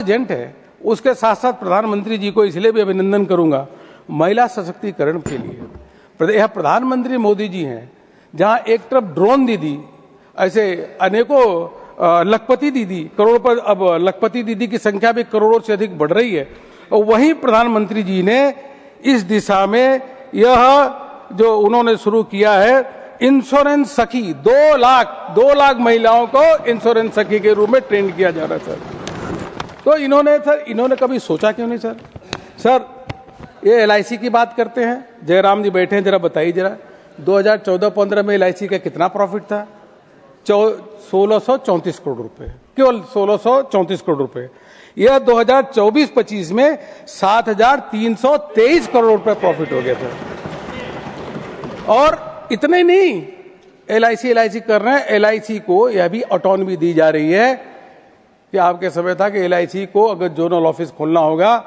Agent है, उसके साथ साथ प्रधानमंत्री जी को इसलिए भी अभिनंदन करूंगा महिला सशक्तिकरण के लिए। यह प्रधानमंत्री मोदी जी हैं, जहां एक तरफ ड्रोन दीदी, ऐसे अनेकों लखपति दीदी, करोड़ पर अब लखपति दीदी की संख्या भी करोड़ों से अधिक बढ़ रही है, और वहीं प्रधानमंत्री जी ने इस दिशा में यह जो उन्होंने शुरू किया है इंश्योरेंस सखी, 2 लाख महिलाओं को इंश्योरेंस सखी के रूप में ट्रेन किया जा रहा है सर। तो इन्होंने कभी सोचा क्यों नहीं सर? ये LIC की बात करते हैं, जयराम जी बैठे हैं, जरा बताइए जरा 2014-15 में LIC का कितना प्रॉफिट था? 1634 करोड़ रुपए, केवल 1634 करोड़ रुपए। यह 2024-25 में 7323 करोड़ रुपए प्रॉफिट हो गया था। और इतने नहीं, LIC कर रहे हैं, LIC को यह भी ऑटोनॉमी दी जा रही है कि आपके समय था कि LIC को अगर जोनल ऑफिस खोलना होगा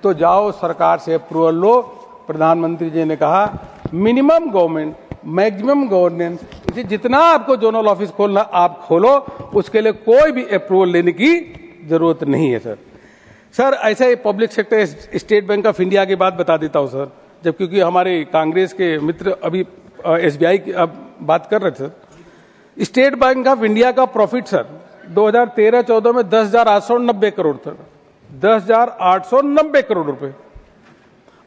तो जाओ सरकार से अप्रूवल लो। प्रधानमंत्री जी ने कहा मिनिमम गवर्नमेंट मैक्सिमम गवर्नेंस, जितना आपको जोनल ऑफिस खोलना आप खोलो, उसके लिए कोई भी अप्रूवल लेने की जरूरत नहीं है सर। ऐसे public sector state bank of India की बात बता देता हूं सर, जब क्योंकि हमारे कांग्रेस के मित्र अभी SBI की अब बात कर रहे थे sir. State bank of India का प्रॉफिट सर 2013-14 में 10,890 करोड़ था, 10,890 करोड़ रुपए,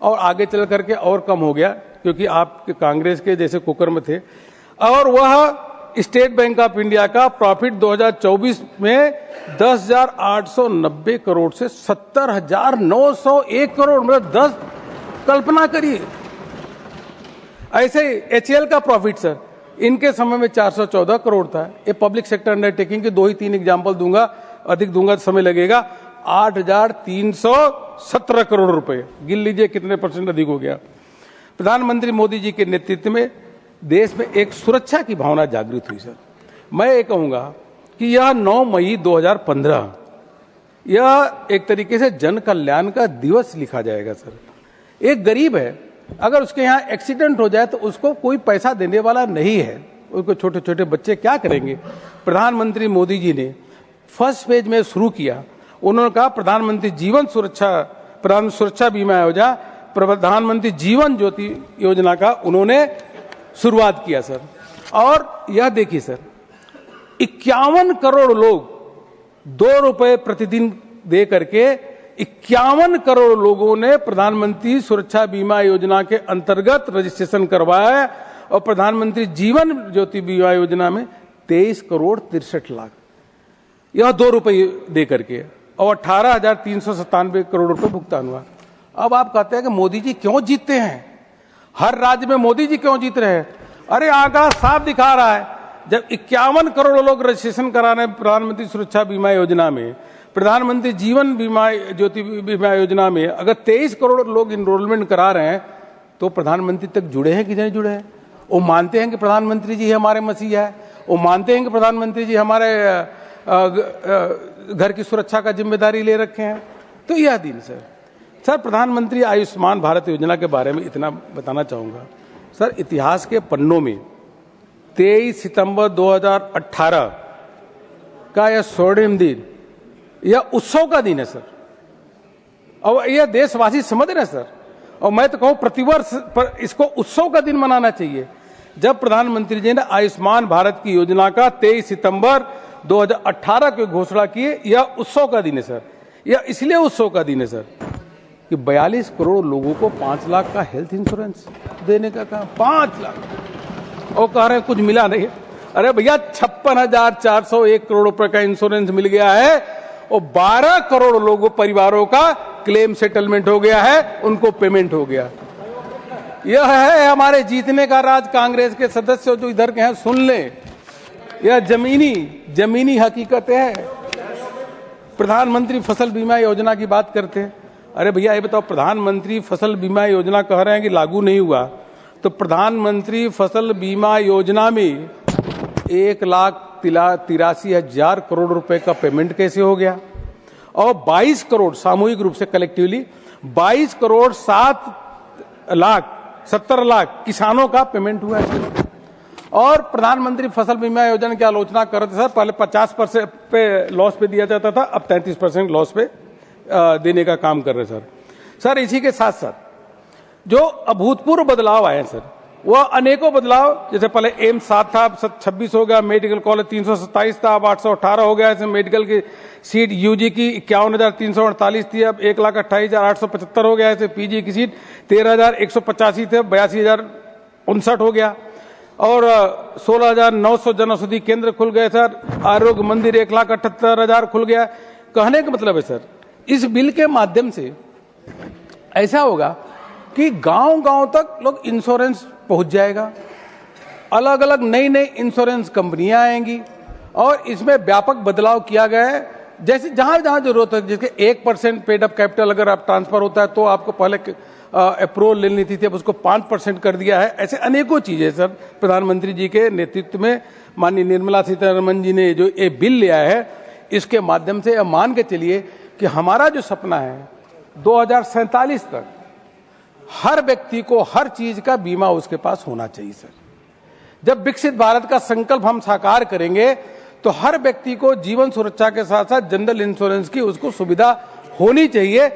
और आगे चल करके और कम हो गया क्योंकि आप कांग्रेस के जैसे कुकर में थे। और वह स्टेट बैंक ऑफ इंडिया का प्रॉफिट 2024 में 10,890 करोड़ से 70,901 करोड़, मतलब 10, कल्पना करिए। ऐसे HAL का प्रॉफिट सर इनके समय में 414 करोड़ था। ये पब्लिक सेक्टर अंडरटेकिंग के 2-3 एग्जाम्पल दूंगा, अधिक दूंगा तो समय लगेगा। 8,317 करोड़ रुपए, गिन लीजिए कितने % अधिक हो गया। प्रधानमंत्री मोदी जी के नेतृत्व में देश में एक सुरक्षा की भावना जागृत हुई सर। मैं ये कहूंगा कि यह 9 मई 2015 यह एक तरीके से जन कल्याण का दिवस लिखा जाएगा सर। एक गरीब है, अगर उसके यहाँ एक्सीडेंट हो जाए तो उसको कोई पैसा देने वाला नहीं है, उसको छोटे छोटे बच्चे क्या करेंगे? प्रधानमंत्री मोदी जी ने फर्स्ट फेज में शुरू किया, उन्होंने कहा प्रधानमंत्री सुरक्षा बीमा योजना, प्रधानमंत्री जीवन ज्योति योजना का उन्होंने शुरुआत किया सर। और यह देखिए सर, 51 करोड़ लोग 2 रुपए प्रतिदिन दे करके 51 करोड़ लोगों ने प्रधानमंत्री सुरक्षा बीमा योजना के अंतर्गत रजिस्ट्रेशन करवाया है, और प्रधानमंत्री जीवन ज्योति बीमा योजना में 23 करोड़ 63 लाख, यह 2 रुपये दे करके, और 18,397 करोड़ रुपए भुगतान हुआ। अब आप कहते हैं कि मोदी जी क्यों जीतते हैं, हर राज्य में मोदी जी क्यों जीत रहे हैं? अरे आंकड़ा साफ दिखा रहा है, जब 51 करोड़ लोग रजिस्ट्रेशन करा रहे हैं प्रधानमंत्री सुरक्षा बीमा योजना में, प्रधानमंत्री जीवन बीमा ज्योति बीमा योजना में अगर 23 करोड़ लोग इनरोलमेंट करा रहे हैं, तो प्रधानमंत्री तक जुड़े हैं कि नहीं जुड़े हैं? वो मानते हैं कि प्रधानमंत्री जी हमारे मसीहा है, वो मानते हैं कि प्रधानमंत्री जी हमारे घर की सुरक्षा का जिम्मेदारी ले रखे हैं। तो यह दिन सर प्रधानमंत्री आयुष्मान भारत योजना के बारे में इतना बताना चाहूंगा सर। इतिहास के पन्नों में 23 सितंबर 2018 का यह स्वर्णिम दिन, यह उत्सव का दिन है सर, और यह देशवासी समझ रहे हैं सर। और मैं तो कहूं प्रतिवर्ष पर इसको उत्सव का दिन मनाना चाहिए। जब प्रधानमंत्री जी ने आयुष्मान भारत की योजना का 23 सितंबर 2018 की घोषणा की, यह उत्सव का दिन है सर। यह इसलिए उत्सव का दिन है सर कि 42 करोड़ लोगों को 5 लाख का हेल्थ इंश्योरेंस देने का काम, 5 लाख, और कह रहे हैं कुछ मिला नहीं। अरे भैया 56,401 करोड़ रुपए का इंश्योरेंस मिल गया है, और 12 करोड़ लोगों परिवारों का क्लेम सेटलमेंट हो गया है, उनको पेमेंट हो गया। यह है हमारे जीतने का राज। कांग्रेस के सदस्य जो इधर के हैं सुन लें, यह जमीनी हकीकत है। प्रधानमंत्री फसल बीमा योजना की बात करते हैं। अरे भैया ये बताओ, प्रधानमंत्री फसल बीमा योजना कह रहे हैं कि लागू नहीं हुआ, तो प्रधानमंत्री फसल बीमा योजना में 1,83,000 करोड़ रुपए का पेमेंट कैसे हो गया? और 22 करोड़ सामूहिक रूप से कलेक्टिवली 22 करोड़ 70 लाख किसानों का पेमेंट हुआ है। और प्रधानमंत्री फसल बीमा योजना की आलोचना कर रहे थे सर, पहले 50% पे लॉस पे दिया जाता था, अब 33% लॉस पे देने का काम कर रहे सर। सर इसी के साथ साथ जो अभूतपूर्व बदलाव आए सर, वह अनेकों बदलाव, जैसे पहले एम्स 7 था, अब 26 हो गया, मेडिकल कॉलेज 327 था, अब 818 हो गया, ऐसे मेडिकल की सीट यूजी की 51,348 थी, अब 1,28,875 हो गया, ऐसे पीजी की सीट 13,185 थे, 82,059 हो गया, और 16,900 जन औषधि केंद्र खुल गए सर, आरोग्य मंदिर 1,78,000 खुल गया। कहने का मतलब है सर, इस बिल के माध्यम से ऐसा होगा कि गांव-गांव तक लोग इंश्योरेंस पहुंच जाएगा, अलग अलग नई नई इंश्योरेंस कंपनियां आएंगी, और इसमें व्यापक बदलाव किया गया है। जैसे जहां जहां जरूरत है, जैसे 1% पेड अप कैपिटल अगर आप ट्रांसफर होता है तो आपको पहले अप्रूवल लेनी थी, अब उसको 5% कर दिया है। ऐसे अनेकों चीजें सर प्रधानमंत्री जी के नेतृत्व में माननीय निर्मला सीतारमण जी ने जो ये बिल लिया है, इसके माध्यम से मान के चलिए कि हमारा जो सपना है 2047 तक हर व्यक्ति को हर चीज का बीमा उसके पास होना चाहिए सर। जब विकसित भारत का संकल्प हम साकार करेंगे तो हर व्यक्ति को जीवन सुरक्षा के साथ साथ जनरल इंश्योरेंस की उसको सुविधा होनी चाहिए।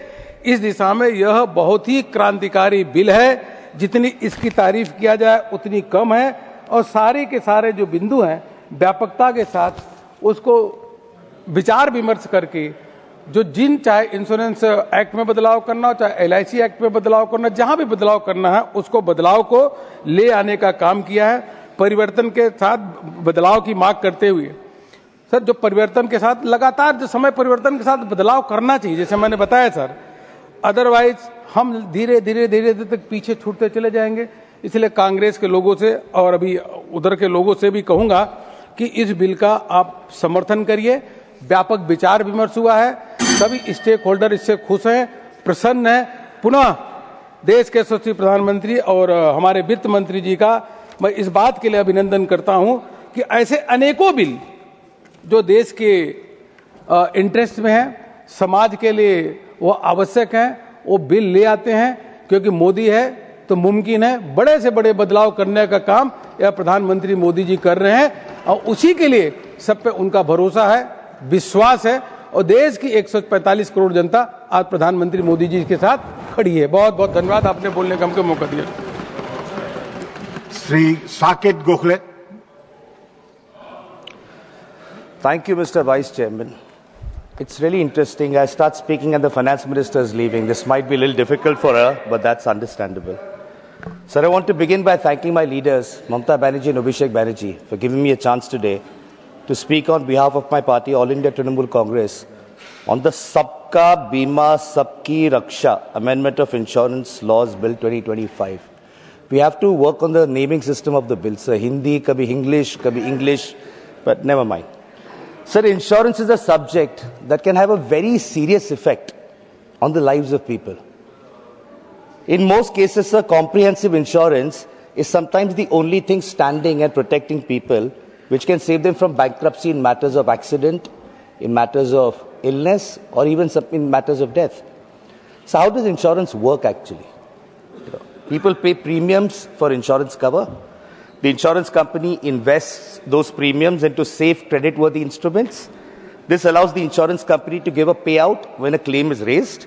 इस दिशा में यह बहुत ही क्रांतिकारी बिल है, जितनी इसकी तारीफ किया जाए उतनी कम है, और सारे के सारे जो बिंदु हैं व्यापकता के साथ उसको विचार विमर्श करके जो जिन चाहे इंश्योरेंस एक्ट में बदलाव करना हो, चाहे LIC एक्ट में बदलाव करना, जहां भी बदलाव करना है उसको बदलाव को ले आने का काम किया है। परिवर्तन के साथ बदलाव की मांग करते हुए सर, जो परिवर्तन के साथ लगातार जो समय परिवर्तन के साथ बदलाव करना चाहिए, जैसे मैंने बताया सर, अदरवाइज हम धीरे धीरे तक पीछे छूटते चले जाएंगे। इसलिए कांग्रेस के लोगों से और अभी उधर के लोगों से भी कहूंगा कि इस बिल का आप समर्थन करिए। व्यापक विचार विमर्श हुआ है, सभी स्टेक होल्डर इससे खुश हैं, प्रसन्न हैं। पुनः देश के यशस्वी प्रधानमंत्री और हमारे वित्त मंत्री जी का मैं इस बात के लिए अभिनंदन करता हूं कि ऐसे अनेकों बिल जो देश के इंटरेस्ट में है, समाज के लिए वो आवश्यक है, वो बिल ले आते हैं, क्योंकि मोदी है तो मुमकिन है बड़े से बड़े बदलाव करने का काम यह प्रधानमंत्री मोदी जी कर रहे हैं, और उसी के लिए सब पे उनका भरोसा है, विश्वास है, और देश की 145 करोड़ जनता आज प्रधानमंत्री मोदी जी के साथ खड़ी है। बहुत बहुत धन्यवाद, आपने बोलने का हमको मौका दिया। Shri Saket Gokhale. Thank you, Mr. Vice Chairman. It's really interesting. I start speaking and the finance minister is leaving. This might be a little difficult for her, but that's understandable. Sir, I want to begin by thanking my leaders, Mamata Banerjee and Abhishek Banerjee, for giving me a chance today to speak on behalf of my party, All India Trinamool Congress, on the Sabka Bima Sabki Raksha Amendment of Insurance Laws Bill 2025. We have to work on the naming system of the bill. Sir, Hindi, kabhi English, but never mind. Sir, insurance is a subject that can have a very serious effect on the lives of people. In most cases, sir, comprehensive insurance is sometimes the only thing standing and protecting people, which can save them from bankruptcy in matters of accident, in matters of illness, or even in matters of death. So how does insurance work actually? People pay premiums for insurance cover. The insurance company invests those premiums into safe, creditworthy instruments. This allows the insurance company to give a payout when a claim is raised,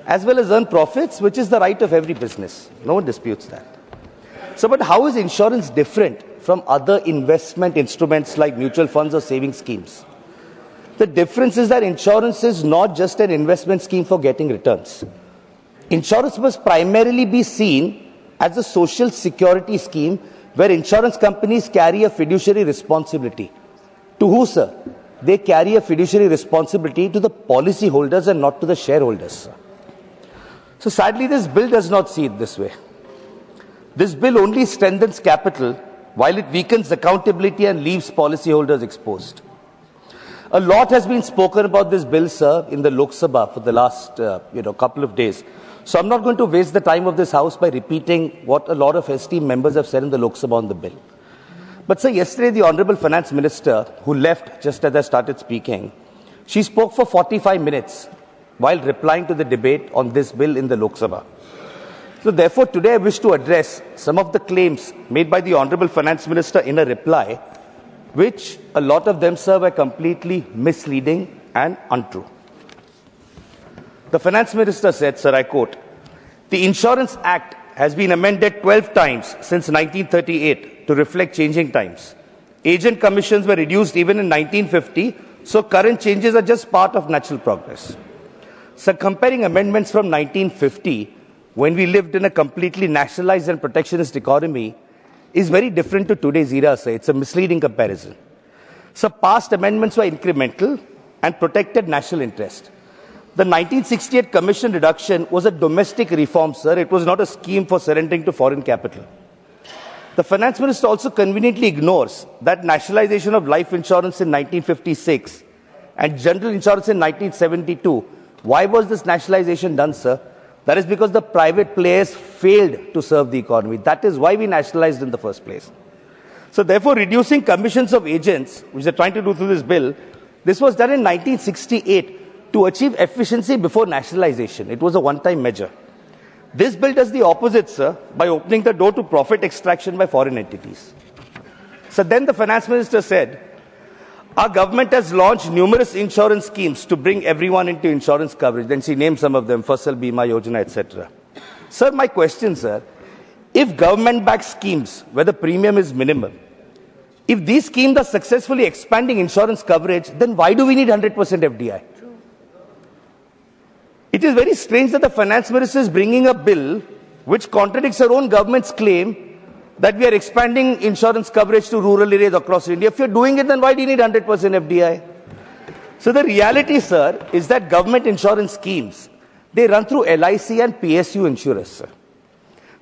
as well as earn profits, which is the right of every business. No one disputes that. So, but how is insurance different from other investment instruments like mutual funds or saving schemes? The difference is that insurance is not just an investment scheme for getting returns. Insurance must primarily be seen as a social security scheme where insurance companies carry a fiduciary responsibility. To who, sir? They carry a fiduciary responsibility to the policy holders and not to the shareholders. So sadly, this bill does not see it this way. This bill only strengthens capital while it weakens accountability and leaves policyholders exposed. A lot has been spoken about this bill, sir, in the Lok Sabha for the last couple of days. So I'm not going to waste the time of this House by repeating what a lot of esteemed members have said in the Lok Sabha on the bill. But sir, yesterday the Honourable Finance Minister, who left just as I started speaking, she spoke for 45 minutes while replying to the debate on this bill in the Lok Sabha. So therefore, today I wish to address some of the claims made by the Honorable Finance Minister in a reply, which a lot of them, sir, were completely misleading and untrue. The Finance Minister said, sir, I quote, "The Insurance Act has been amended 12 times since 1938 to reflect changing times. Agent commissions were reduced even in 1950, so current changes are just part of natural progress." So comparing amendments from 1950, when we lived in a completely nationalized and protectionist economy, is very different to today's era, sir. It's a misleading comparison. So past amendments were incremental and protected national interest. The 1968 commission reduction was a domestic reform, sir. It was not a scheme for surrendering to foreign capital. The Finance Minister also conveniently ignores that nationalization of life insurance in 1956 and general insurance in 1972. Why was this nationalization done, sir? That is because the private players failed to serve the economy. That is why we nationalized in the first place. So therefore, reducing commissions of agents, which they're trying to do through this bill, this was done in 1968 to achieve efficiency before nationalization. It was a one-time measure. This bill does the opposite, sir, by opening the door to profit extraction by foreign entities. So then the Finance Minister said, "Our government has launched numerous insurance schemes to bring everyone into insurance coverage." Then she named some of them, Fasal Bima Yojana, etc. Sir, my question, sir, if government-backed schemes where the premium is minimal, if these schemes are successfully expanding insurance coverage, then why do we need 100% FDI? It is very strange that the Finance Minister is bringing a bill which contradicts her own government's claim that we are expanding insurance coverage to rural areas across India. If you're doing it, then why do you need 100% FDI? So the reality, sir, is that government insurance schemes, they run through LIC and PSU insurers, sir.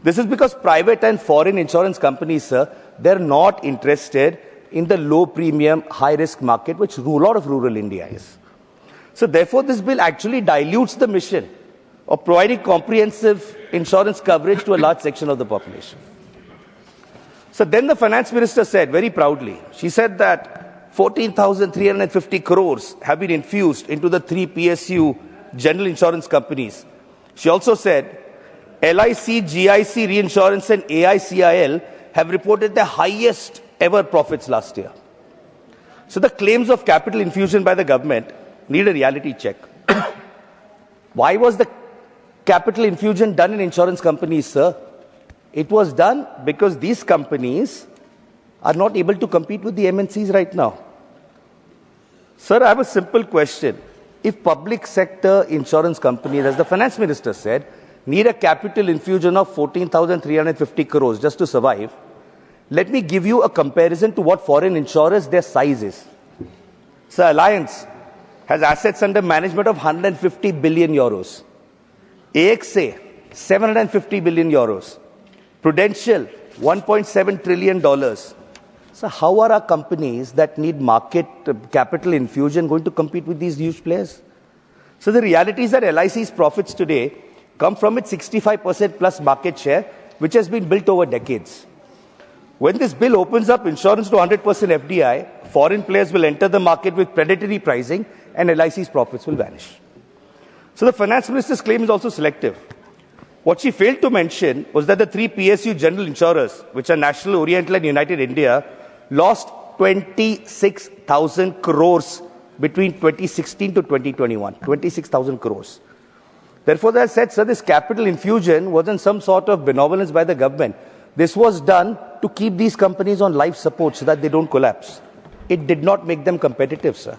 This is because private and foreign insurance companies, sir, they're not interested in the low premium, high risk market, which a lot of rural India is. So therefore, this bill actually dilutes the mission of providing comprehensive insurance coverage to a large section of the population. So then the Finance Minister said very proudly, she said that 14,350 crores have been infused into the 3 PSU general insurance companies. She also said LIC, GIC Reinsurance and AICIL have reported the highest ever profits last year. So the claims of capital infusion by the government need a reality check. Why was the capital infusion done in insurance companies, sir? It was done because these companies are not able to compete with the MNCs right now. Sir, I have a simple question. If public sector insurance companies, as the Finance Minister said, need a capital infusion of 14,350 crores just to survive, let me give you a comparison to what foreign insurers, their size is. Sir, Alliance has assets under management of 150 billion euros. AXA, 750 billion euros. Prudential, $1.7 trillion. So how are our companies that need market capital infusion going to compete with these huge players? So the reality is that LIC's profits today come from its 65% plus market share, which has been built over decades. When this bill opens up insurance to 100% FDI, foreign players will enter the market with predatory pricing and LIC's profits will vanish. So the Finance Minister's claim is also selective. What she failed to mention was that the 3 PSU general insurers, which are National, Oriental and United India, lost 26,000 crores between 2016 to 2021. 26,000 crores. Therefore, as I said, sir, this capital infusion wasn't some sort of benevolence by the government. This was done to keep these companies on life support so that they don't collapse. It did not make them competitive, sir.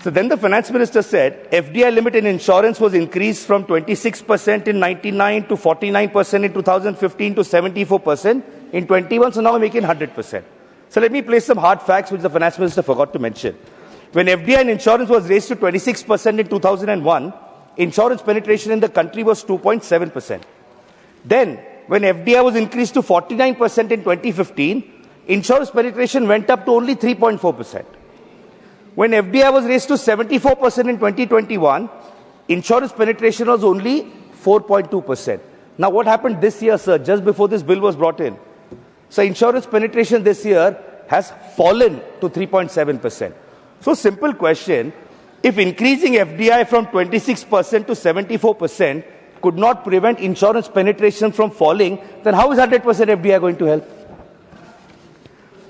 So then the Finance Minister said FDI limit in insurance was increased from 26% in 99 to 49% in 2015 to 74% in 21, so now we're making 100%. So let me place some hard facts which the Finance Minister forgot to mention. When FDI in insurance was raised to 26% in 2001, insurance penetration in the country was 2.7%. Then, when FDI was increased to 49% in 2015, insurance penetration went up to only 3.4%. When FDI was raised to 74% in 2021, insurance penetration was only 4.2%. Now, what happened this year, sir, just before this bill was brought in? So, insurance penetration this year has fallen to 3.7%. So, simple question, if increasing FDI from 26% to 74%, could not prevent insurance penetration from falling, then how is 100% FDI going to help?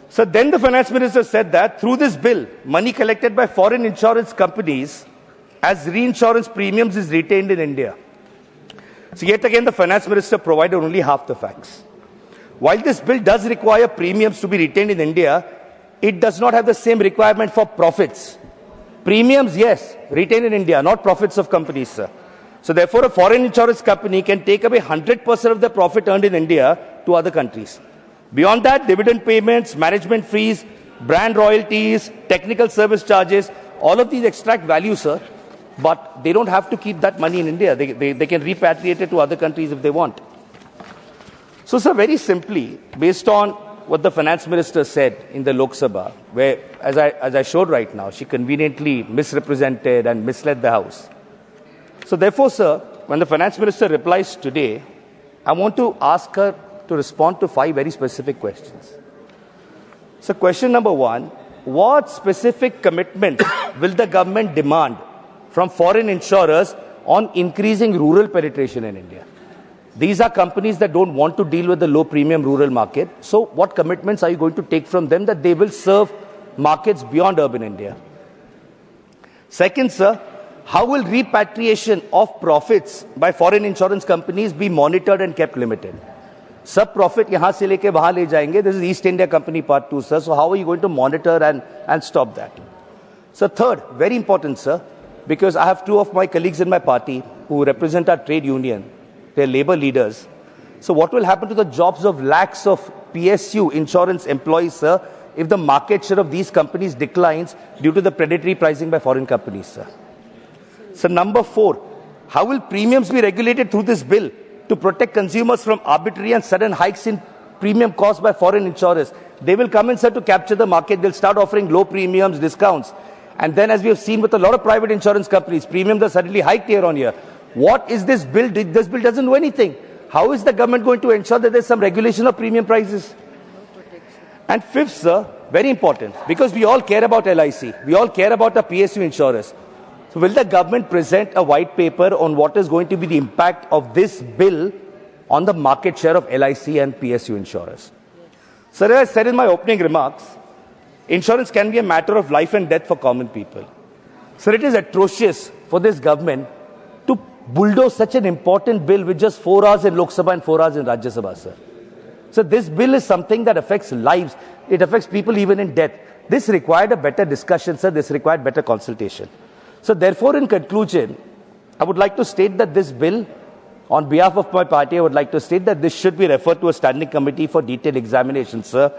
So then the finance minister said that through this bill, money collected by foreign insurance companies as reinsurance premiums is retained in India. So yet again, the finance minister provided only half the facts. While this bill does require premiums to be retained in India, it does not have the same requirement for profits. Premiums, yes, retained in India, not profits of companies, sir. So therefore, a foreign insurance company can take away 100% of the profit earned in India to other countries. Beyond that, dividend payments, management fees, brand royalties, technical service charges, all of these extract value, sir. But they don't have to keep that money in India. They can repatriate it to other countries if they want. So, sir, very simply, based on what the finance minister said in the Lok Sabha, where, as I showed right now, she conveniently misrepresented and misled the House. So, therefore, sir, when the finance minister replies today, I want to ask her to respond to 5 very specific questions. So, question number 1, what specific commitments will the government demand from foreign insurers on increasing rural penetration in India? These are companies that don't want to deal with the low premium rural market. So what commitments are you going to take from them that they will serve markets beyond urban India? Second, sir, how will repatriation of profits by foreign insurance companies be monitored and kept limited? Sub profit yahan se leke wahan le jayenge. This is East India Company Part 2, sir. So how are you going to monitor and stop that? So third, very important, sir, because I have 2 of my colleagues in my party who represent our trade union. They're labor leaders. So what will happen to the jobs of lakhs of PSU insurance employees, sir, if the market share of these companies declines due to the predatory pricing by foreign companies, sir? So number 4, how will premiums be regulated through this bill to protect consumers from arbitrary and sudden hikes in premium caused by foreign insurers? They will come in, sir, to capture the market. They'll start offering low premiums, discounts. And then, as we have seen with a lot of private insurance companies, premiums are suddenly hiked year on year. What is this bill? This bill doesn't do anything. How is the government going to ensure that there's some regulation of premium prices? And fifth, sir, very important, because we all care about LIC. We all care about the PSU insurers. So will the government present a white paper on what is going to be the impact of this bill on the market share of LIC and PSU insurers? Sir, as I said in my opening remarks, insurance can be a matter of life and death for common people. Sir, it is atrocious for this government to bulldoze such an important bill with just 4 hours in Lok Sabha and 4 hours in Rajya Sabha, sir. So this bill is something that affects lives. It affects people even in death. This required a better discussion, sir. This required better consultation. So therefore, in conclusion, I would like to state that this bill, on behalf of my party, I would like to state that this should be referred to a standing committee for detailed examination, sir.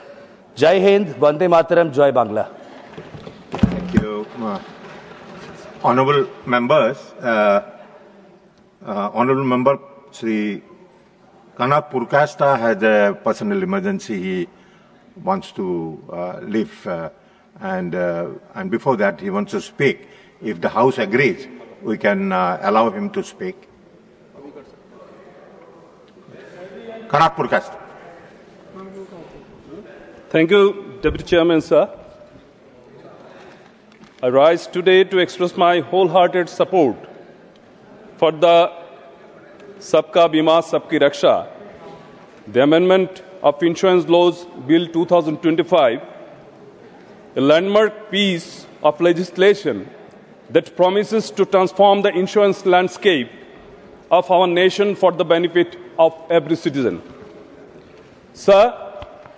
Jai Hind, Vande Mataram, Jai Bangla. Thank you. Honorable members, Honorable Member Sri Kanat Purkasta has a personal emergency. He wants to leave, and before that, he wants to speak. If the House agrees, we can allow him to speak. Kanat Purkasta. Thank you, Deputy Chairman, sir. I rise today to express my wholehearted support for the Sabka Bima Sabki Raksha, the amendment of Insurance Laws Bill 2025, a landmark piece of legislation that promises to transform the insurance landscape of our nation for the benefit of every citizen. Sir,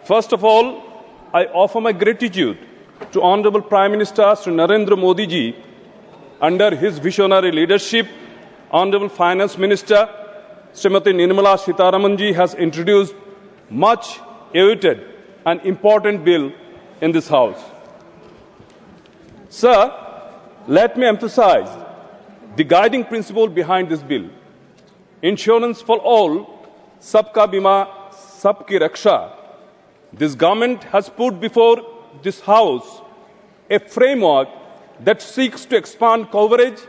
first of all, I offer my gratitude to Honorable Prime Minister Sri Narendra Modi ji. Under his visionary leadership, Honorable Finance Minister Srimati Nirmala Sitharaman ji has introduced much awaited and important bill in this House. Sir, let me emphasize the guiding principle behind this bill. Insurance for all, Sabka Bima Sabki Raksha. This government has put before this House a framework that seeks to expand coverage,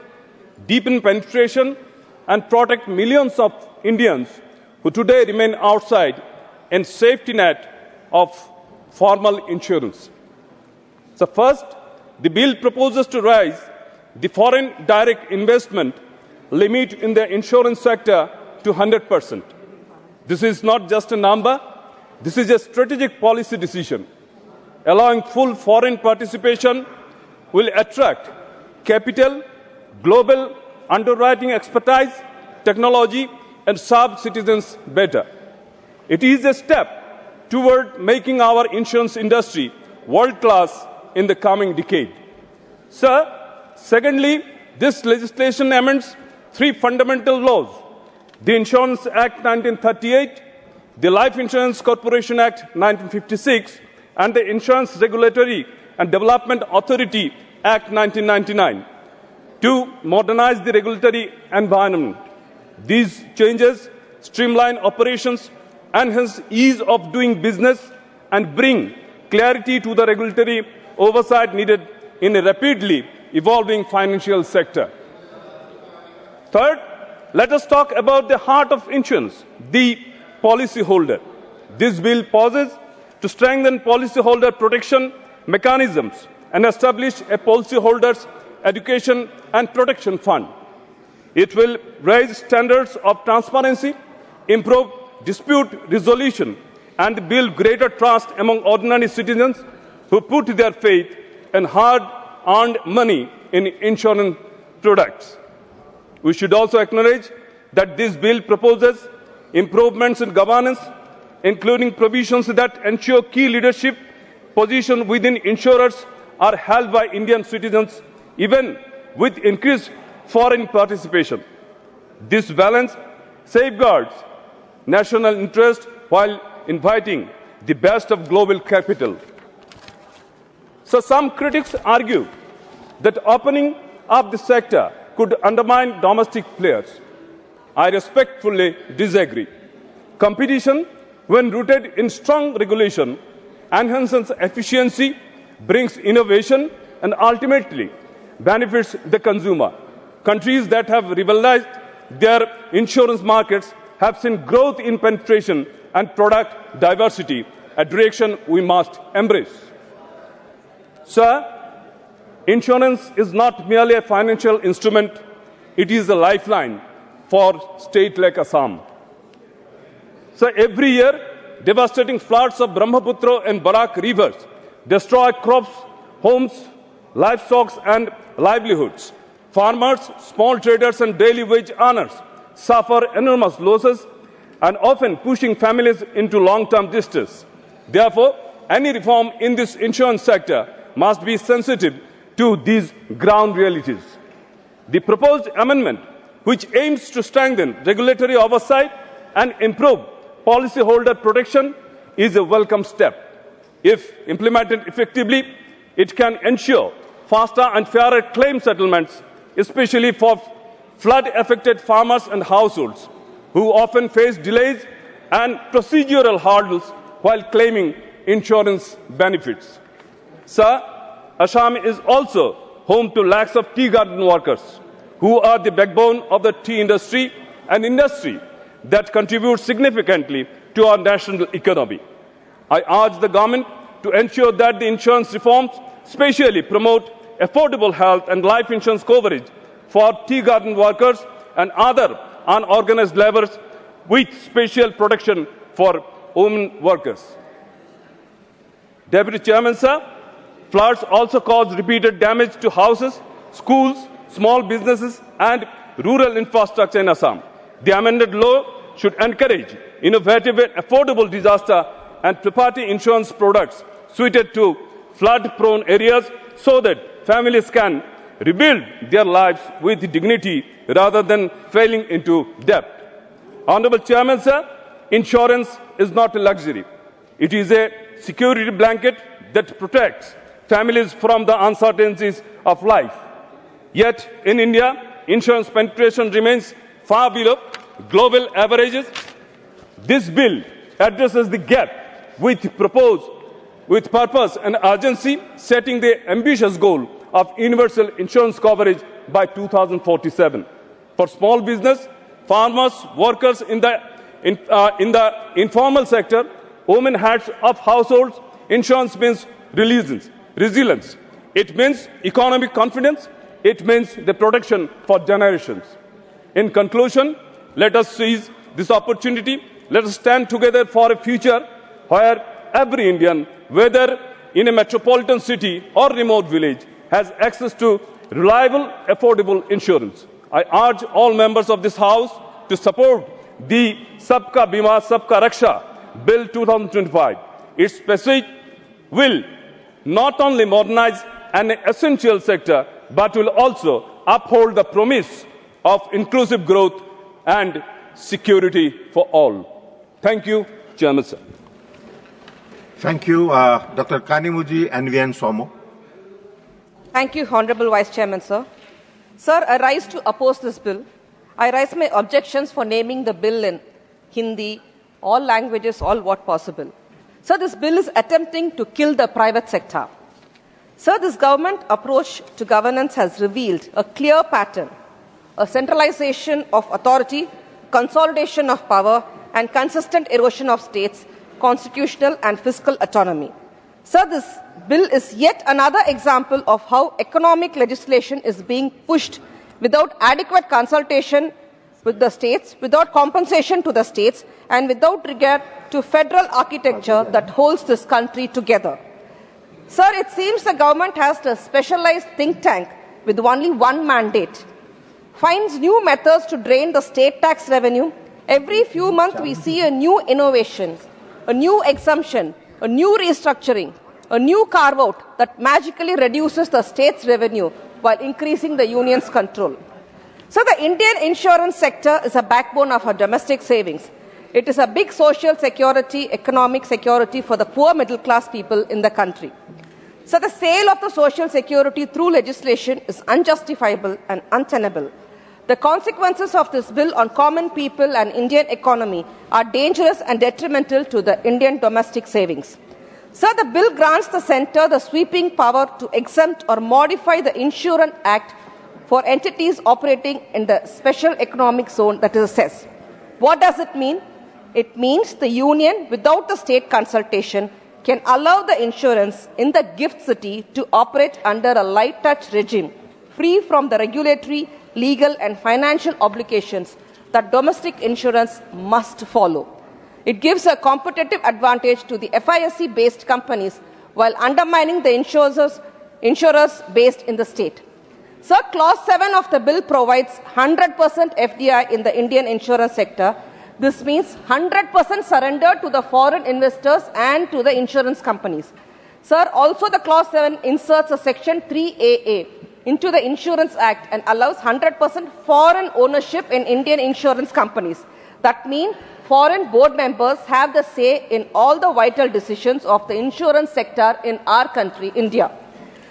deepen penetration, and protect millions of Indians who today remain outside a safety net of formal insurance. So first, the bill proposes to raise the foreign direct investment limit in the insurance sector to 100%. This is not just a number, this is a strategic policy decision. Allowing full foreign participation will attract capital, global underwriting expertise, technology, and serve citizens better. It is a step toward making our insurance industry world-class in the coming decade. Sir, secondly, this legislation amends 3 fundamental laws: the Insurance Act 1938, the Life Insurance Corporation Act 1956, and the Insurance Regulatory and Development Authority Act 1999, to modernize the regulatory environment. These changes streamline operations, enhance ease of doing business, and bring clarity to the regulatory oversight needed in a rapidly evolving financial sector. Third, let us talk about the heart of insurance, the policyholder. This bill pauses to strengthen policyholder protection mechanisms and establish a policyholders' education and protection fund. It will raise standards of transparency, improve dispute resolution, and build greater trust among ordinary citizens who put their faith and hard-earned money in insurance products. We should also acknowledge that this bill proposes improvements in governance, including provisions that ensure key leadership positions within insurers are held by Indian citizens, even with increased foreign participation. This balance safeguards national interest while inviting the best of global capital. So some critics argue that opening up the sector could undermine domestic players. I respectfully disagree. Competition, when rooted in strong regulation, enhances efficiency, brings innovation, and ultimately benefits the consumer. Countries that have revitalized their insurance markets have seen growth in penetration and product diversity, a direction we must embrace. Sir, insurance is not merely a financial instrument, it is a lifeline for a state like Assam. So every year, devastating floods of Brahmaputra and Barak rivers destroy crops, homes, livestock, and livelihoods. Farmers, small traders, and daily wage earners suffer enormous losses and often pushing families into long-term distress. Therefore, any reform in this insurance sector must be sensitive to these ground realities. The proposed amendment, which aims to strengthen regulatory oversight and improve policyholder protection, is a welcome step. If implemented effectively, it can ensure faster and fairer claim settlements, especially for flood-affected farmers and households, who often face delays and procedural hurdles while claiming insurance benefits. Sir, Assam is also home to lakhs of tea garden workers, who are the backbone of the tea industry, an industry that contributes significantly to our national economy. I urge the government to ensure that the insurance reforms specially promote affordable health and life insurance coverage for tea garden workers and other unorganized laborers, with special protection for women workers. Deputy Chairman, sir, floods also cause repeated damage to houses, schools, small businesses, and rural infrastructure in Assam. The amended law should encourage innovative and affordable disaster and property insurance products suited to flood-prone areas so that families can rebuild their lives with dignity rather than falling into debt. Honorable Chairman, sir, insurance is not a luxury. It is a security blanket that protects families from the uncertainties of life. Yet, in India, insurance penetration remains far below global averages. This bill addresses the gap with purpose and urgency, setting the ambitious goal of universal insurance coverage by 2047. For small business, farmers, workers in the informal sector, women heads of households, insurance means resilience. It means economic confidence. It means the protection for generations. In conclusion, let us seize this opportunity. Let us stand together for a future where every Indian, whether in a metropolitan city or remote village, has access to reliable, affordable insurance. I urge all members of this House to support the Sabka Bima Sabka Raksha Bill 2025. Its specific will not only modernize an essential sector, but will also uphold the promise of inclusive growth and security for all. Thank you, Chairman, sir. Thank you. Dr. Kanimuji Nvn Somo. Thank you, Honorable Vice Chairman, sir. Sir, I rise to oppose this bill. I raise my objections for naming the bill in Hindi, all languages, all what possible. Sir, this bill is attempting to kill the private sector. Sir, this government approach to governance has revealed a clear pattern, a centralization of authority, consolidation of power, and consistent erosion of states' constitutional and fiscal autonomy. Sir, this bill is yet another example of how economic legislation is being pushed without adequate consultation with the states, without compensation to the states, and without regard to federal architecture that holds this country together. Sir, it seems the government has a specialized think tank with only one mandate, finds new methods to drain the state tax revenue. Every few months we see a new innovation, a new exemption, a new restructuring, a new carve-out that magically reduces the state's revenue while increasing the union's control. So the Indian insurance sector is a backbone of our domestic savings. It is a big social security, economic security for the poor middle class people in the country. So the sale of the social security through legislation is unjustifiable and untenable. The consequences of this bill on common people and Indian economy are dangerous and detrimental to the Indian domestic savings. Sir, the bill grants the centre the sweeping power to exempt or modify the Insurance Act for entities operating in the special economic zone that is CEZ. What does it mean? It means the union, without the state consultation, can allow the insurance in the gift city to operate under a light touch regime, free from the regulatory, legal and financial obligations that domestic insurance must follow. It gives a competitive advantage to the FISC-based companies while undermining the insurers based in the state. Sir, Clause 7 of the bill provides 100% FDI in the Indian insurance sector. This means 100% surrender to the foreign investors and to the insurance companies. Sir, also the Clause 7 inserts a Section 3AA into the Insurance Act and allows 100% foreign ownership in Indian insurance companies. That means foreign board members have the say in all the vital decisions of the insurance sector in our country, India.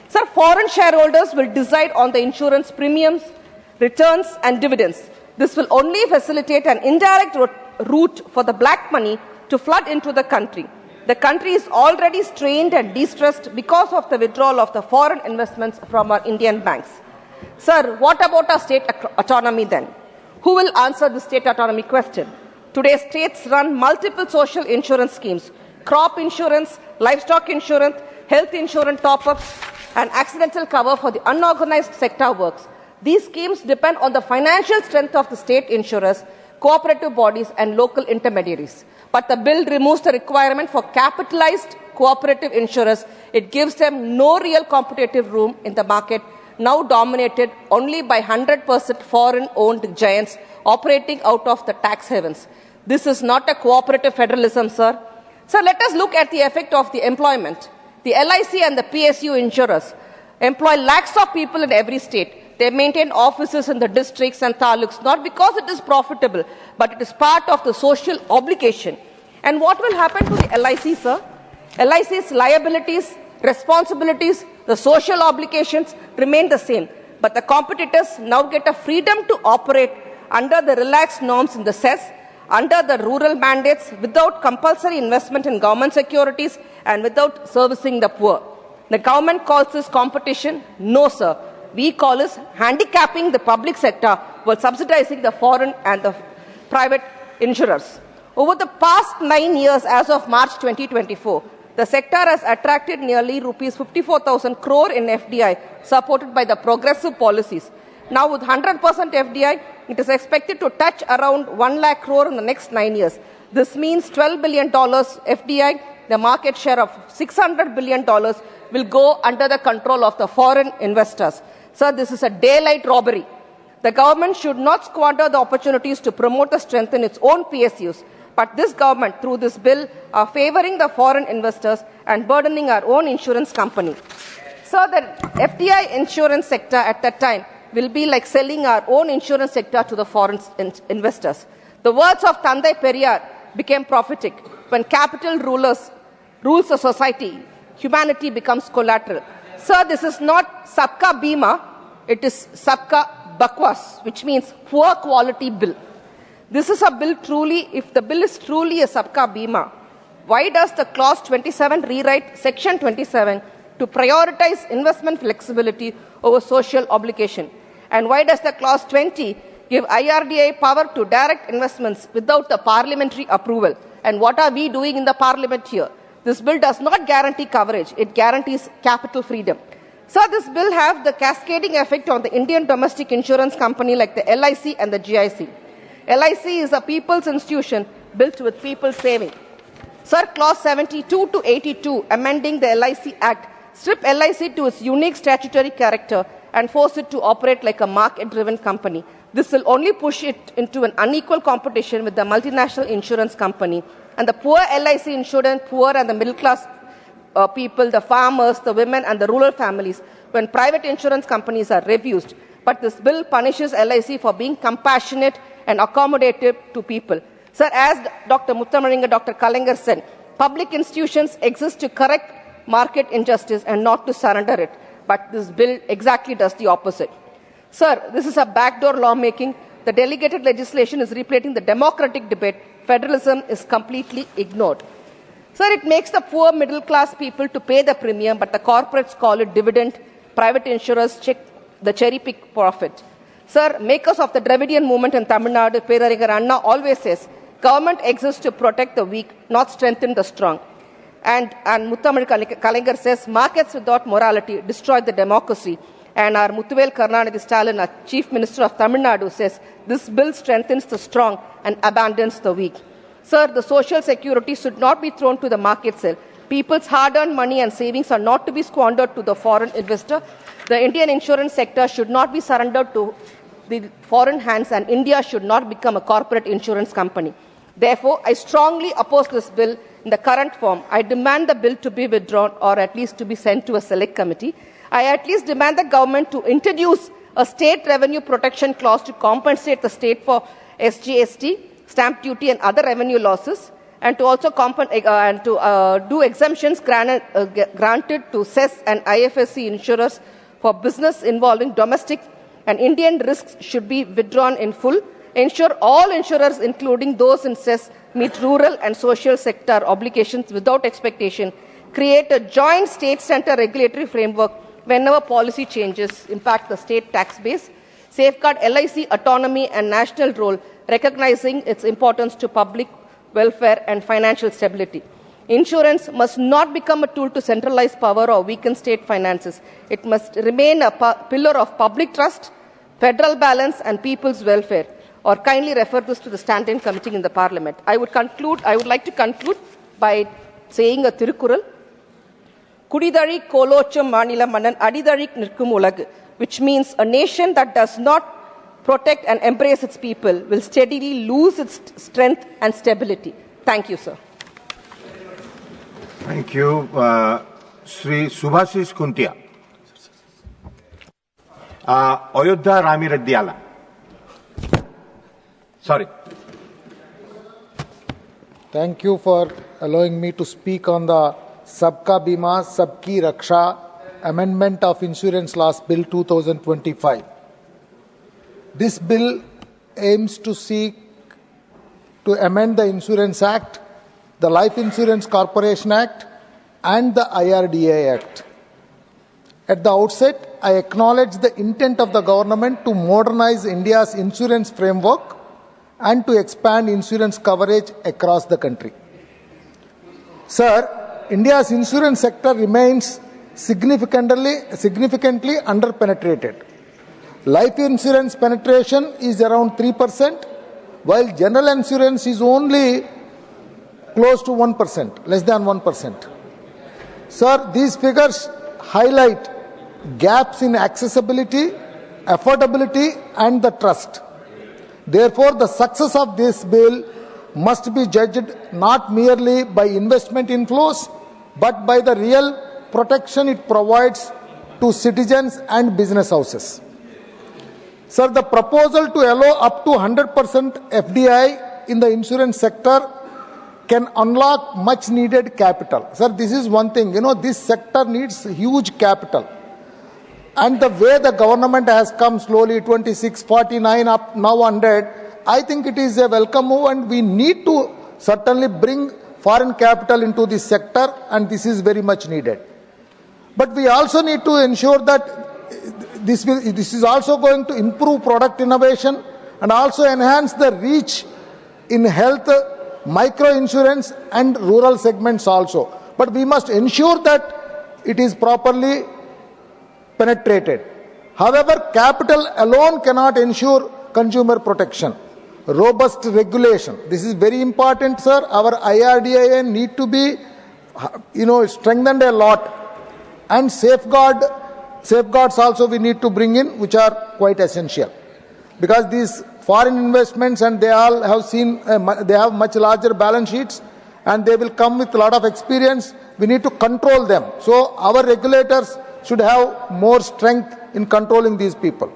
Sir, foreign shareholders will decide on the insurance premiums, returns and dividends. This will only facilitate an indirect route for the black money to flood into the country. The country is already strained and distressed because of the withdrawal of the foreign investments from our Indian banks. Sir, what about our state autonomy then? Who will answer the state autonomy question? Today, states run multiple social insurance schemes: crop insurance, livestock insurance, health insurance top-ups, and accidental cover for the unorganized sector works. These schemes depend on the financial strength of the state insurers, cooperative bodies, and local intermediaries. But the bill removes the requirement for capitalized cooperative insurers. It gives them no real competitive room in the market, now dominated only by 100% foreign-owned giants operating out of the tax havens. This is not a cooperative federalism, sir. Sir, let us look at the effect of the employment. The LIC and the PSU insurers employ lakhs of people in every state. They maintain offices in the districts and taluks, not because it is profitable, but it is part of the social obligation. And what will happen to the LIC, sir? LIC's liabilities, responsibilities, the social obligations remain the same. But the competitors now get a freedom to operate under the relaxed norms in the CEZ, under the rural mandates, without compulsory investment in government securities and without servicing the poor. The government calls this competition. No, sir. We call this handicapping the public sector while subsidizing the foreign and the private insurers. Over the past 9 years, as of March 2024, the sector has attracted nearly rupees 54,000 crore in FDI, supported by the progressive policies. Now with 100% FDI, it is expected to touch around 1 lakh crore in the next 9 years. This means $12 billion FDI, the market share of $600 billion will go under the control of the foreign investors. Sir, this is a daylight robbery. The government should not squander the opportunities to promote and strengthen its own PSUs. But this government, through this bill, are favoring the foreign investors and burdening our own insurance company. So the FDI insurance sector at that time will be like selling our own insurance sector to the foreign investors. The words of Tandai Periyar became prophetic. When capital rules a society, humanity becomes collateral. Sir, this is not Sabka Bima, it is Sabka Bakwas, which means poor quality bill. This is a bill truly, if the bill is truly a Sabka Bima, why does the clause 27 rewrite section 27 to prioritize investment flexibility over social obligation? And why does the clause 20 give IRDA power to direct investments without the parliamentary approval? And what are we doing in the parliament here? This bill does not guarantee coverage, it guarantees capital freedom. So this bill has the cascading effect on the Indian domestic insurance company like the LIC and the GIC. LIC is a people's institution built with people's saving. Sir, clause 72 to 82, amending the LIC Act, strip LIC to its unique statutory character and force it to operate like a market-driven company. This will only push it into an unequal competition with the multinational insurance company. And the poor LIC insurance, poor and the middle-class people, the farmers, the women and the rural families, when private insurance companies are refused. But this bill punishes LIC for being compassionate and accommodative to people. Sir, as Dr. Muttamalinga, Dr. Kalengar said, public institutions exist to correct market injustice and not to surrender it. But this bill exactly does the opposite. Sir, this is a backdoor lawmaking. The delegated legislation is replacing the democratic debate. Federalism is completely ignored. Sir, it makes the poor middle class people to pay the premium, but the corporates call it dividend. Private insurers check the cherry pick profit. Sir, makers of the Dravidian movement in Tamil Nadu, Perarigar Anna, always says, government exists to protect the weak, not strengthen the strong. And Muthamal Kalengar says, markets without morality destroy the democracy. And our Muthuvel Karnanidhi Stalin, our Chief Minister of Tamil Nadu, says, this bill strengthens the strong and abandons the weak. Sir, the social security should not be thrown to the market sale. People's hard-earned money and savings are not to be squandered to the foreign investor. The Indian insurance sector should not be surrendered to the foreign hands, and India should not become a corporate insurance company. Therefore, I strongly oppose this bill in the current form. I demand the bill to be withdrawn or at least to be sent to a select committee. I at least demand the government to introduce a state revenue protection clause to compensate the state for SGST, stamp duty and other revenue losses, and to also do exemptions granted to CES and IFSC insurers for business involving domestic and Indian risks should be withdrawn in full. Ensure all insurers, including those in CES, meet rural and social sector obligations without expectation. Create a joint state-center regulatory framework whenever policy changes impact the state tax base. Safeguard LIC autonomy and national role, recognizing its importance to public welfare and financial stability. Insurance must not become a tool to centralize power or weaken state finances. It must remain a pillar of public trust, federal balance and people's welfare. Or kindly refer this to the standing committee in the parliament. I would like to conclude by saying a Tirukural. Kudidari kolocham manila manan adidarik nirkum ulagu, which means a nation that does not protect and embrace its people will steadily lose its strength and stability. Thank you, sir. Thank you. Sri Subhasis Kuntia. Ayodhya Rami Reddyala. Sorry. Thank you for allowing me to speak on the Sabka Bima, Sabki Raksha Amendment of Insurance Laws Bill 2025. This bill aims to seek to amend the Insurance Act, the Life Insurance Corporation Act, and the IRDA Act. At the outset, I acknowledge the intent of the government to modernize India's insurance framework and to expand insurance coverage across the country. Sir, India's insurance sector remains significantly underpenetrated. Life insurance penetration is around 3%, while general insurance is only close to 1%, less than 1%. Sir, these figures highlight gaps in accessibility, affordability, and the trust. Therefore, the success of this bill must be judged not merely by investment inflows, but by the real protection it provides to citizens and business houses. Sir, the proposal to allow up to 100% FDI in the insurance sector can unlock much needed capital. Sir, this is one thing, this sector needs huge capital. And the way the government has come slowly, 26, 49, up now 100, I think it is a welcome move, and we need to certainly bring foreign capital into this sector, and this is very much needed. But we also need to ensure that this is also going to improve product innovation and also enhance the reach in health, micro insurance and rural segments also. But we must ensure that it is properly penetrated. However, capital alone cannot ensure consumer protection. Robust regulation. This is very important, sir. Our IRDAI need to be, strengthened a lot. And safeguards also we need to bring in, which are quite essential. Because these foreign investments, and they all have seen, they have much larger balance sheets, and they will come with a lot of experience. We need to control them. So our regulators should have more strength in controlling these people.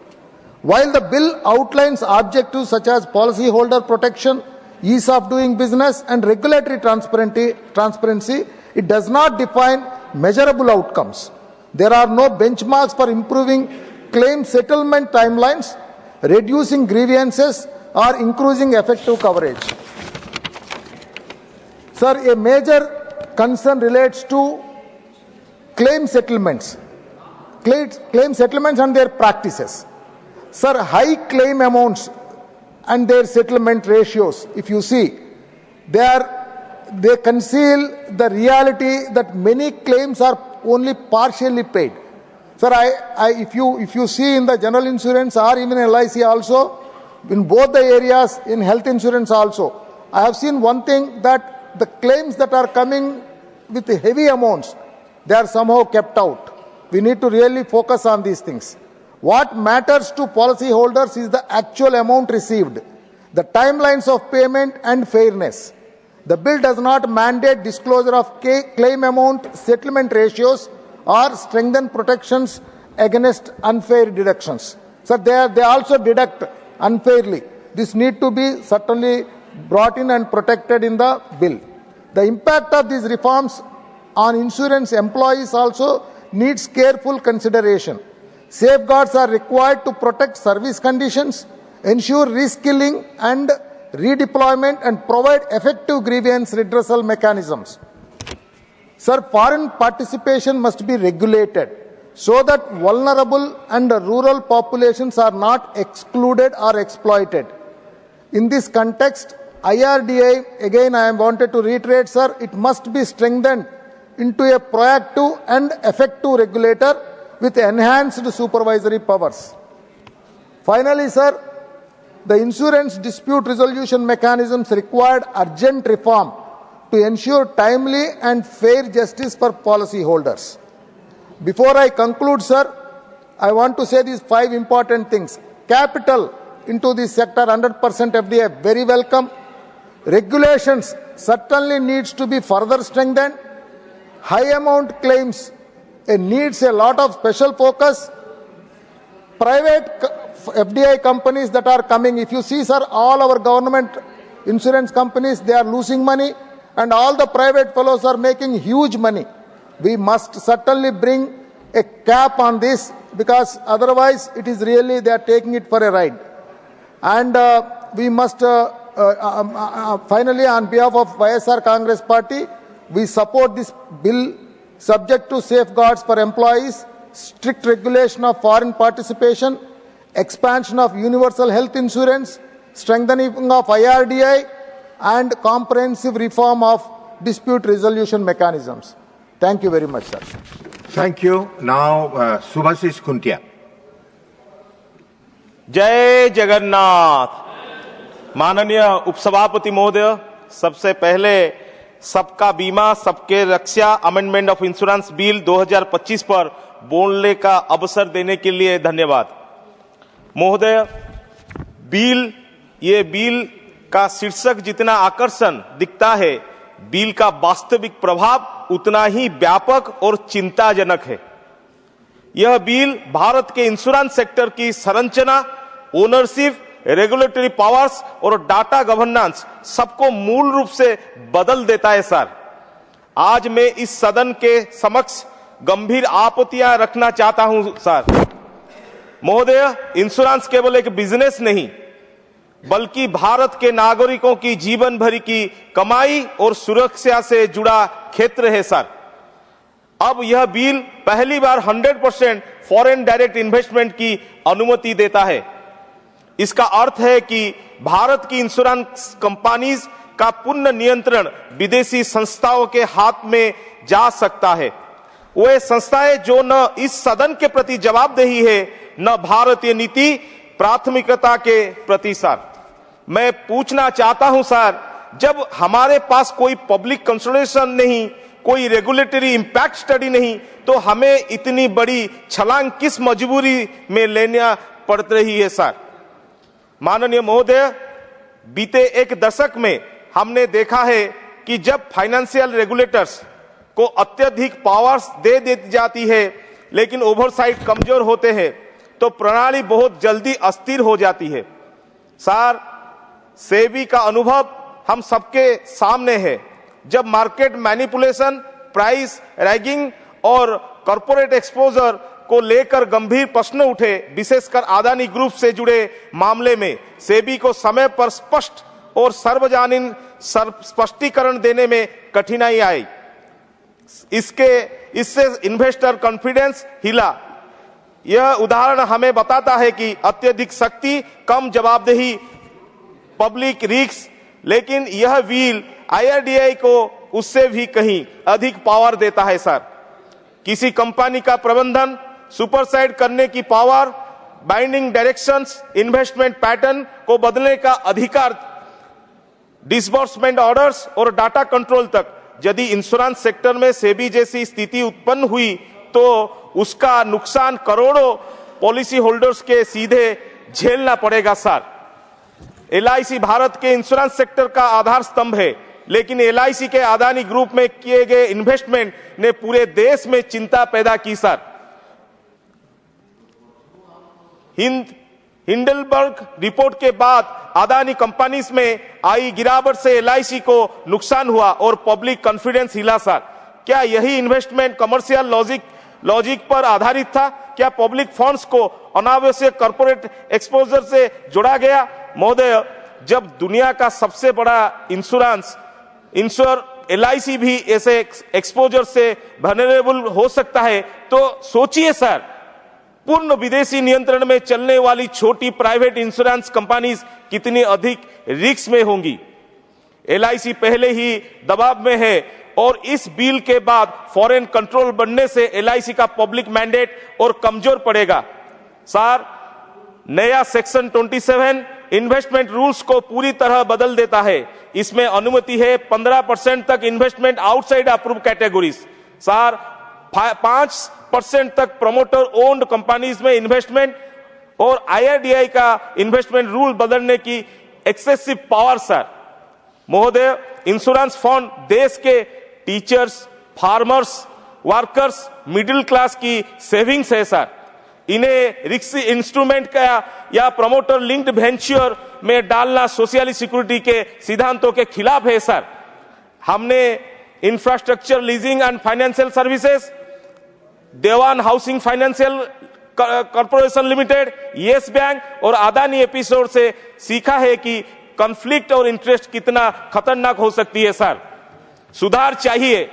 While the bill outlines objectives such as policyholder protection, ease of doing business, and regulatory transparency, it does not define measurable outcomes. There are no benchmarks for improving claim settlement timelines, reducing grievances, or increasing effective coverage. Sir, a major concern relates to claim settlements. Claim settlements and their practices. Sir, high claim amounts and their settlement ratios, if you see, they conceal the reality that many claims are only partially paid. Sir, if you see in the general insurance or even LIC also, in both the areas, in health insurance also, I have seen one thing, that the claims that are coming with heavy amounts, they are somehow kept out. We need to really focus on these things. What matters to policyholders is the actual amount received, the timelines of payment, and fairness. The bill does not mandate disclosure of claim amount, settlement ratios, or strengthen protections against unfair deductions. So they also deduct unfairly. This need to be certainly brought in and protected in the bill. The impact of these reforms on insurance employees also needs careful consideration. Safeguards are required to protect service conditions, ensure reskilling and redeployment, and provide effective grievance redressal mechanisms. Sir, foreign participation must be regulated so that vulnerable and rural populations are not excluded or exploited. In this context, IRDAI, again I wanted to reiterate, sir, it must be strengthened into a proactive and effective regulator with enhanced supervisory powers. Finally, sir, the insurance dispute resolution mechanisms required urgent reform to ensure timely and fair justice for policyholders. Before I conclude, sir, I want to say these 5 important things. Capital into this sector, 100% FDI, very welcome. Regulations certainly needs to be further strengthened. High amount claims needs a lot of special focus. Private FDI companies that are coming, if you see, sir, all our government insurance companies, they are losing money, and all the private fellows are making huge money. We must certainly bring a cap on this, because otherwise it is really they are taking it for a ride. And we must finally, on behalf of YSR Congress Party, we support this bill subject to safeguards for employees, strict regulation of foreign participation, expansion of universal health insurance, strengthening of IRDAI, and comprehensive reform of dispute resolution mechanisms. Thank you very much, sir. Thank you. Now, Subhasis Kuntia. जय जगन्नाथ। माननीय उपसभापति महोदय, सबसे पहले सबका बीमा सबके रक्षा amendment of insurance bill 2025 पर बोलने का अवसर देने के लिए धन्यवाद। महोदय, ये बिल का शीर्षक जितना आकर्षण दिखता है, बिल का वास्तविक प्रभाव उतना ही व्यापक और चिंताजनक है। यह बिल भारत के इंश्योरेंस सेक्टर की संरचना, ओनरशिप, रेगुलेटरी पावर्स और डाटा गवर्नेंस सबको मूल रूप से बदल देता है सर। आज मैं इस सदन के समक्ष गंभीर आपत्तियां रखना चाहता हूं सर। महोदय, इंश्योरेंस केवल एक बिजनेस नहीं बल्कि भारत के नागरिकों की जीवन भर की कमाई और सुरक्षा से जुड़ा क्षेत्र है सर। अब यह बिल पहली बार 100% फॉरेन डायरेक्ट इन्वेस्टमेंट की अनुमति देता है। इसका अर्थ है कि भारत की इंश्योरेंस कंपनीज का पूर्ण नियंत्रण विदेशी संस्थाओं के हाथ में जा सकता है। वे संस्थाएं जो न इस सदन के प्रति जवाबदेही है, न भारतीय नीति प्राथमिकता के प्रति सर। मैं पूछना चाहता हूं सर, जब हमारे पास कोई पब्लिक कंसल्टेशन नहीं, कोई रेगुलेटरी इंपैक्ट स्टडी नहीं, तो हमें इतनी बड़ी छलांग किस मजबूरी में लेना पड़ रही है सर। माननीय महोदय, बीते एक दशक में हमने देखा है कि जब फाइनेंशियल रेगुलेटर्स को अत्यधिक पावर्स दे दी जाती है लेकिन ओवरसाइट कमजोर होते हैं, तो प्रणाली बहुत जल्दी अस्थिर हो जाती है सर। सेबी का अनुभव हम सबके सामने है। जब मार्केट मैनिपुलेशन, प्राइस रैगिंग और कॉर्पोरेट एक्सपोजर को लेकर गंभीर प्रश्न उठे, विशेषकर अदानी ग्रुप से जुड़े मामले में सेबी को समय पर स्पष्ट और सार्वजनिक स्पष्टीकरण देने में कठिनाई आई। इससे इन्वेस्टर कॉन्फिडेंस हिला। यह उदाहरण हमें बताता है कि अत्यधिक शक्ति, कम जवाबदेही, पब्लिक रिस्क, लेकिन यह बिल आईआरडीआई को उससे भी कहीं अधिक पावर देता है सर। किसी कंपनी का प्रबंधन, सुपरसाइड करने की power, binding directions, investment pattern को बदलने का अधिकार, डिसबर्समेंट ऑर्डर्स और डाटा कंट्रोल तक। यदि इंश्योरेंस सेक्टर में सेबी जैसी स्थिति उत्पन्न हुई तो उसका नुकसान करोड़ों पॉलिसी होल्डर्स के सीधे झेलना पड़ेगा सर। एलआईसी भारत के इंश्योरेंस सेक्टर का आधार स्तंभ है, लेकिन एलआईसी के अदानी ग्रुप में किए गए इन्वेस्टमेंट ने पूरे देश में चिंता पैदा की सर। हिंडलबर्ग रिपोर्ट के बाद अदानी कंपनीज में आई गिरावट से एलआईसी को नुकसान हुआ और पब्लिक कॉन्फिडेंस हिला सर। क्या यही इन्वेस्टमेंट कमर्शियल लॉजिक पर आधारित था? क्या पब्लिक फंड्स को अनावश्यक कॉर्पोरेट एक्सपोजर से जोड़ा गया? महोदय, जब दुनिया का सबसे बड़ा इंश्योर एलआईसी भी ऐसे एक्सपोजर से वल्नरेबल हो सकता है, तो सोचिए सर, पूर्ण विदेशी नियंत्रण में चलने वाली छोटी प्राइवेट इंश्योरेंस कंपनीज कितनी अधिक रिस्क में होंगी। एलआईसी पहले ही दबाव में है और इस बिल के बाद फॉरेन कंट्रोल बढ़ने से एलआईसी का पब्लिक मैंडेट और कमजोर पड़ेगा सर। नया सेक्शन 27 इन्वेस्टमेंट रूल्स को पूरी तरह बदल देता है। इसमें अनुमति है 15% तक investment outside approve categories sir. 5% तक प्रमोटर ओन्ड कंपनीज में इन्वेस्टमेंट और आईआरडीआई का इन्वेस्टमेंट रूल बदलने की एक्सेसिव पावर सर। महोदय, इंश्योरेंस फंड देश के teachers, farmers, workers, middle class की सेविंग्स है सर। इन्हें रिस्क इंस्ट्रूमेंट का या प्रमोटर लिंक्ड वेंचर में डालना सोशल सिक्योरिटी के सिद्धांतों के खिलाफ है सर। हमने infrastructure leasing and financial services, Dewan housing financial corporation limited, Yes Bank और अदानी एपिसोड से सीखा है कि कॉन्फ्लिक्ट और इंटरेस्ट कितना खतरनाक हो सकती है सर। सुधार चाहिए,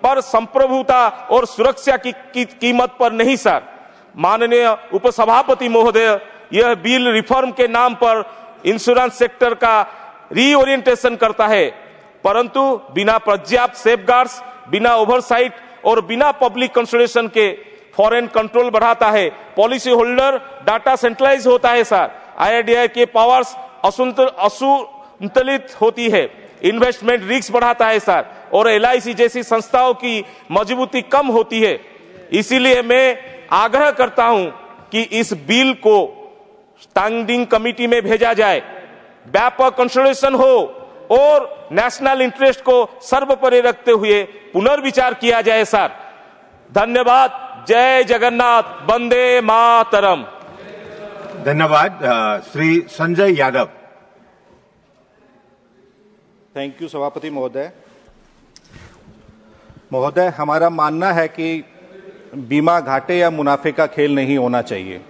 पर संप्रभुता और सुरक्षा की कीमत पर नहीं सर। माननीय उपसभापति महोदय, यह बिल रिफॉर्म के नाम पर इंश्योरेंस सेक्टर का रीओरिएंटेशन करता है, परंतु बिना पर्याप्त सेफगार्ड्स, बिना ओवरसाइट और बिना पब्लिक कंसल्टेशन के फॉरेन कंट्रोल बढ़ाता है। पॉलिसी होल्डर डाटा सेंट्रलाइज होता है सर। आईआरडीआई के पावर्स असंतुलित होती है, इन्वेस्टमेंट रिस्क बढ़ाता है सर, और एलआईसी जैसी संस्थाओं की मजबूती कम होती है। इसीलिए मैं आग्रह करता हूं कि इस बिल को स्टैंडिंग कमेटी में भेजा जाए, व्यापक कंसल्टेशन हो और नेशनल इंटरेस्ट को सर्वोपरि रखते हुए पुनर्विचार किया जाए सर। धन्यवाद। जय जगन्नाथ, वंदे मातरम। धन्यवाद। श्री संजय यादव। थैंक यू सभापति महोदय। महोदय, हमारा मानना है कि बीमा घाटे या मुनाफे का खेल नहीं होना चाहिए।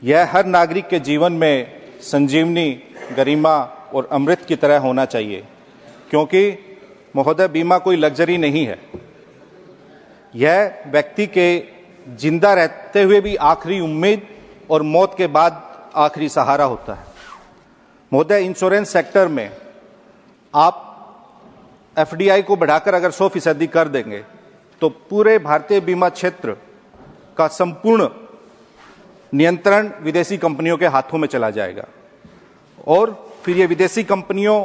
यह हर नागरिक के जीवन में संजीवनी, गरिमा और अमृत की तरह होना चाहिए, क्योंकि महोदय बीमा कोई लग्जरी नहीं है। यह व्यक्ति के जिंदा रहते हुए भी आखिरी उम्मीद और मौत के बाद आखिरी सहारा होता है। महोदय, इंश्योरेंस सेक्टर में आप एफडीआई को बढ़ाकर अगर 100% कर देंगे तो पूरे भारतीय बीमा क्षेत्र का संपूर्ण नियंत्रण विदेशी कंपनियों के हाथों में चला जाएगा, और फिर ये विदेशी कंपनियों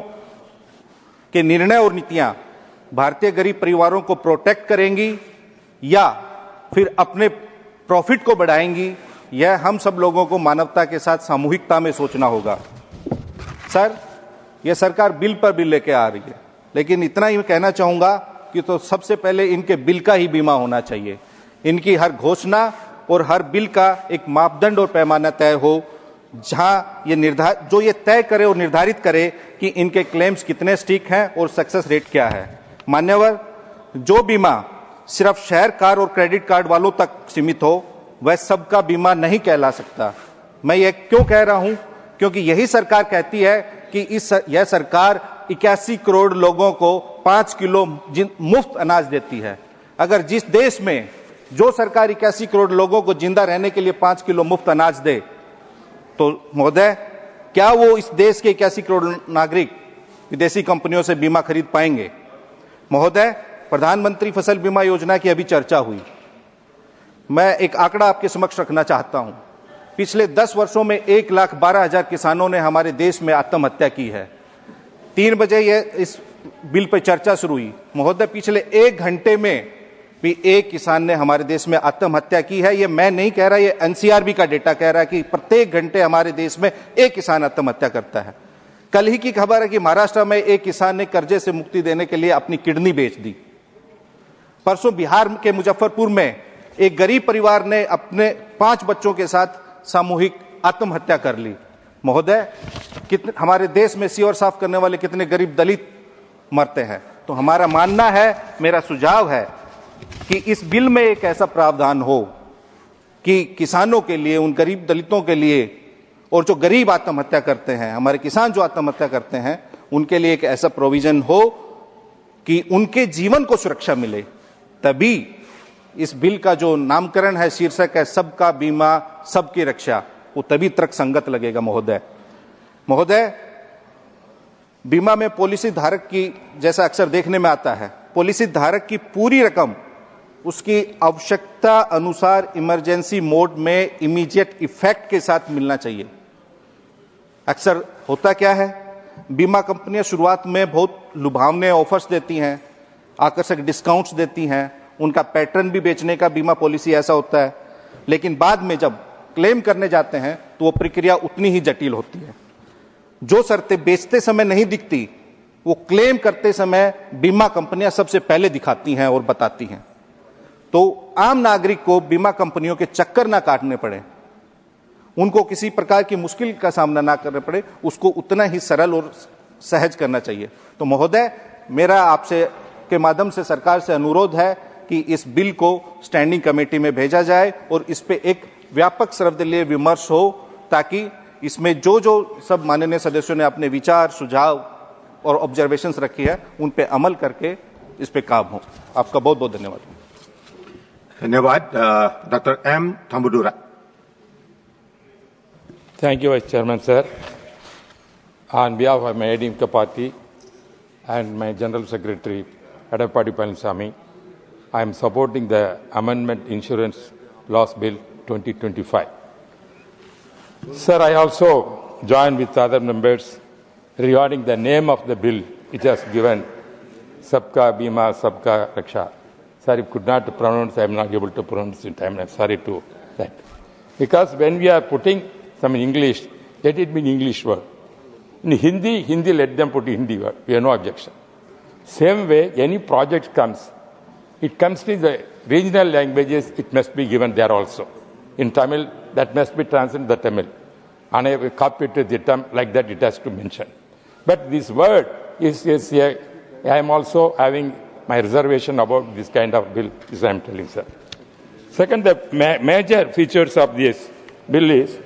के निर्णय और नीतियां भारतीय गरीब परिवारों को प्रोटेक्ट करेंगी या फिर अपने प्रॉफिट को बढ़ाएंगी। यह हम सब लोगों को मानवता के साथ सामूहिकता में सोचना होगा। सर, यह सरकार बिल पर बिल लेके आ रही है, लेकिन इतना ही कहना चाहूंगा कि तो सबसे पहले इनके बिल का ही बीमा होना चाहिए। इनकी हर घोषणा और हर बिल का एक मापदंड और पैमाना तय हो, जहां ये तय करे और निर्धारित करे कि इनके क्लेम्स कितने स्टिक हैं और सक्सेस रेट क्या है। मान्यवर, जो बीमा सिर्फ शहर कार और क्रेडिट कार्ड वालों तक सीमित हो, वह सबका बीमा नहीं कहला सकता। मैं ये क्यों कह रहा हूं? क्योंकि यही सरकार कहती है कि यह सरकार 81 करोड़ लोगों को 5 किलो मुफ्त अनाज देती है। अगर जिस देश में जो सरकार 81 करोड़ लोगों को जिंदा रहने के लिए 5 किलो मुफ्त अनाज दे, तो महोदय क्या वो इस देश के 81 करोड़ नागरिक विदेशी कंपनियों से बीमा खरीद पाएंगे? महोदय, प्रधानमंत्री फसल बीमा योजना की अभी चर्चा हुई। मैं एक आंकड़ा आपके समक्ष रखना चाहता हूं। पिछले 10 वर्षों में 1,12,000 किसानों ने हमारे देश में आत्महत्या की है। 3 बजे इस बिल पर चर्चा शुरू हुई। महोदय, पिछले 1 घंटे में भी एक किसान ने हमारे देश में आत्महत्या की है। ये मैं नहीं कह रहा, ये एनसीआरबी का डेटा कह रहा है कि प्रत्येक घंटे हमारे देश में एक किसान आत्महत्या करता है। कल ही की खबर है कि महाराष्ट्र में एक किसान ने कर्जे से मुक्ति देने के लिए अपनी किडनी बेच दी। परसों बिहार के मुजफ्फरपुर में एक गरीब परिवार ने अपने 5 बच्चों के साथ सामूहिक आत्महत्या कर ली। महोदय, हमारे देश में सीवर साफ करने वाले कितने गरीब दलित मरते हैं। तो हमारा मानना है, मेरा सुझाव है कि इस बिल में एक ऐसा प्रावधान हो कि किसानों के लिए, उन गरीब दलितों के लिए, और जो गरीब आत्महत्या करते हैं, हमारे किसान जो आत्महत्या करते हैं, उनके लिए एक ऐसा प्रोविजन हो कि उनके जीवन को सुरक्षा मिले। तभी इस बिल का जो नामकरण है, शीर्षक है सबका बीमा सबकी रक्षा, वो तभी तर्क संगत लगेगा। महोदय, बीमा में पॉलिसी धारक की, जैसा अक्सर देखने में आता है, पॉलिसी धारक की पूरी रकम उसकी आवश्यकता अनुसार इमरजेंसी मोड में इमीडिएट इफेक्ट के साथ मिलना चाहिए। अक्सर होता क्या है, बीमा कंपनियां शुरुआत में बहुत लुभावने ऑफर्स देती हैं, आकर्षक डिस्काउंट्स देती हैं, उनका पैटर्न भी बेचने का बीमा पॉलिसी ऐसा होता है, लेकिन बाद में जब क्लेम करने जाते हैं तो वो प्रक्रिया उतनी ही जटिल होती है। जो शर्तें बेचते समय नहीं दिखती, वो क्लेम करते समय बीमा कंपनियां सबसे पहले दिखाती हैं और बताती हैं। तो आम नागरिक को बीमा कंपनियों के चक्कर ना काटने पड़े, उनको किसी प्रकार की मुश्किल का सामना ना करना पड़े, उसको उतना ही सरल और सहज करना चाहिए। तो महोदय, मेरा आपसे के माध्यम से सरकार से अनुरोध है कि इस बिल को स्टैंडिंग कमेटी में भेजा जाए और इस पे एक व्यापक सर्वदलीय विमर्श हो, ताकि इसमें जो जो सब माननीय सदस्यों ने अपने विचार, सुझाव और ऑब्जर्वेशंस रखी है, उन पे अमल करके इस पे काम हो। आपका बहुत बहुत धन्यवाद। धन्यवाद। Doctor M Thambidurai. Thank you, Vice Chairman, sir. On behalf of my ADMK party and my General Secretary, Edappadi Palaniswamy, I am supporting the Amendment Insurance Laws Bill 2025. Sir, I also join with other members regarding the name of the bill which has given Sabka Bima, Sabka Raksha. Sir, if could not pronounce, I am not able to pronounce in time. I am sorry to that. Because when we are putting some in English, let it be an English word. In Hindi, let them put Hindi word. We have no objection. Same way, any project comes, it comes to the regional languages, it must be given there also. In Tamil, that must be translated to Tamil. And I copy to the term like that it has to mention. But this word is I am also having my reservation about this kind of bill, as I am telling, sir. Second, the major features of this bill is,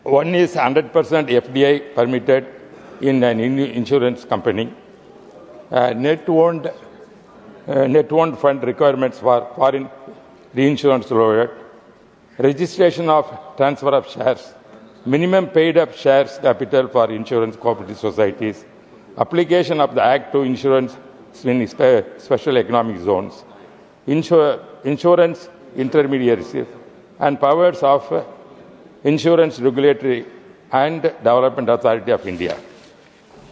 one is 100% FDI permitted in an insurance company. Net-owned fund requirements for foreign reinsurance lowered. Registration of transfer of shares. Minimum paid-up shares capital for insurance cooperative societies. Application of the Act to insurance in special economic zones. Insurance intermediaries and powers of Insurance Regulatory and Development Authority of India.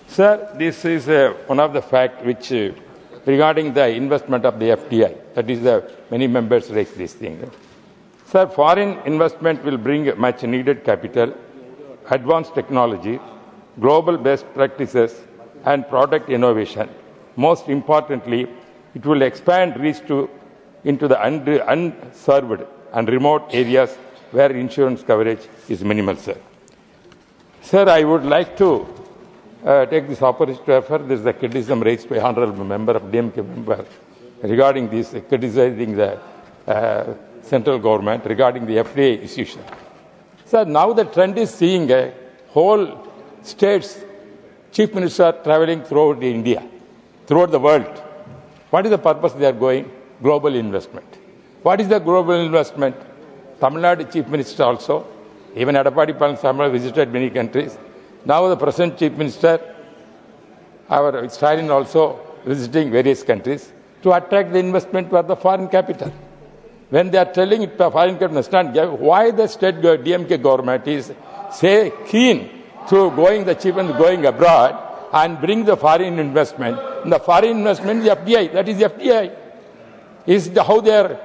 Sir, this is one of the facts which regarding the investment of the FDI. That is, many members raise this thing. Sir, foreign investment will bring much needed capital, advanced technology, global best practices, and product innovation. Most importantly, it will expand reach into the unserved and remote areas where insurance coverage is minimal, sir. Sir, I would like to take this opportunity to refer. There is a criticism raised by honorable member of DMK member regarding this, criticizing the central government regarding the FDI institution. Sir, now the trend is seeing a whole states chief minister traveling throughout India, throughout the world. What is the purpose they are going? Global investment. What is the global investment? Tamil Nadu chief minister also, even Edapadi Palaniswamy visited many countries. Now the present chief minister, our Stalin also visiting various countries to attract the investment for the foreign capital. When they are telling it to foreign capital, why the state DMK government is say keen to going abroad and bring the foreign investment. And the foreign investment is FDI. That is FDI. Is how they are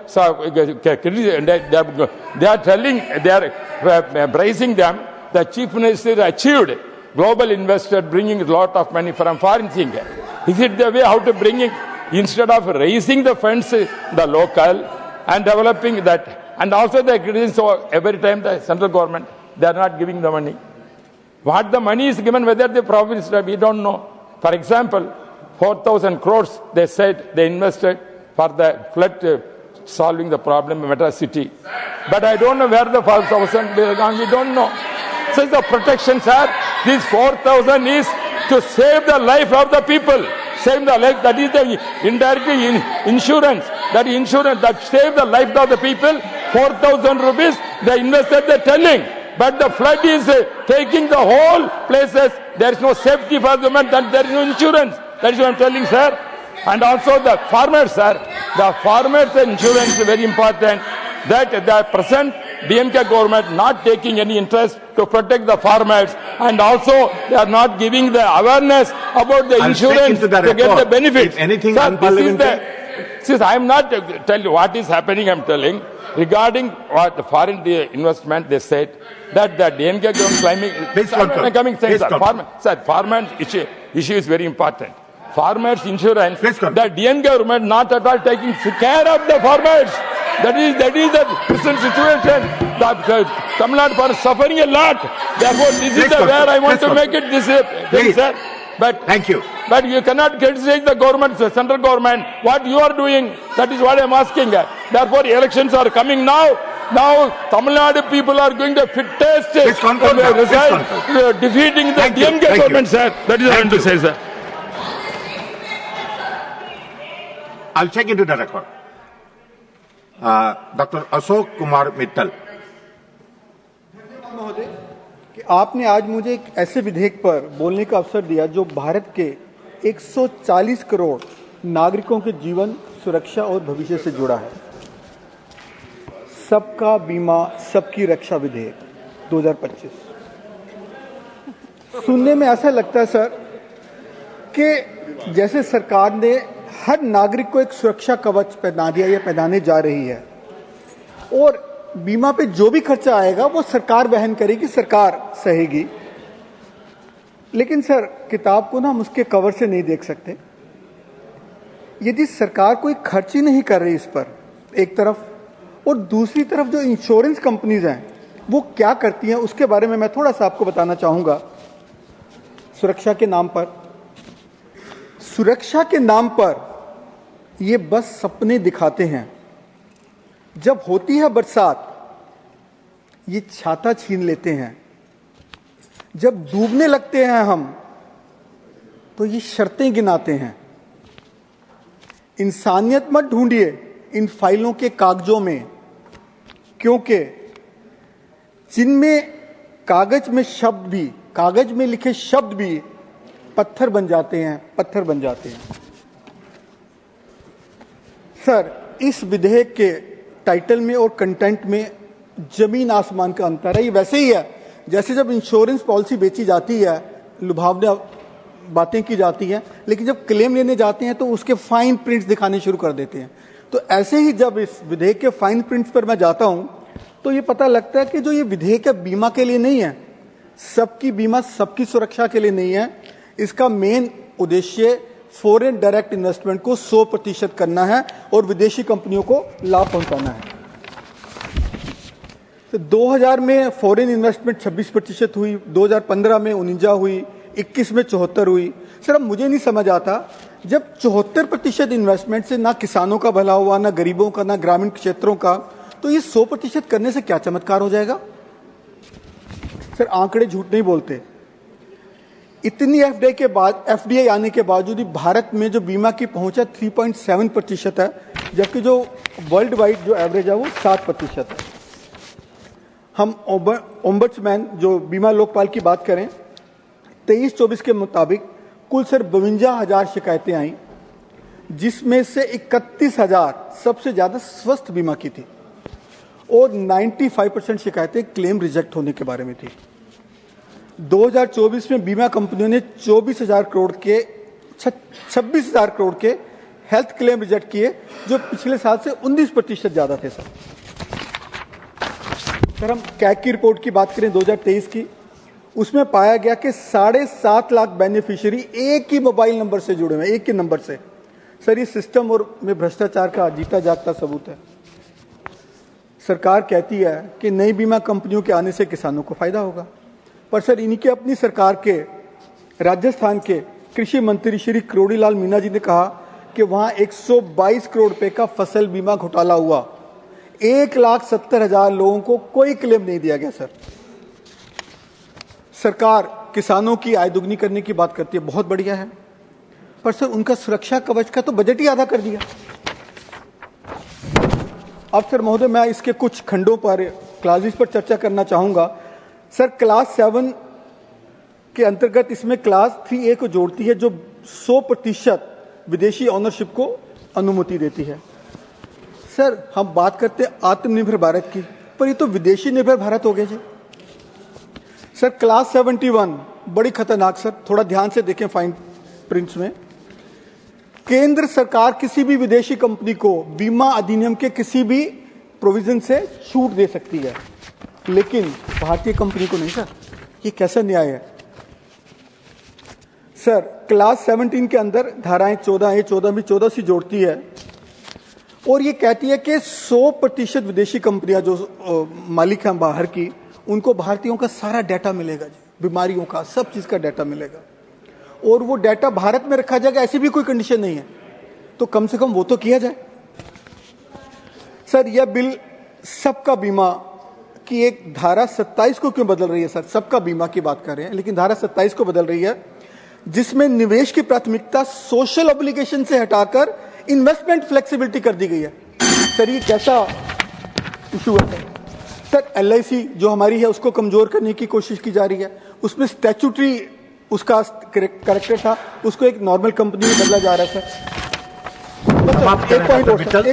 telling, they are praising them. The chief minister achieved global investor bringing a lot of money from foreign thing. Is it the way how to bring it? Instead of raising the funds, the local and developing that, and also the credits, so every time the central government, they are not giving the money. What the money is given, whether the profits, we don't know. For example, 4,000 crores, they said they invested for the flood solving the problem in Madras city. But I don't know where the 4,000 will gone, we don't know. So the protection, sir, this 4,000 is to save the life of the people. Save the life, that is the indirectly insurance. That insurance that save the life of the people, 4,000 rupees, they invested, they're telling. But the flood is taking the whole places. There is no safety for the man, then there is no insurance. That is what I'm telling, sir. And also the farmers, sir. The farmers insurance is very important. That the present DMK government not taking any interest to protect the farmers, and also they are not giving the awareness about the insurance to get the benefits. If anything sir, unparliamentary. Since I am not telling you what is happening, I am telling regarding what the foreign investment. They said that the DMK government climbing. Farmers issue is very important. Farmers insurance. The DMK government not at all taking care of the farmers. That is the present situation. The Tamil Nadu farmers suffering a lot. Therefore, this is where I want to make it this thing, sir. But thank you. But you cannot criticize the government, the central government. What you are doing, that is what I am asking. Therefore, elections are coming now. Now, Tamil Nadu people are going to fittest result, defeating the DMK government, sir. That is what I want to say, sir. I'll check into the record. Dr. Ashok Kumar Mittal. महोदय कि आपने आज मुझे एक ऐसे विधेयक पर बोलने का अवसर दिया जो भारत के 140 करोड़ नागरिकों के जीवन, सुरक्षा और भविष्य से जुड़ा है। सबका बीमा सबकी रक्षा विधेयक 2025। सुनने में ऐसा लगता है सर कि जैसे सरकार ने हर नागरिक को एक सुरक्षा कवच पहना दिया या पहनाने जा रही है, और बीमा पे जो भी खर्चा आएगा वो सरकार वहन करेगी, सरकार सहेगी। लेकिन सर, किताब को ना हम उसके कवर से नहीं देख सकते। यदि सरकार कोई खर्च ही नहीं कर रही इस पर एक तरफ, और दूसरी तरफ जो इंश्योरेंस कंपनीज हैं वो क्या करती हैं उसके बारे में मैं थोड़ा सा आपको बताना चाहूंगा। सुरक्षा के नाम पर ये बस सपने दिखाते हैं। जब होती है बरसात ये छाता छीन लेते हैं, जब डूबने लगते हैं हम तो ये शर्तें गिनाते हैं। इंसानियत मत ढूंढिए इन फाइलों के कागजों में, क्योंकि जिनमें कागज में लिखे शब्द भी पत्थर बन जाते हैं। सर, इस विधेयक के टाइटल में और कंटेंट में जमीन आसमान का अंतर है। ये वैसे ही है जैसे जब इंश्योरेंस पॉलिसी बेची जाती है, लुभावना बातें की जाती हैं, लेकिन जब क्लेम लेने जाते हैं तो उसके फाइन प्रिंट्स दिखाने शुरू कर देते हैं। तो ऐसे ही जब इस विधेयक के फाइन प्रिंट्स पर मैं जाता हूं तो ये पता लगता है कि जो ये विधेयक है बीमा के लिए नहीं है, सबकी बीमा सबकी सुरक्षा के लिए नहीं है। इसका मेन उद्देश्य फॉरेन डायरेक्ट इन्वेस्टमेंट को 100% करना है और विदेशी कंपनियों को लाभ पहुंचाना है। तो 2000 में फॉरेन इन्वेस्टमेंट 26% हुई, 2015 में 49 हुई, 21 में 74 हुई। सर, अब मुझे नहीं समझ आता, जब 74% इन्वेस्टमेंट से ना किसानों का भला हुआ, ना गरीबों का, ना ग्रामीण क्षेत्रों का, तो ये 100% करने से क्या चमत्कार हो जाएगा? सर, आंकड़े झूठ नहीं बोलते। इतनी एफडीआई आने के बावजूद भारत में जो बीमा की पहुंच है 3.7% है, जबकि जो वर्ल्ड वाइड जो एवरेज है वो 7% है। हम ओम्बड्समैन जो बीमा लोकपाल की बात करें, 23-24 के मुताबिक कुल सर 52,000 शिकायतें आई, जिसमें से 31,000 सबसे ज्यादा स्वास्थ्य बीमा की थी और 95% शिकायतें क्लेम रिजेक्ट होने के बारे में थी। 2024 में बीमा कंपनियों ने 26,000 करोड़ के हेल्थ क्लेम रिजेक्ट किए, जो पिछले साल से 19% ज्यादा थे। सर, हम कैग की रिपोर्ट की बात करें 2023 की, उसमें पाया गया कि 7.5 लाख बेनिफिशियरी एक ही मोबाइल नंबर से जुड़े हुए हैं, एक ही नंबर से। सर, ये सिस्टम और में भ्रष्टाचार का जीता जागता सबूत है। सरकार कहती है कि नई बीमा कंपनियों के आने से किसानों को फायदा होगा, पर सर इन्हीं के अपनी सरकार के राजस्थान के कृषि मंत्री श्री करोड़ीलाल मीणा जी ने कहा कि वहां 122 करोड़ रुपए का फसल बीमा घोटाला हुआ, 1,70,000 लोगों को कोई क्लेम नहीं दिया गया। सर, सरकार किसानों की आय दुगनी करने की बात करती है, बहुत बढ़िया है, पर सर उनका सुरक्षा कवच का तो बजट ही आधा कर दिया। अब सर महोदय, मैं इसके कुछ खंडों पर, क्लासेस पर चर्चा करना चाहूंगा। सर, क्लास 7 के अंतर्गत इसमें क्लास 3A को जोड़ती है, जो 100% विदेशी ऑनरशिप को अनुमति देती है। सर, हम बात करते हैं आत्मनिर्भर भारत की, पर ये तो विदेशी निर्भर भारत हो गया जी। सर, क्लास 71 बड़ी खतरनाक। सर, थोड़ा ध्यान से देखें फाइन प्रिंट्स में, केंद्र सरकार किसी भी विदेशी कंपनी को बीमा अधिनियम के किसी भी प्रोविजन से छूट दे सकती है, लेकिन भारतीय कंपनी को नहीं। सर, ये कैसा न्याय है? सर, क्लास 17 के अंदर धाराएं 14A 14 भी 14 सी जोड़ती है और ये कहती है कि 100% विदेशी कंपनियां जो मालिक हैं बाहर की, उनको भारतीयों का सारा डाटा मिलेगा जी, बीमारियों का, सब चीज का डाटा मिलेगा और वो डाटा भारत में रखा जाएगा। ऐसी भी कोई कंडीशन नहीं है, तो कम से कम वो तो किया जाए। सर, यह बिल सबका बीमा की एक धारा 27 को क्यों बदल रही है? सर, सबका बीमा की बात कर रहे हैं, लेकिन धारा 27 को बदल रही है, जिसमें निवेश की प्राथमिकता सोशल ऑब्लिगेशन से हटाकर इन्वेस्टमेंट फ्लेक्सिबिलिटी कर दी गई है। सर, ये कैसा इशू है? सर, LIC जो हमारी है उसको कमजोर करने की कोशिश की जा रही है, उसमें स्टैट्यूटरी उसका करेक्टर था, उसको एक नॉर्मल कंपनी में बदला जा रहा है। सर, एक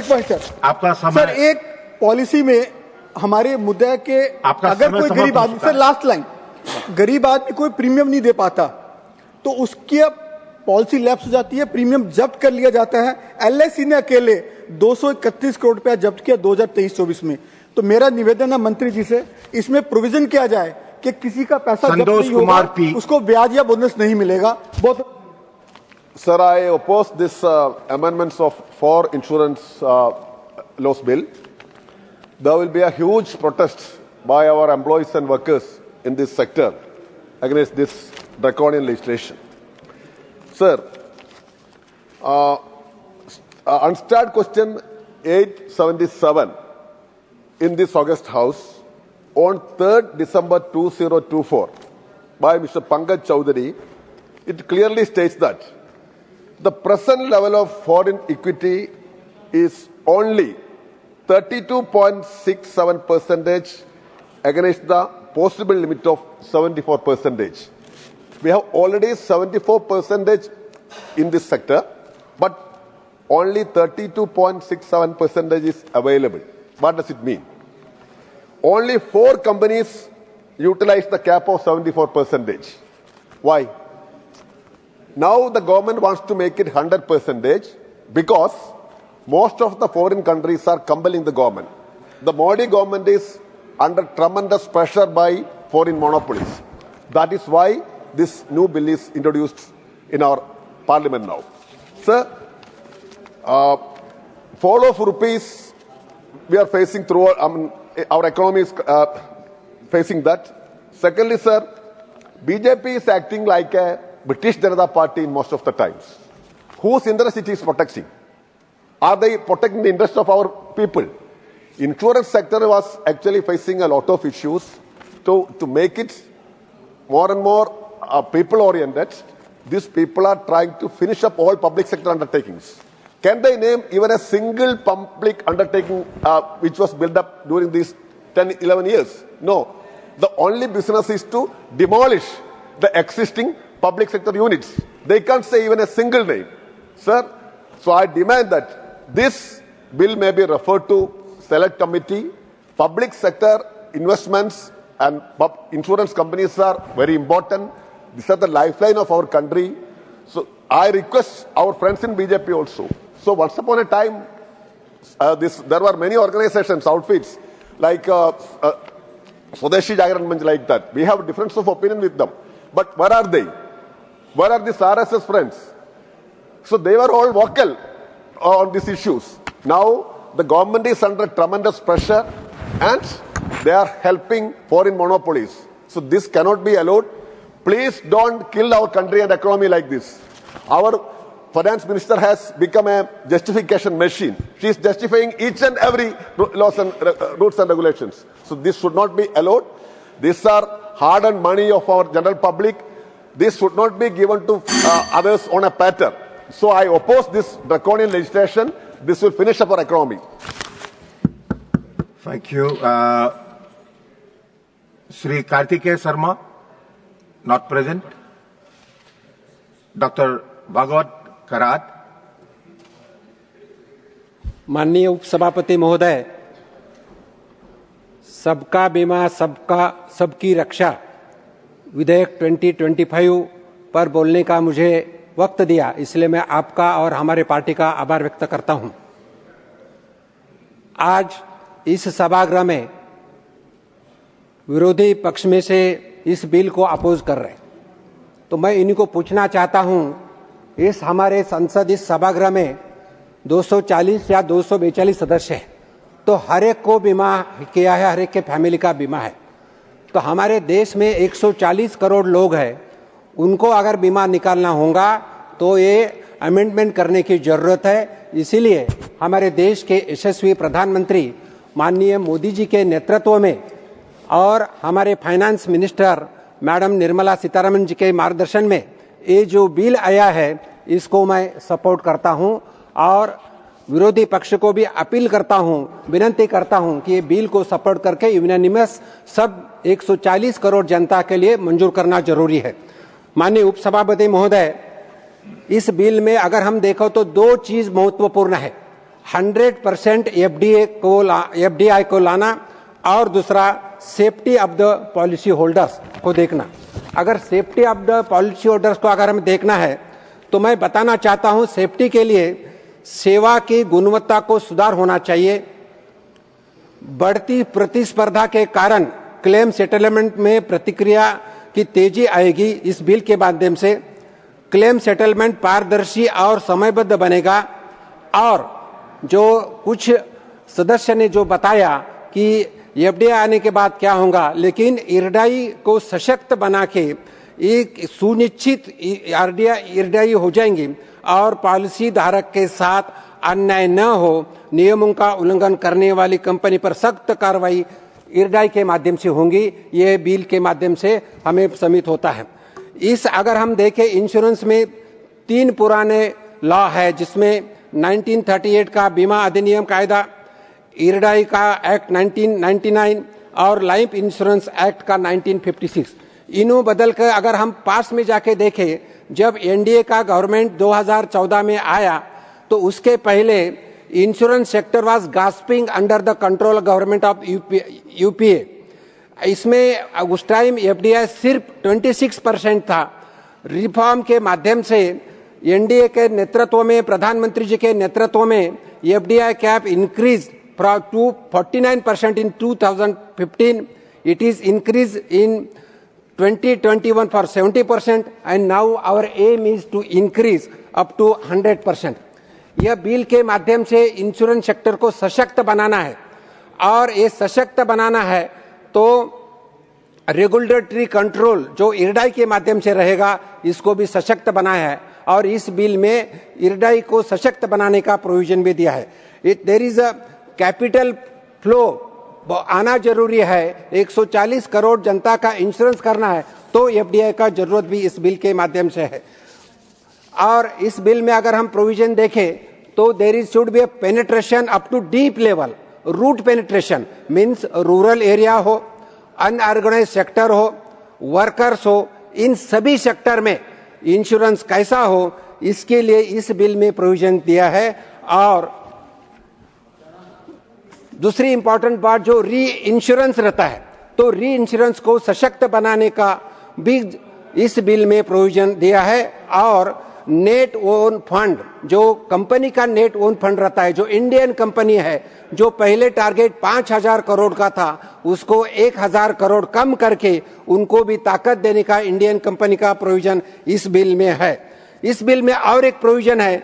पॉइंट सर, आपका समय। सर, एक पॉलिसी में हमारे मुद्दे के आपका अगर समय कोई समाप्त गरीब हो आदमी, चुका है। सर लास्ट लाइन, गरीब आदमी कोई प्रीमियम नहीं दे पाता तो उसकी पॉलिसी लैप्स हो जाती है, प्रीमियम जब्त कर लिया जाता है। एलआईसी ने अकेले 231 करोड़ रुपया जब्त किया 2023-24 में। तो मेरा निवेदन है मंत्री जी से, इसमें प्रोविजन किया जाए कि किसी का पैसा जब्त नहीं होगा, उसको ब्याज या बोनस नहीं मिलेगा। बहुत Sir, I oppose this amendments of 4 insurance laws bill. There will be a huge protest by our employees and workers in this sector against this draconian legislation. Sir, unstart question 877 in this August House on 3rd December 2024 by Mr. Pankaj Chowdhury, it clearly states that the present level of foreign equity is only 32.67% against the possible limit of 74%. We have already 74% in this sector, but only 32.67% is available. What does it mean? Only 4 companies utilize the cap of 74%. Why? Now the government wants to make it 100% because most of the foreign countries are compelling the government. The Modi government is under tremendous pressure by foreign monopolies. That is why this new bill is introduced in our parliament now. Sir, fall of rupees we are facing through our economy is facing that. Secondly, sir, BJP is acting like a British Janata Party in most of the times. Whose interest it is protecting? Are they protecting the interest of our people? Insurance sector was actually facing a lot of issues. To make it more and more people-oriented, these people are trying to finish up all public sector undertakings. Can they name even a single public undertaking which was built up during these 10, 11 years? No. The only business is to demolish the existing public sector units. They can't say even a single name. Sir, so I demand that this bill may be referred to select committee. Public sector investments and insurance companies are very important. These are the lifeline of our country. So I request our friends in BJP also. So once upon a time, there were many organizations, outfits, like Swadeshi Jagaran Manch like that. We have difference of opinion with them. But where are they? Where are these RSS friends? So they were all vocal on these issues. Now the government is under tremendous pressure and they are helping foreign monopolies. So this cannot be allowed. Please don't kill our country and economy like this. Our finance minister has become a justification machine. She is justifying each and every laws and rules and regulations. So this should not be allowed. These are hard-earned money of our general public. This should not be given to others on a platter. So I oppose this draconian legislation. This will finish up our economy. Thank you. Sri Kartikeya Sharma, not present. Dr. Bhagwat Karat. माननीय उपसभापति महोदय, सबका बीमा सबकी रक्षा विधेयक 2025 पर बोलने का मुझे वक्त दिया, इसलिए मैं आपका और हमारे पार्टी का आभार व्यक्त करता हूं। आज इस सभागृह में विरोधी पक्ष में से इस बिल को अपोज कर रहे, तो मैं इनको पूछना चाहता हूं, इस हमारे संसद इस सभागृह में 240 या 242 सदस्य हैं, तो हर एक को बीमा किया है, हर एक के फैमिली का बीमा है। तो हमारे देश में 140 करोड़ लोग हैं, उनको अगर बीमा निकालना होगा तो ये अमेंडमेंट करने की जरूरत है। इसीलिए हमारे देश के यशस्वी प्रधानमंत्री माननीय मोदी जी के नेतृत्व में और हमारे finance minister madam Nirmala Sitharaman ji के मार्गदर्शन में ये जो बिल आया है, इसको मैं सपोर्ट करता हूं और विरोधी पक्ष को भी अपील करता हूं, विनती करता हूं कि ये बिल को सपोर्ट करके यूनानिमस सब 140 करोड़ जनता के लिए मंजूर करना जरूरी है। माननीय उपसभापति महोदय, इस बिल में अगर हम देखो तो 2 चीज महत्वपूर्ण है। 100% एफडीआई को लाना और दूसरा safety of the policy holders को देखना। अगर safety of the policy holders को अगर हमें देखना है तो मैं बताना चाहता हूं, सेफ्टी के लिए सेवा की गुणवत्ता को सुधार होना चाहिए। बढ़ती प्रतिस्पर्धा के कारण क्लेम सेटलमेंट में प्रतिक्रिया की तेजी आएगी। इस बिल के माध्यम से क्लेम सेटलमेंट पारदर्शी और समयबद्ध बनेगा। और जो कुछ सदस्य ने जो बताया कि एफडीआई आने के बाद क्या होगा, लेकिन इरडाई को सशक्त बना के एक सुनिश्चित इरडाई हो जाएंगी और पॉलिसी धारक के साथ अन्याय न हो, नियमों का उल्लंघन करने वाली कंपनी पर सख्त कार्रवाई इरडाई के माध्यम से होंगी। ये बिल के माध्यम से हमें समित होता है। इस अगर हम देखें, इंश्योरेंस में 3 पुराने लॉ है, जिसमें 1938 का बीमा अधिनियम कायदा, इरडाई का एक्ट 1999 और लाइफ इंश्योरेंस एक्ट का 1956। इन्हों बदल कर अगर हम पास में जाके देखें, जब एनडीए का गवर्नमेंट 2014 में आया तो उसके पहले insurance sector was gasping under the control government of UPA. इसमें उस टाइम एफडीआई सिर्फ 26% था। रिफॉर्म के माध्यम से एनडीए के नेतृत्व में, प्रधानमंत्री जी के नेतृत्व में FDI cap increase to 49% in 2015. It is increased in 2021 for 70%, and now our aim is to increase up to 100%. यह बिल के माध्यम से इंश्योरेंस सेक्टर को सशक्त बनाना है, और ये सशक्त बनाना है तो रेगुलेटरी कंट्रोल जो इरडाई के माध्यम से रहेगा, इसको भी सशक्त बनाया है। और इस बिल में इरडाई को सशक्त बनाने का प्रोविजन भी दिया है। There is a capital flow आना जरूरी है। 140 करोड़ जनता का इंश्योरेंस करना है तो एफडीआई का जरूरत भी इस बिल के माध्यम से है। और इस बिल में अगर हम प्रोविजन देखें तो there is should be a penetration up to deep level. Root penetration means rural area हो, अनऑर्गेनाइज सेक्टर हो, वर्कर्स हो, इन सभी सेक्टर में इंश्योरेंस कैसा हो, इसके लिए इस बिल में प्रोविजन दिया है। और दूसरी इंपॉर्टेंट बात जो री इंश्योरेंस रहता है, तो री इंश्योरेंस को सशक्त बनाने का भी इस बिल में प्रोविजन दिया है। और नेट ओन फंड, जो कंपनी का नेट ओन फंड रहता है, जो इंडियन कंपनी है, जो पहले टारगेट 5,000 करोड़ का था, उसको 1,000 करोड़ कम करके उनको भी ताकत देने का इंडियन कंपनी का प्रोविजन इस बिल में है। इस बिल में और एक प्रोविजन है,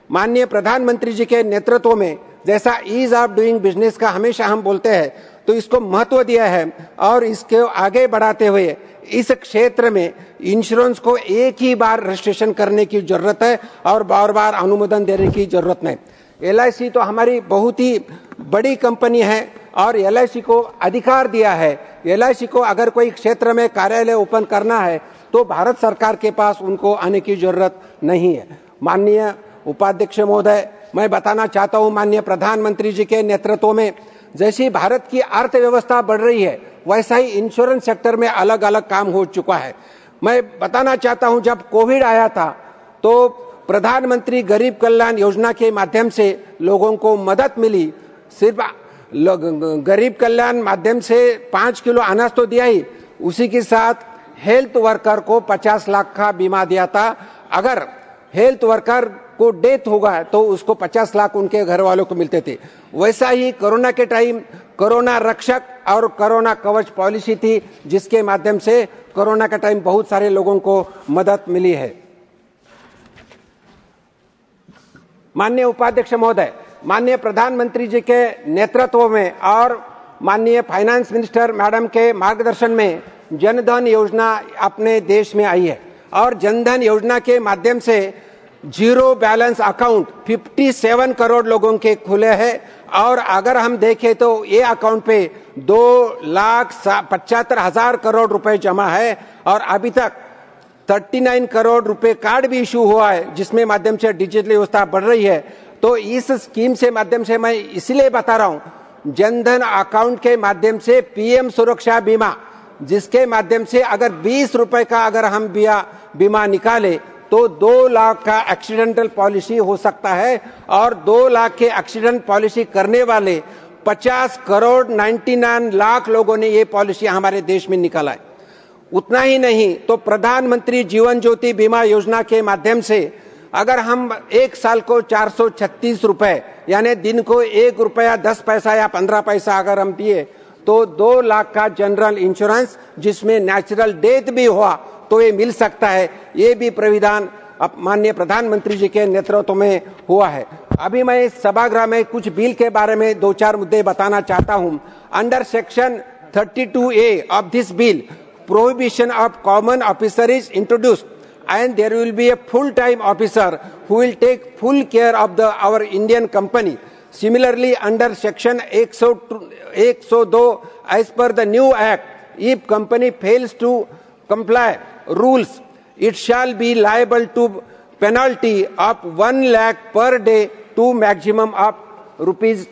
माननीय प्रधानमंत्री जी के नेतृत्व में, जैसा ईज ऑफ डूइंग बिजनेस का हमेशा हम बोलते हैं, तो इसको महत्व दिया है। और इसके आगे बढ़ाते हुए इस क्षेत्र में इंश्योरेंस को एक ही बार रजिस्ट्रेशन करने की जरूरत है और बार बार अनुमोदन देने की जरूरत नहीं। एलआईसी तो हमारी बहुत ही बड़ी कंपनी है और एलआईसी को अधिकार दिया है। एलआईसी को अगर कोई क्षेत्र में कार्यालय ओपन करना है तो भारत सरकार के पास उनको आने की जरूरत नहीं है। माननीय उपाध्यक्ष महोदय, मैं बताना चाहता हूं, माननीय प्रधानमंत्री जी के नेतृत्व में जैसी भारत की अर्थव्यवस्था बढ़ रही है, वैसा ही इंश्योरेंस सेक्टर में अलग अलग काम हो चुका है। मैं बताना चाहता हूं, जब कोविड आया था तो प्रधानमंत्री गरीब कल्याण योजना के माध्यम से लोगों को मदद मिली। सिर्फ गरीब कल्याण माध्यम से 5 किलो अनाज तो दिया ही, उसी के साथ हेल्थ वर्कर को 50 लाख का बीमा दिया था। अगर हेल्थ वर्कर को डेथ होगा तो उसको 50 लाख उनके घर वालों को मिलते थे। वैसा ही कोरोना के टाइम कोरोना रक्षक और कोरोना कवच पॉलिसी थी, जिसके माध्यम से कोरोना के टाइम बहुत सारे लोगों को मदद मिली है। माननीय उपाध्यक्ष महोदय, माननीय प्रधानमंत्री जी के नेतृत्व में और माननीय फाइनेंस मिनिस्टर मैडम के मार्गदर्शन में जनधन योजना अपने देश में आई है। और जनधन योजना के माध्यम से जीरो बैलेंस अकाउंट 57 करोड़ लोगों के खुले हैं। और अगर हम देखें तो ये अकाउंट पे 2,75,000 करोड़ रुपए जमा है और अभी तक 39 करोड़ रुपए कार्ड भी इशू हुआ है, जिसमें माध्यम से डिजिटल व्यवस्था बढ़ रही है। तो इस स्कीम से माध्यम से मैं इसलिए बता रहा हूं, जनधन अकाउंट के माध्यम से पीएम सुरक्षा बीमा, जिसके माध्यम से अगर 20 रुपए का अगर हम बीमा निकाले तो 2 लाख का एक्सीडेंटल पॉलिसी हो सकता है। और 2 लाख के एक्सीडेंट पॉलिसी करने वाले 50 करोड़ 99 लाख लोगों ने ये पॉलिसी हमारे देश में निकाला है। उतना ही नहीं तो प्रधानमंत्री जीवन ज्योति बीमा योजना के माध्यम से अगर हम एक साल को 436 रुपए यानी दिन को 1 रुपया 10 पैसा या 15 पैसा अगर हम दिए तो 2 लाख का जनरल इंश्योरेंस जिसमें नेचुरल डेथ भी हुआ तो ये मिल सकता है। ये भी प्राविधान माननीय प्रधानमंत्री जी के नेतृत्व में हुआ है। अभी मैं इस सभागृह में कुछ बिल के बारे में 2-4 मुद्दे बताना चाहता हूं। Under section 32A of this bill prohibition of common officer is introduced and there will be a full-time officer who will take full care of our Indian company. Similarly, under section 102 as per the new act, if company fails to comply rules, it shall be liable to penalty of 1 lakh per day to maximum of rupees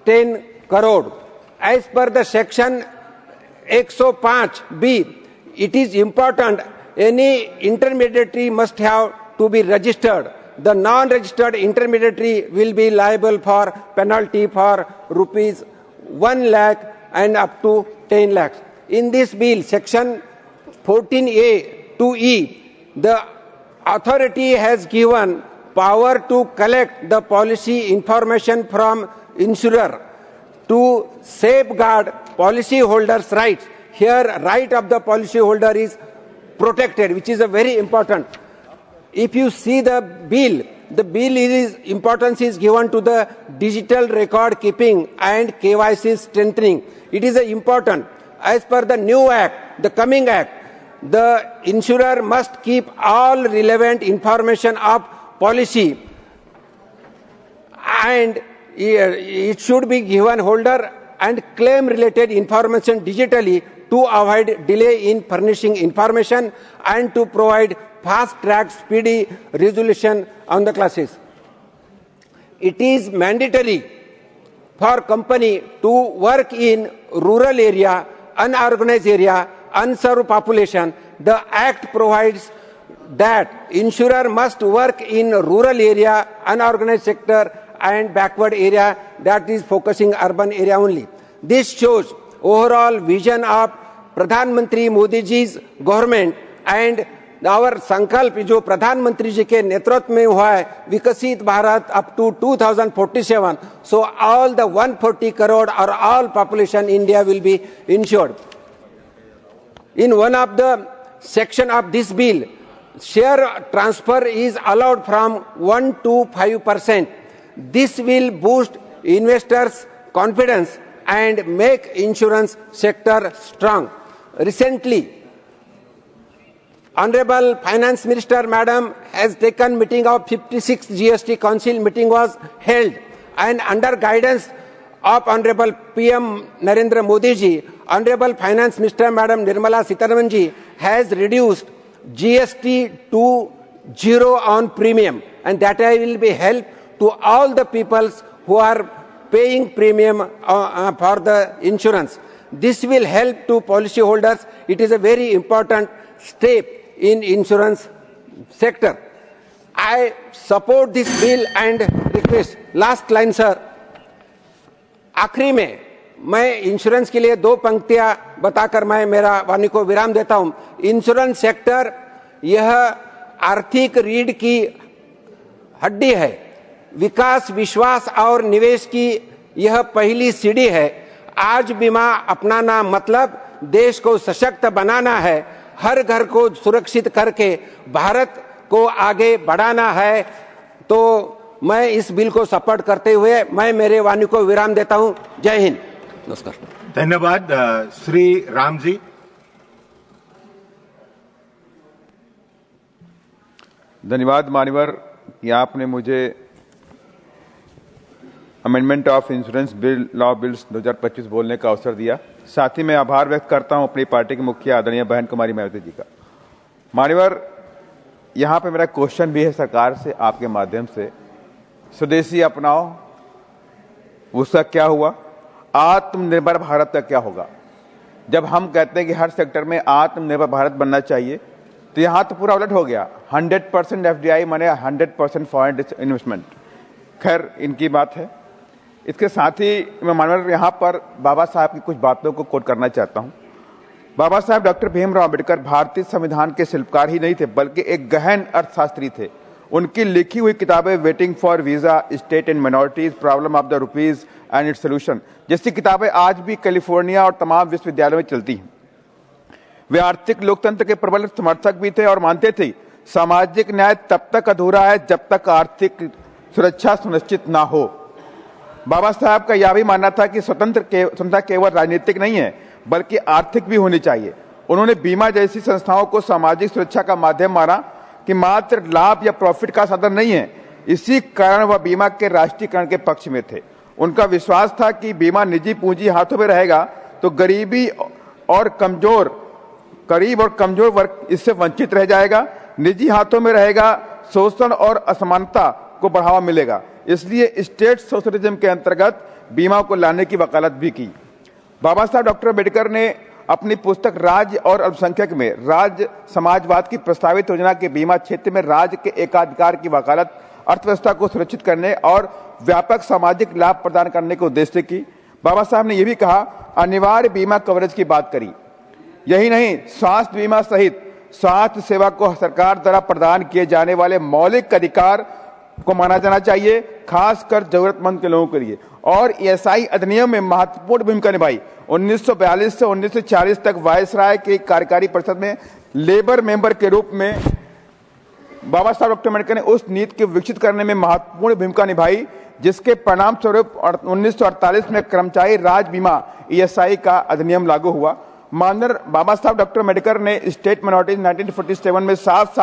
10 crore. As per the section 105B, it is important any intermediary must have to be registered. The non-registered intermediary will be liable for penalty for rupees 1 lakh and up to 10 lakhs. In this bill, section 14A to E, the authority has given power to collect the policy information from insurer to safeguard policyholders' rights. Here, right of the policyholder is protected, which is a very important. If you see the bill is importance is given to the digital record keeping and KYC strengthening. It is important. As per the new act, the coming act, the insurer must keep all relevant information of policy and it should be given holder and claim related information digitally to avoid delay in furnishing information and to provide fast track speedy resolution on the classes. It is mandatory for company to work in rural area, unorganized area, unserved population. The act provides that insurer must work in rural area, unorganized sector and backward area, that is focusing urban area only. This shows overall vision of Pradhan Mantri Modi ji's government and our संकल्प जो प्रधानमंत्री जी के नेतृत्व में हुआ है विकसित Bharat up to 2047. So all the 140 crore or all population India will be insured. In one of the section of this bill, share transfer is allowed from 1 to 5%. This will boost investors' confidence and make insurance sector strong. Recently, Honorable Finance Minister Madam has taken meeting of 56th GST Council meeting was held and under guidance of Honorable PM Narendra Modi ji, Honorable Finance Minister Madam Nirmala Sitharaman ji has reduced GST to 0 on premium and that will be help to all the peoples who are paying premium for the insurance. This will help to policyholders. It is a very important step in insurance sector. I support this bill and request. Last line, sir. आखिरी में मैं insurance के लिए 2 पंक्तियां बताकर मैं मेरा वाणी को विराम देता हूं। इंश्योरेंस सेक्टर यह आर्थिक रीढ़ की हड्डी है। विकास, विश्वास और निवेश की यह पहली सीढ़ी है। आज बीमा अपनाना मतलब देश को सशक्त बनाना है, हर घर को सुरक्षित करके भारत को आगे बढ़ाना है। तो मैं इस बिल को सपोर्ट करते हुए मैं मेरे वाणी को विराम देता हूं। जय हिंद, नमस्कार। धन्यवाद। श्री राम जी। धन्यवाद मान्यवर कि आपने मुझे amendment of insurance bill law bills 2025 बोलने का अवसर दिया। साथ ही मैं आभार व्यक्त करता हूं अपनी पार्टी की मुखिया आदरणीय बहन कुमारी मायावती जी का। मान्यवर, यहां पे मेरा क्वेश्चन भी है सरकार से आपके माध्यम से, स्वदेशी अपनाओ उसका क्या हुआ, आत्मनिर्भर भारत का क्या होगा? जब हम कहते हैं कि हर सेक्टर में आत्मनिर्भर भारत बनना चाहिए तो यहां तो पूरा उलट हो गया। 100% FDI माने 100% फॉरेन इन्वेस्टमेंट। खैर इनकी बात है। इसके साथ ही मैं माननीय यहाँ पर बाबा साहब की कुछ बातों को कोट करना चाहता हूँ। बाबा साहब डॉक्टर भीमराव अम्बेडकर भारतीय संविधान के शिल्पकार ही नहीं थे, बल्कि एक गहन अर्थशास्त्री थे। उनकी लिखी हुई किताबें waiting for visa, state and minorities, problem of the rupees and its solution जैसी किताबें आज भी कैलिफोर्निया और तमाम विश्वविद्यालयों में चलती हैं। वे आर्थिक लोकतंत्र के प्रबल समर्थक भी थे और मानते थे सामाजिक न्याय तब तक अधूरा है जब तक आर्थिक सुरक्षा सुनिश्चित ना हो। बाबा साहब का यह भी मानना था कि स्वतंत्रता केवल राजनीतिक नहीं है बल्कि आर्थिक भी होनी चाहिए। उन्होंने बीमा जैसी संस्थाओं को सामाजिक सुरक्षा का माध्यम माना कि मात्र लाभ या प्रॉफिट का साधन नहीं है। इसी कारण वह बीमा के राष्ट्रीयकरण के पक्ष में थे। उनका विश्वास था कि बीमा निजी पूंजी हाथों में रहेगा तो गरीब और कमजोर वर्ग इससे वंचित रह जाएगा। निजी हाथों में रहेगा, शोषण और असमानता को बढ़ावा मिलेगा। इसलिए स्टेट सोशलिज्म के अंतर्गत बीमा को लाने की वकालत भी की। बाबा साहब डॉक्टर अम्बेडकर ने अपनी पुस्तक राज्य और अल्पसंख्यक में राज्य समाजवाद की प्रस्तावित योजना के बीमा क्षेत्र में राज्य के एकाधिकार की वकालत अर्थव्यवस्था को सुरक्षित करने और व्यापक सामाजिक लाभ प्रदान करने के उद्देश्य से की। बाबा साहब ने यह भी कहा, अनिवार्य बीमा कवरेज की बात करी। यही नहीं, स्वास्थ्य बीमा सहित स्वास्थ्य सेवा को सरकार द्वारा प्रदान किए जाने वाले मौलिक अधिकार को माना जाना चाहिए, खासकर जरूरतमंद के लोगों के लिए। और ईएसआई अधिनियम में महत्वपूर्ण भूमिका निभाई। 1942 से 1940 तक वायसराय के कार्यकारी परिषद में लेबर मेंबर के रूप में बाबा साहब डॉक्टर अम्बेडकर ने उस नीति को विकसित करने में महत्वपूर्ण भूमिका निभाई, जिसके परिणाम स्वरूप 1948 में कर्मचारी राज्य बीमा ईएसआई का अधिनियम लागू हुआ। माननीय बाबा साहब डॉक्टर अम्बेडकर ने स्टेट माइनॉरिटीज 1947 में साफ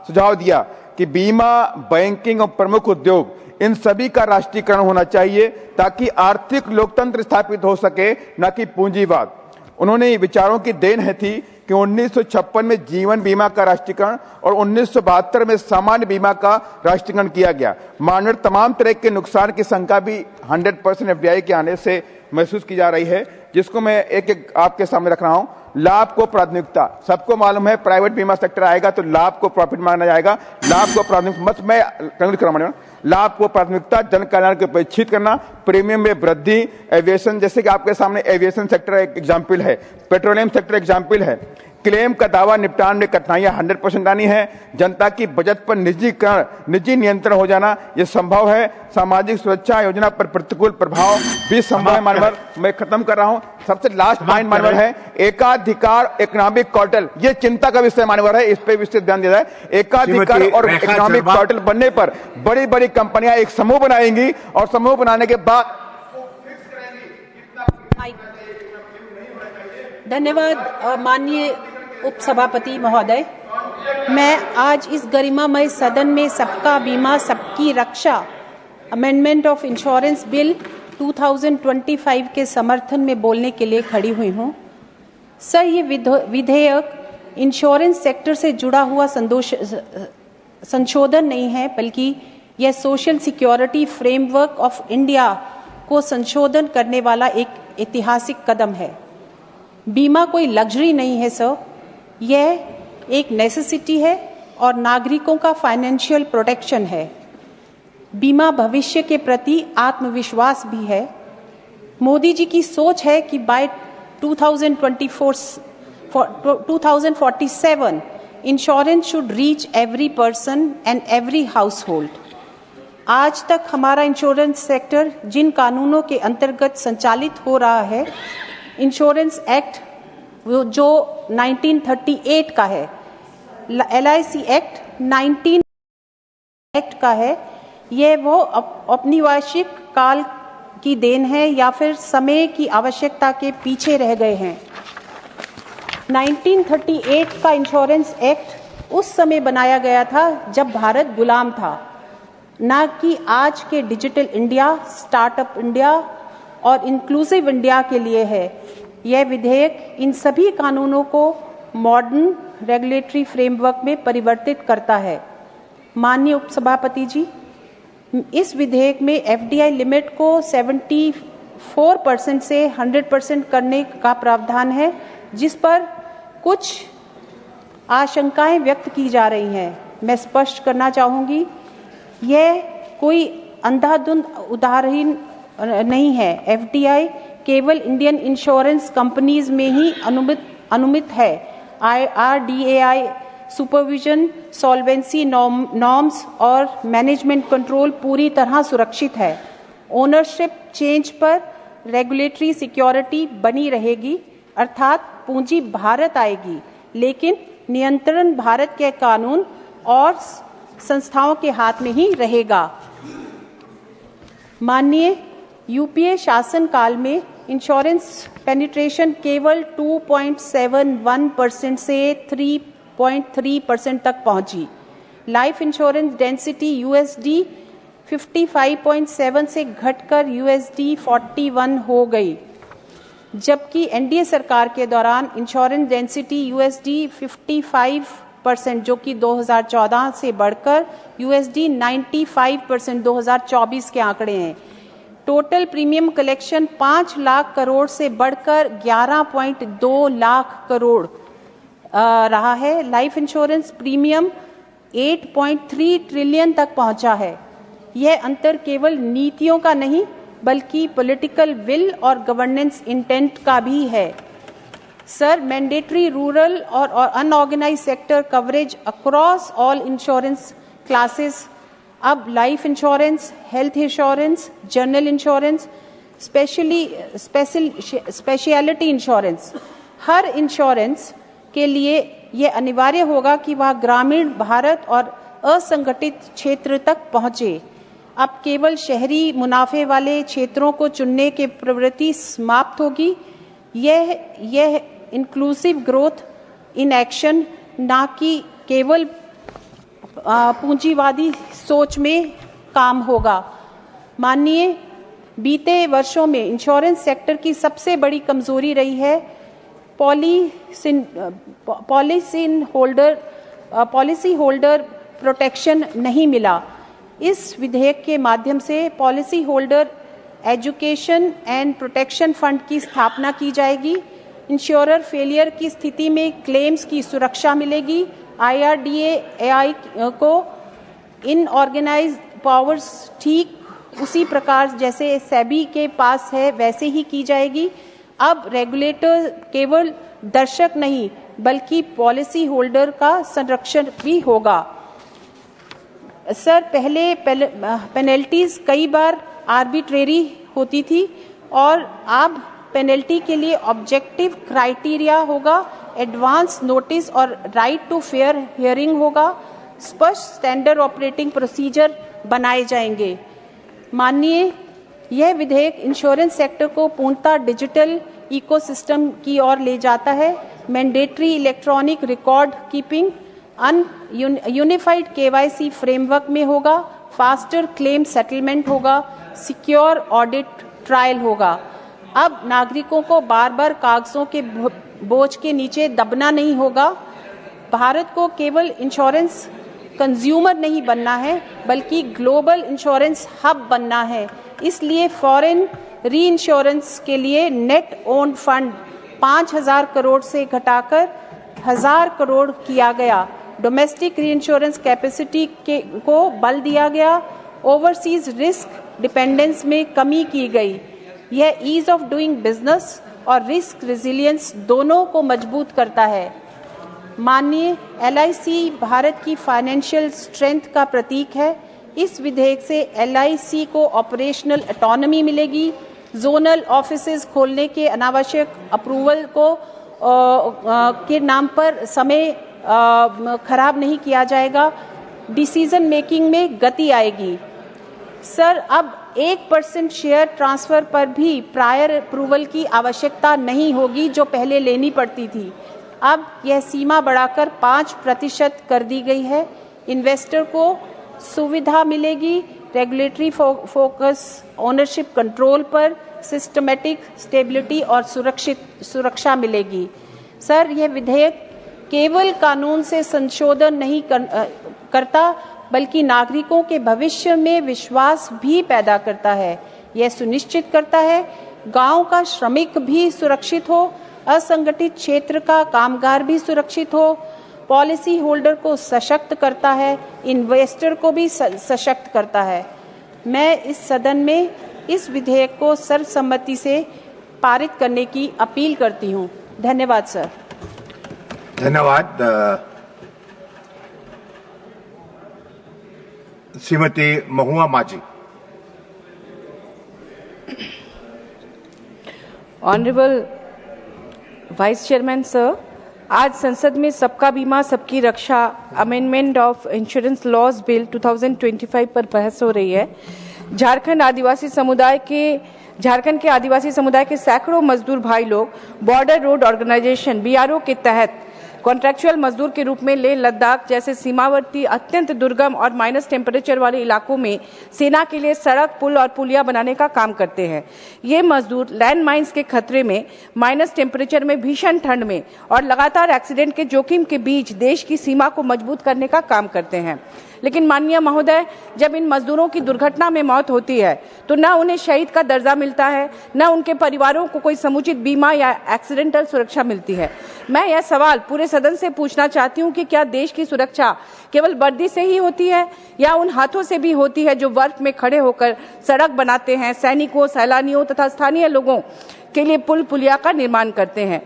सुझाव दिया कि बीमा, बैंकिंग और प्रमुख उद्योग इन सभी का राष्ट्रीयकरण होना चाहिए ताकि आर्थिक लोकतंत्र स्थापित हो सके, न कि पूंजीवाद। उन्होंने विचारों की देन है थी कि 1956 में जीवन बीमा का राष्ट्रीयकरण और 1972 में सामान्य बीमा का राष्ट्रीयकरण किया गया। माननीय तमाम तरह के नुकसान की शंका भी 100% एफडीआई के आने से महसूस की जा रही है, जिसको मैं एक एक आपके सामने रख रहा हूं। लाभ को प्राथमिकता, सबको मालूम है प्राइवेट बीमा सेक्टर आएगा तो लाभ को प्रॉफिट माना जाएगा। लाभ को प्राथमिकता, लाभ को प्राथमिकता, जन कल्याण को अपेक्षित करना, प्रीमियम में वृद्धि, एविएशन, जैसे कि आपके सामने एविएशन सेक्टर एक एग्जाम्पल है, पेट्रोलियम सेक्टर एग्जाम्पल है। क्लेम का दावा निपटान में कठिनाइयां 100% आनी है। जनता की बजट पर निजी नियंत्रण हो जाना यह संभव है। सामाजिक सुरक्षा योजना पर प्रतिकूल प्रभाव भी संभव है। मानवर, मैं खत्म कर रहा हूं। सबसे लास्ट पॉइंट मानवर है एकाधिकार इकोनॉमिक कार्टेल, ये चिंता का विषय मानवर है, इस पे विशेष ध्यान दिया जाए। एकाधिकार और इकोनॉमिक कार्टेल बनने पर बड़ी बड़ी कंपनियां एक समूह बनाएंगी और समूह बनाने के बाद धन्यवाद माननीय उपसभापति महोदय। मैं आज इस गरिमामय सदन में सबका बीमा सबकी रक्षा अमेंडमेंट ऑफ इंश्योरेंस बिल 2025 के समर्थन में बोलने के लिए खड़ी हुई हूं। सर, ये विधेयक इंश्योरेंस सेक्टर से जुड़ा हुआ संशोधन नहीं है, बल्कि यह social security framework of India को संशोधन करने वाला एक ऐतिहासिक कदम है। बीमा कोई लग्जरी नहीं है सर, यह एक नेसेसिटी है और नागरिकों का फाइनेंशियल प्रोटेक्शन है। बीमा भविष्य के प्रति आत्मविश्वास भी है। मोदी जी की सोच है कि by 2047 insurance should reach every person and every household. आज तक हमारा इंश्योरेंस सेक्टर जिन कानूनों के अंतर्गत संचालित हो रहा है, इंश्योरेंस एक्ट जो 1938 का है, LIC एक्ट 19 एक्ट का है, यह वो औपनिवेशिक काल की देन है या फिर समय की आवश्यकता के पीछे रह गए हैं। 1938 का इंश्योरेंस एक्ट उस समय बनाया गया था जब भारत गुलाम था, ना कि आज के डिजिटल इंडिया, स्टार्टअप इंडिया और इंक्लूसिव इंडिया के लिए है। यह विधेयक इन सभी कानूनों को मॉडर्न रेगुलेटरी फ्रेमवर्क में परिवर्तित करता है। माननीय उपसभापति जी, इस विधेयक में एफडीआई लिमिट को 74% से 100% करने का प्रावधान है, जिस पर कुछ आशंकाएं व्यक्त की जा रही हैं। मैं स्पष्ट करना चाहूंगी, यह कोई अंधाधुंध नहीं है। एफडीआई केवल इंडियन इंश्योरेंस कंपनीज में ही अनुमित है। आरडीएआई सुपरविजन, सॉल्वेंसी नॉर्म्स और मैनेजमेंट कंट्रोल पूरी तरह सुरक्षित है। ओनरशिप चेंज पर रेगुलेटरी सिक्योरिटी बनी रहेगी, अर्थात पूंजी भारत आएगी, लेकिन नियंत्रण भारत के कानून और संस्थाओं के हाथ में ही रहेगा। माननीय यूपीए शासन काल में इंश्योरेंस पेनिट्रेशन केवल 2.71% से 3.3% तक पहुंची। लाइफ इंश्योरेंस डेंसिटी यूएसडी 55.7 से घटकर यूएसडी 41 हो गई, जबकि एनडीए सरकार के दौरान इंश्योरेंस डेंसिटी यूएसडी 55% जो कि 2014 से बढ़कर यूएसडी 95% 2024 के आंकड़े हैं। Total premium collection 5 lakh crore से बढ़कर 11.2 लाख करोड़ रहा है। लाइफ इंश्योरेंस प्रीमियम 8.3 ट्रिलियन तक पहुंचा है। यह अंतर केवल नीतियों का नहीं बल्कि पॉलिटिकल विल और गवर्नेंस इंटेंट का भी है। सर, मैंडेटरी रूरल और unorganised sector coverage across all insurance classes, अब life insurance, health insurance, general insurance, speciality insurance, हर इंश्योरेंस के लिए यह अनिवार्य होगा कि वह ग्रामीण भारत और असंगठित क्षेत्र तक पहुंचे। अब केवल शहरी मुनाफे वाले क्षेत्रों को चुनने की प्रवृत्ति समाप्त होगी। यह इंक्लूसिव ग्रोथ इन एक्शन, ना कि केवल पूंजीवादी सोच में काम होगा। माननीय, बीते वर्षों में इंश्योरेंस सेक्टर की सबसे बड़ी कमजोरी रही है पॉलिसी होल्डर प्रोटेक्शन नहीं मिला। इस विधेयक के माध्यम से policy holder education and protection fund की स्थापना की जाएगी। इंश्योरर फेलियर की स्थिति में क्लेम्स की सुरक्षा मिलेगी। आईआरडीएआई को इनऑर्गेनाइज्ड पावर्स ठीक उसी प्रकार जैसे सेबी के पास है वैसे ही की जाएगी। अब रेगुलेटर केवल दर्शक नहीं बल्कि पॉलिसी होल्डर का संरक्षण भी होगा। सर, पहले पेनल्टीज कई बार आर्बिट्रेरी होती थी और अब पेनल्टी के लिए ऑब्जेक्टिव क्राइटेरिया होगा, एडवांस नोटिस और राइट टू फेयर हियरिंग होगा, स्पष्ट स्टैंडर्ड ऑपरेटिंग प्रोसीजर बनाए जाएंगे। माननीय, यह विधेयक इंश्योरेंस सेक्टर को पूर्णतः डिजिटल इकोसिस्टम की ओर ले जाता है। Mandatory electronic record keeping unified KYC framework में होगा, फास्टर क्लेम सेटलमेंट होगा, सिक्योर ऑडिट ट्रायल होगा। अब नागरिकों को बार बार कागजों के बोझ के नीचे दबना नहीं होगा। भारत को केवल इंश्योरेंस कंज्यूमर नहीं बनना है बल्कि ग्लोबल इंश्योरेंस हब बनना है। इसलिए फॉरेन री इंश्योरेंस के लिए नेट ओन फंड 5,000 करोड़ से घटाकर 1,000 करोड़ किया गया। डोमेस्टिक री इंश्योरेंस कैपेसिटी को बल दिया गया। ओवरसीज रिस्क डिपेंडेंस में कमी की गई। यह ईज ऑफ डूइंग बिजनेस और रिस्क रेजिलियंस दोनों को मजबूत करता है। माननीय, एलआईसी भारत की फाइनेंशियल स्ट्रेंथ का प्रतीक है। इस विधेयक से एलआईसी को ऑपरेशनल ऑटोनॉमी मिलेगी। जोनल ऑफिसेज खोलने के अनावश्यक अप्रूवल को के नाम पर समय खराब नहीं किया जाएगा। डिसीजन मेकिंग में गति आएगी। सर, अब 1% शेयर ट्रांसफर पर भी प्रायर अप्रूवल की आवश्यकता नहीं होगी जो पहले लेनी पड़ती थी। अब यह सीमा बढ़ाकर 5% कर दी गई है। इन्वेस्टर को सुविधा मिलेगी। रेगुलेटरी फोकस ओनरशिप कंट्रोल पर, सिस्टमेटिक स्टेबिलिटी और सुरक्षा मिलेगी। सर, यह विधेयक केवल कानून से संशोधन नहीं करता बल्कि नागरिकों के भविष्य में विश्वास भी पैदा करता है। यह सुनिश्चित करता है गांव का श्रमिक भी सुरक्षित हो, असंगठित क्षेत्र का कामगार भी सुरक्षित हो, पॉलिसी होल्डर को सशक्त करता है, इन्वेस्टर को भी सशक्त करता है। मैं इस सदन में इस विधेयक को सर्वसम्मति से पारित करने की अपील करती हूं। धन्यवाद सर। धन्यवाद। श्रीमती महुआ माझी। ऑनरेबल वाइस चेयरमैन सर, आज संसद में सबका बीमा सबकी रक्षा amendment of insurance laws bill 2025 पर बहस हो रही है। झारखंड के आदिवासी समुदाय के सैकड़ों मजदूर भाई लोग बॉर्डर रोड ऑर्गेनाइजेशन BRO के तहत कॉन्ट्रैक्चुअल मजदूर के रूप में लेह लद्दाख जैसे सीमावर्ती अत्यंत दुर्गम और माइनस टेम्परेचर वाले इलाकों में सेना के लिए सड़क, पुल और पुलिया बनाने का काम करते हैं। ये मजदूर लैंड माइंस के खतरे में, माइनस टेम्परेचर में, भीषण ठंड में और लगातार एक्सीडेंट के जोखिम के बीच देश की सीमा को मजबूत करने का काम करते हैं। लेकिन माननीय महोदय, जब इन मजदूरों की दुर्घटना में मौत होती है तो न उन्हें शहीद का दर्जा मिलता है, न उनके परिवारों को कोई समुचित बीमा या एक्सीडेंटल सुरक्षा मिलती है। मैं यह सवाल पूरे सदन से पूछना चाहती हूं कि क्या देश की सुरक्षा केवल वर्दी से ही होती है या उन हाथों से भी होती है जो बर्फ में खड़े होकर सड़क बनाते हैं, सैनिकों, सैलानियों तथा स्थानीय लोगों के लिए पुल पुलिया का निर्माण करते हैं।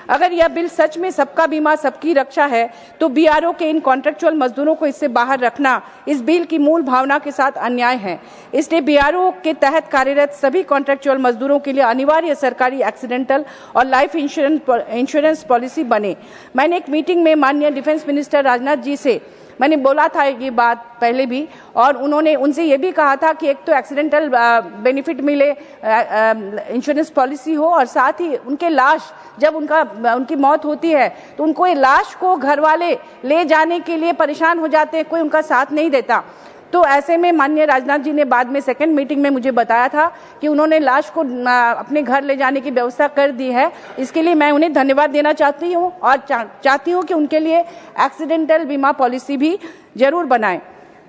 अगर यह बिल सच में सबका बीमा सबकी रक्षा है तो BRO के इन कॉन्ट्रैक्चुअल मजदूरों को इससे बाहर रखना इस बिल की मूल भावना के साथ अन्याय है। इसलिए BRO के तहत कार्यरत सभी कॉन्ट्रैक्चुअल मजदूरों के लिए अनिवार्य सरकारी एक्सीडेंटल और लाइफ इंश्योरेंस पॉलिसी बने। मैंने एक मीटिंग में माननीय डिफेंस मिनिस्टर राजनाथ जी से मैंने बोला था ये बात पहले भी, और उन्होंने उनसे ये भी कहा था कि एक तो एक्सीडेंटल बेनिफिट मिले, इंश्योरेंस पॉलिसी हो, और साथ ही उनके लाश जब उनकी मौत होती है तो उनको ये लाश को घर वाले ले जाने के लिए परेशान हो जाते हैं, कोई उनका साथ नहीं देता। तो ऐसे में माननीय राजनाथ जी ने बाद में सेकंड मीटिंग में मुझे बताया था कि उन्होंने लाश को अपने घर ले जाने की व्यवस्था कर दी है। इसके लिए मैं उन्हें धन्यवाद देना चाहती हूँ और चाहती हूँ कि उनके लिए एक्सीडेंटल बीमा पॉलिसी भी जरूर बनाएं।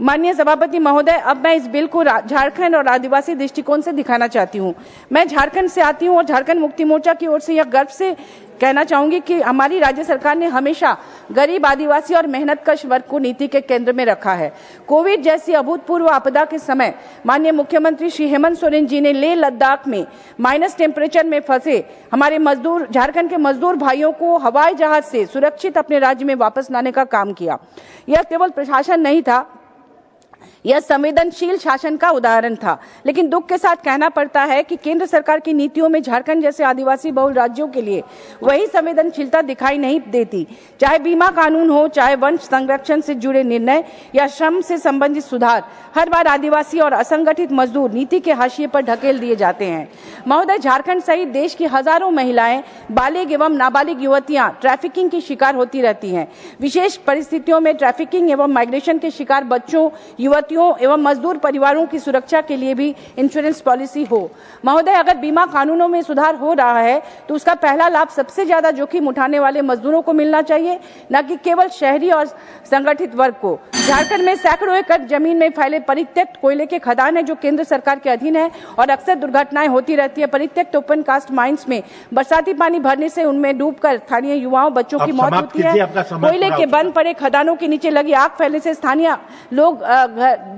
माननीय सभापति महोदय, अब मैं इस बिल को झारखंड और आदिवासी दृष्टिकोण से दिखाना चाहती हूँ। मैं झारखंड से आती हूँ और झारखंड मुक्ति मोर्चा की ओर से यह गर्व से कहना चाहूंगी कि हमारी राज्य सरकार ने हमेशा गरीब, आदिवासी और मेहनतकश वर्ग को नीति के केंद्र में रखा है। कोविड जैसी अभूतपूर्व आपदा के समय माननीय मुख्यमंत्री श्री हेमंत सोरेन जी ने लेह लद्दाख में माइनस टेम्परेचर में फंसे हमारे मजदूर, झारखंड के मजदूर भाइयों को हवाई जहाज से सुरक्षित अपने राज्य में वापस लाने का काम किया। यह केवल प्रशासन नहीं था, यह संवेदनशील शासन का उदाहरण था। लेकिन दुख के साथ कहना पड़ता है कि केंद्र सरकार की नीतियों में झारखंड जैसे आदिवासी बहुल राज्यों के लिए वही संवेदनशीलता दिखाई नहीं देती। चाहे बीमा कानून हो, चाहे वंश संरक्षण से जुड़े निर्णय या श्रम से संबंधित सुधार, हर बार आदिवासी और असंगठित मजदूर नीति के हाशिए पर ढकेल दिए जाते हैं। महोदय, झारखंड सहित देश की हजारों महिलाएं, बालिग एवं नाबालिग युवतियां ट्रैफिकिंग की शिकार होती रहती हैं। विशेष परिस्थितियों में ट्रैफिकिंग एवं माइग्रेशन के शिकार बच्चों, युवतियों एवं मजदूर परिवारों की सुरक्षा के लिए भी इंश्योरेंस पॉलिसी हो। महोदय, अगर बीमा कानूनों में सुधार हो रहा है तो उसका पहला लाभ सबसे ज्यादा जोखिम उठाने वाले मजदूरों को मिलना चाहिए, न कि केवल शहरी और संगठित वर्ग को। झारखंड में सैकड़ों एकड़ जमीन में फैले परित्यक्त कोयले के खदान है जो केंद्र सरकार के अधीन है और अक्सर दुर्घटनाएं होती रहती है। परित्यक्त ओपन कास्ट माइंस में बरसाती पानी भरने से उनमें डूबकर स्थानीय युवाओं, बच्चों की मौत होती है। कोयले के बंद पड़े खदानों के नीचे लगी आग फैलने से स्थानीय लोग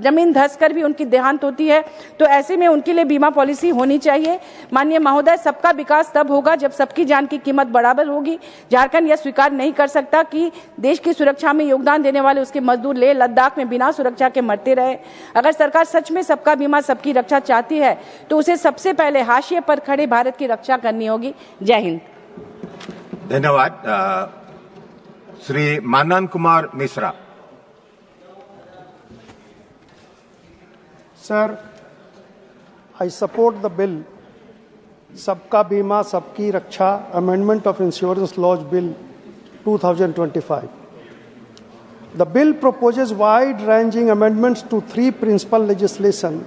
जमीन धंस कर भी उनकी देहांत होती है। तो ऐसे में उनके लिए बीमा पॉलिसी होनी चाहिए। माननीय महोदय, सबका विकास तब होगा जब सबकी जान की कीमत बराबर होगी। झारखंड यह स्वीकार नहीं कर सकता कि देश की सुरक्षा में योगदान देने वाले उसके मजदूर लेह लद्दाख में बिना सुरक्षा के मरते रहे। अगर सरकार सच में सबका बीमा सबकी रक्षा चाहती है तो उसे सबसे पहले हाशिए पर खड़े भारत की रक्षा करनी होगी। जय हिंद। धन्यवाद। श्री मानन Kumar Mishra. Sir, I support the bill, Sabka Bima Sabki Raksha, Amendment of Insurance Laws Bill 2025. The bill proposes wide-ranging amendments to three principal legislation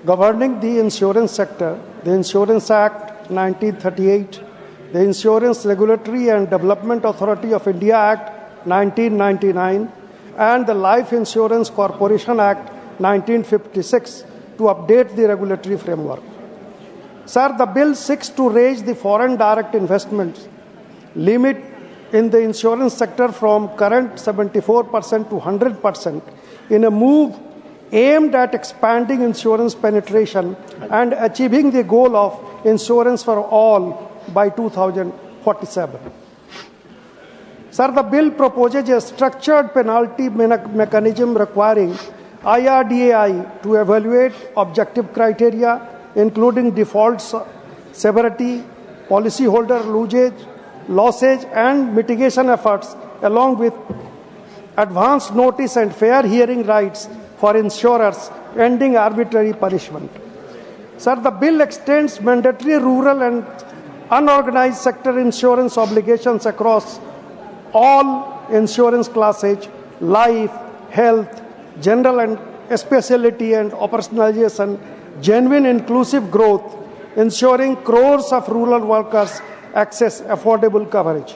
governing the insurance sector: the Insurance Act 1938, the Insurance Regulatory and Development Authority of India Act 1999, and the Life Insurance Corporation Act 1956 to update the regulatory framework. Sir, the bill seeks to raise the foreign direct investments limit in the insurance sector from current 74% to 100% in a move aimed at expanding insurance penetration and achieving the goal of insurance for all by 2047. Sir, the bill proposes a structured penalty mechanism requiring IRDAI to evaluate objective criteria, including default severity, policyholder losses, and mitigation efforts, along with advance notice and fair hearing rights for insurers, ending arbitrary punishment. Sir, the bill extends mandatory rural and unorganized sector insurance obligations across all insurance classes: life, health, general and specialty, and operationalization, genuine inclusive growth, ensuring crores of rural workers access affordable coverage.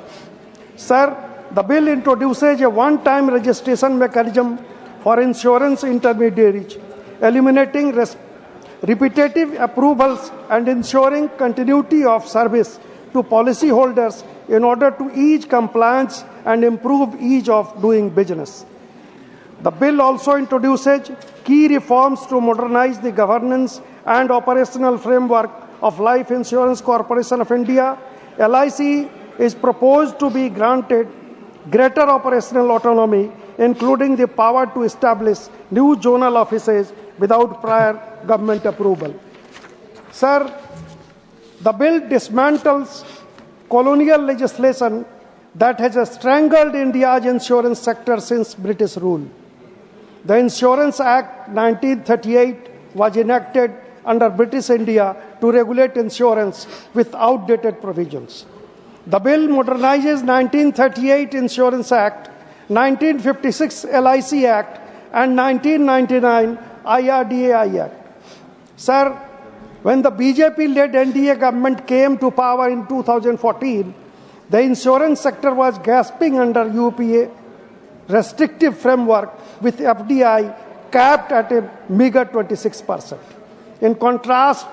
Sir, the bill introduces a one-time registration mechanism for insurance intermediaries, eliminating repetitive approvals and ensuring continuity of service to policyholders in order to ease compliance and improve ease of doing business. The bill also introduces key reforms to modernize the governance and operational framework of Life Insurance Corporation of India. LIC is proposed to be granted greater operational autonomy, including the power to establish new zonal offices without prior government approval. Sir, the bill dismantles colonial legislation that has strangled India's insurance sector since British rule. The Insurance Act 1938 was enacted under British India to regulate insurance with outdated provisions. The bill modernizes 1938 Insurance Act, 1956 LIC Act, and 1999 IRDAI Act. Sir, when the BJP-led NDA government came to power in 2014, the insurance sector was gasping under UPA restrictive framework with FDI capped at a meager 26%. In contrast,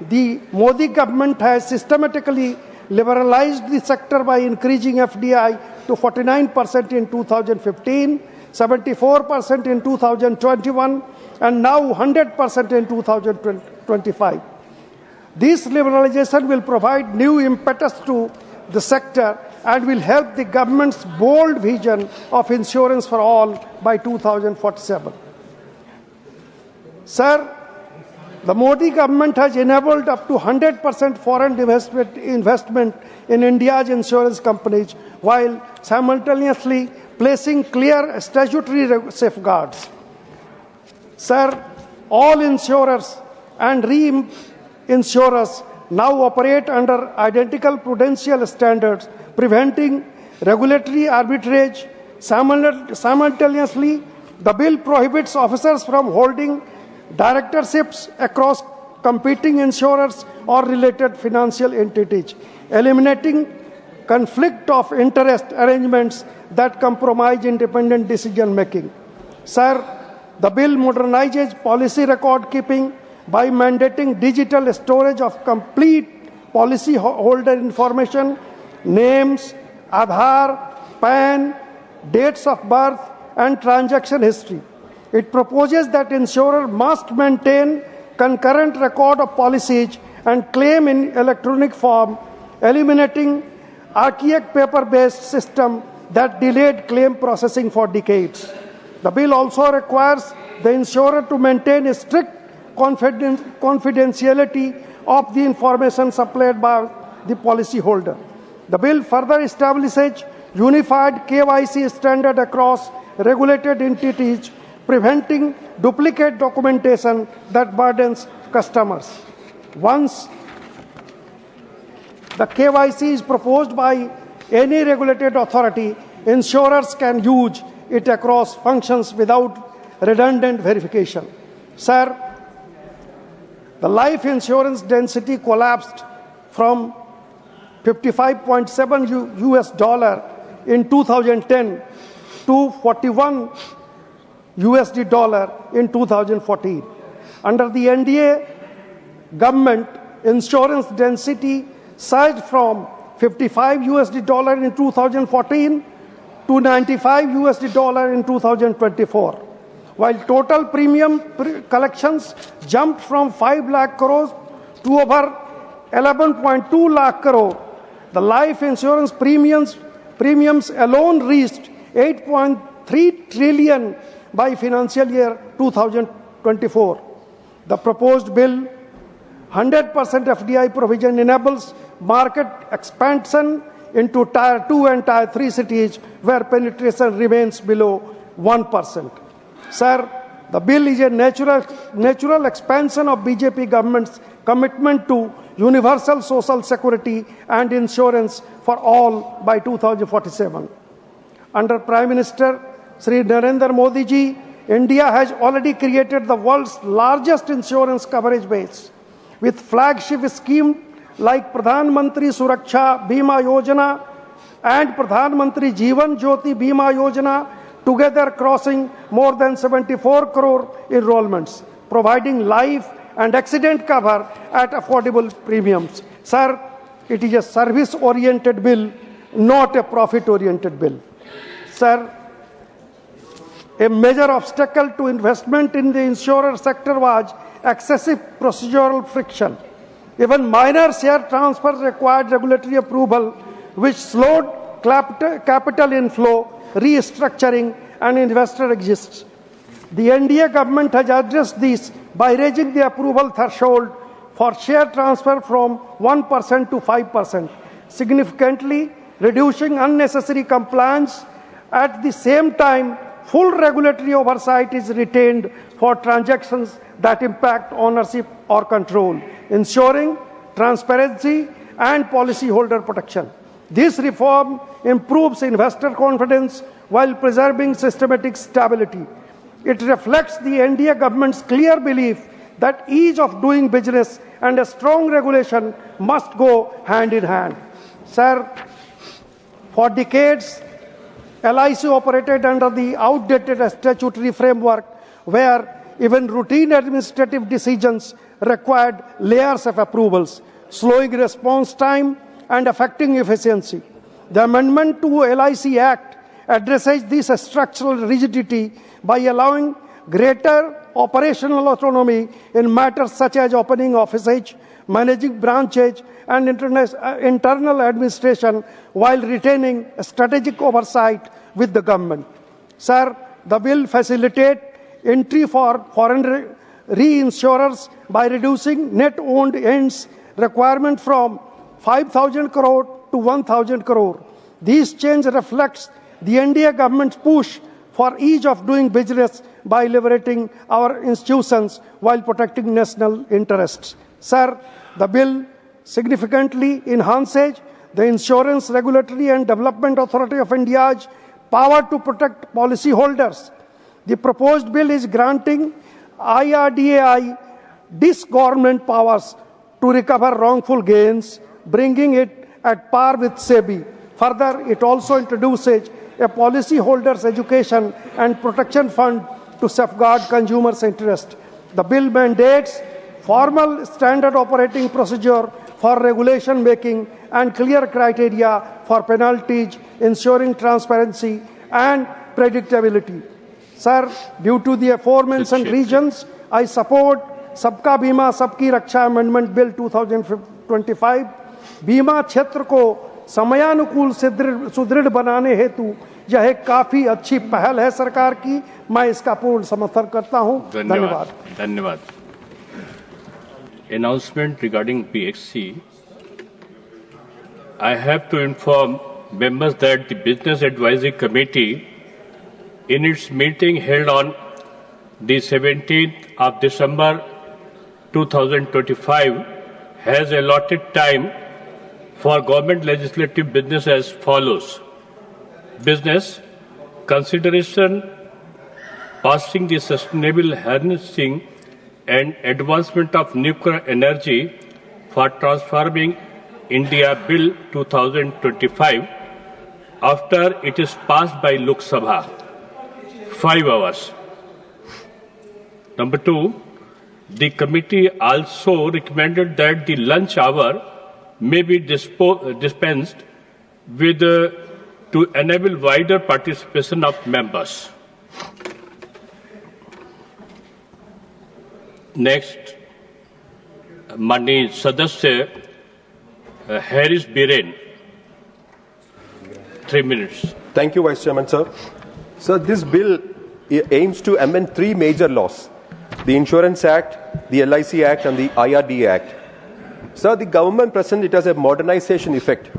the Modi government has systematically liberalized the sector by increasing FDI to 49% in 2015, 74% in 2021, and now 100% in 2025. This liberalization will provide new impetus to the sector and will help the government's bold vision of insurance for all by 2047. Sir, the Modi government has enabled up to 100% foreign investment in India's insurance companies while simultaneously placing clear statutory safeguards. Sir, all insurers and reinsurers now operate under identical prudential standards, preventing regulatory arbitrage. Simultaneously, the bill prohibits officers from holding directorships across competing insurers or related financial entities, eliminating conflict of interest arrangements that compromise independent decision making. Sir, the bill modernizes policy record keeping by mandating digital storage of complete policy holder information, names, Aadhaar, PAN, dates of birth, and transaction history. It proposes that insurer must maintain concurrent record of policies and claim in electronic form, eliminating archaic paper-based system that delayed claim processing for decades. The bill also requires the insurer to maintain a strict confidentiality of the information supplied by the policyholder. The bill further establishes unified KYC standard across regulated entities, preventing duplicate documentation that burdens customers. Once the KYC is proposed by any regulated authority, insurers can use it across functions without redundant verification. Sir, the life insurance density collapsed from 55.7 US dollar in 2010 to 41 USD dollar in 2014. Under the NDA government, insurance density surged from 55 USD dollar in 2014 to 95 USD dollar in 2024. while total premium collections jumped from 5 lakh crores to over 11.2 lakh crore. The life insurance premiums alone reached 8.3 trillion by financial year 2024. The proposed bill, 100% FDI provision, enables market expansion into Tier 2 and Tier 3 cities where penetration remains below 1%. Sir, the bill is a natural expansion of BJP government's commitment to universal social security and insurance for all by 2047. Under Prime Minister Sri Narendra Modi ji, India has already created the world's largest insurance coverage base, with flagship schemes like Pradhan Mantri Suraksha Bima Yojana and Pradhan Mantri Jeevan Jyoti Bima Yojana together crossing more than 74 crore enrollments, providing life and accident cover at affordable premiums. Sir, it is a service-oriented bill, not a profit-oriented bill. Sir, a major obstacle to investment in the insurer sector was excessive procedural friction. Even minor share transfers required regulatory approval, which slowed capital inflow, restructuring, and investor exits. The NDA government has addressed this by raising the approval threshold for share transfer from 1% to 5%, significantly reducing unnecessary compliance. At the same time, full regulatory oversight is retained for transactions that impact ownership or control, ensuring transparency and policyholder protection. This reform improves investor confidence while preserving systematic stability. It reflects the NDA government's clear belief that ease of doing business and a strong regulation must go hand in hand. Sir, for decades, LIC operated under the outdated statutory framework where even routine administrative decisions required layers of approvals, slowing response time and affecting efficiency. The amendment to LIC Act addresses this structural rigidity by allowing greater operational autonomy in matters such as opening offices, managing branches, and internal administration while retaining strategic oversight with the government. Sir, the bill facilitates entry for foreign reinsurers by reducing net owned ends requirement from 5,000 crore to 1,000 crore. This change reflects the NDA government's push for ease of doing business by liberating our institutions while protecting national interests. Sir, the bill significantly enhances the Insurance Regulatory and Development Authority of India's power to protect policyholders. The proposed bill is granting IRDAI disgorgement powers to recover wrongful gains, bringing it at par with SEBI. Further, it also introduces a policyholders' education and protection fund to safeguard consumers' interest. The bill mandates formal standard operating procedure for regulation making and clear criteria for penalties, ensuring transparency and predictability. Sir, due to the aforementioned reasons, I support Sabka Bima Sabki Raksha Amendment Bill 2025. बीमा क्षेत्र को समयानुकूल सुदृढ़ बनाने हेतु यह एक काफी अच्छी पहल है सरकार की। मैं इसका पूर्ण समर्थन करता हूं। धन्यवाद। धन्यवाद। Announcement regarding PXC. I have to inform members that the Business Advisory Committee, in its meeting held on the 17th of December 2025, has allotted time for government legislative business as follows. Business, consideration passing the Sustainable Harnessing and Advancement of Nuclear Energy for Transforming India Bill 2025 after it is passed by Lok Sabha, 5 hours. Number 2, the committee also recommended that the lunch hour may be dispensed with to enable wider participation of members. Next, माननीय सदस्य Harris Biren. 3 minutes. Thank you, Vice Chairman, sir. Sir, this bill aims to amend 3 major laws: the Insurance Act, the LIC Act, and the IRD Act. Sir, the government presents it as a modernization effect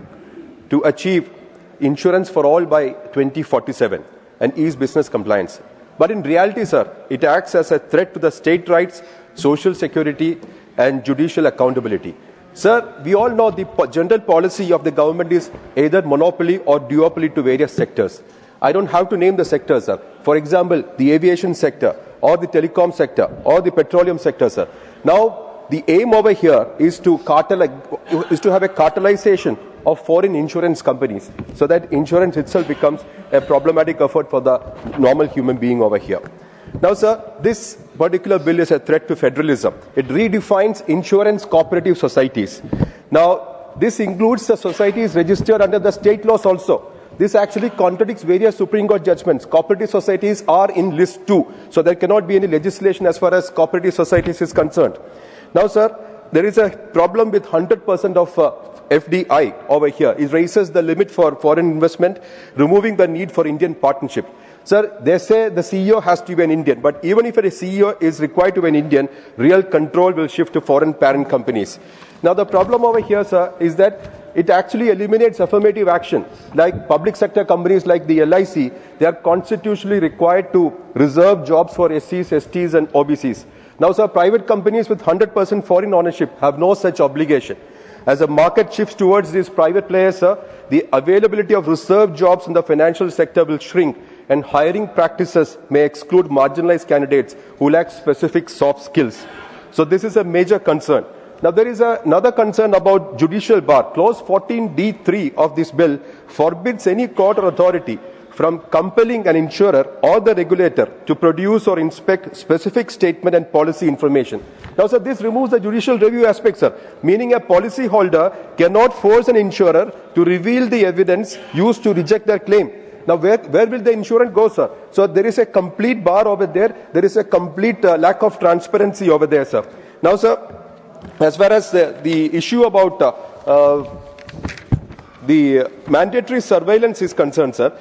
to achieve insurance for all by 2047 and ease business compliance. But in reality, sir, it acts as a threat to the state rights, social security, and judicial accountability. Sir, we all know the general policy of the government is either monopoly or duopoly to various sectors. I don't have to name the sectors, sir. For example, the aviation sector, or the telecom sector, or the petroleum sector, sir. Now, the aim over here is to have a cartelization of foreign insurance companies, so that insurance itself becomes a problematic effort for the normal human being over here. Now, sir, this particular bill is a threat to federalism. It redefines insurance cooperative societies. Now, this includes the societies registered under the state laws also. This actually contradicts various Supreme Court judgments. Cooperative societies are in list 2, so there cannot be any legislation as far as cooperative societies is concerned. Now, sir, there is a problem with 100% of FDI over here. It raises the limit for foreign investment, removing the need for Indian partnership. Sir, they say the CEO has to be an Indian, but even if a CEO is required to be an Indian, real control will shift to foreign parent companies. Now, the problem over here, sir, is that it actually eliminates affirmative action. Like public sector companies like the LIC, they are constitutionally required to reserve jobs for SCs, STs, and OBCs. Now, sir, private companies with 100% foreign ownership have no such obligation. As the market shifts towards these private players, sir, the availability of reserved jobs in the financial sector will shrink, and hiring practices may exclude marginalized candidates who lack specific soft skills. So this is a major concern. Now, there is another concern about judicial bar. Clause 14D3 of this bill forbids any court or authority from compelling an insurer or the regulator to produce or inspect specific statement and policy information. Now, sir, this removes the judicial review aspect, sir, meaning a policy holder cannot force an insurer to reveal the evidence used to reject their claim. Now, where will the insurance go, sir? So there is a complete bar over there. There is a complete lack of transparency over there, sir. Now, sir, as far as the issue about the mandatory surveillance is concerned, sir,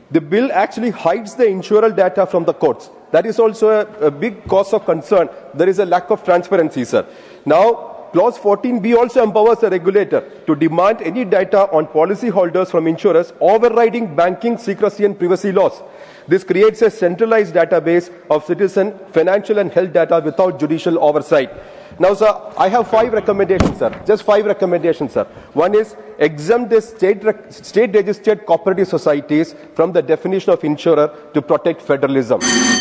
the bill actually hides the insurer data from the courts. That is also a big cause of concern. There is a lack of transparency, sir. Now, Clause 14B also empowers the regulator to demand any data on policyholders from insurers, overriding banking secrecy and privacy laws. This creates a centralized database of citizen financial and health data without judicial oversight. Now, sir, I have 5 recommendations, sir. Just 5 recommendations, sir. One is exempt the state-registered cooperative societies from the definition of insurer to protect federalism.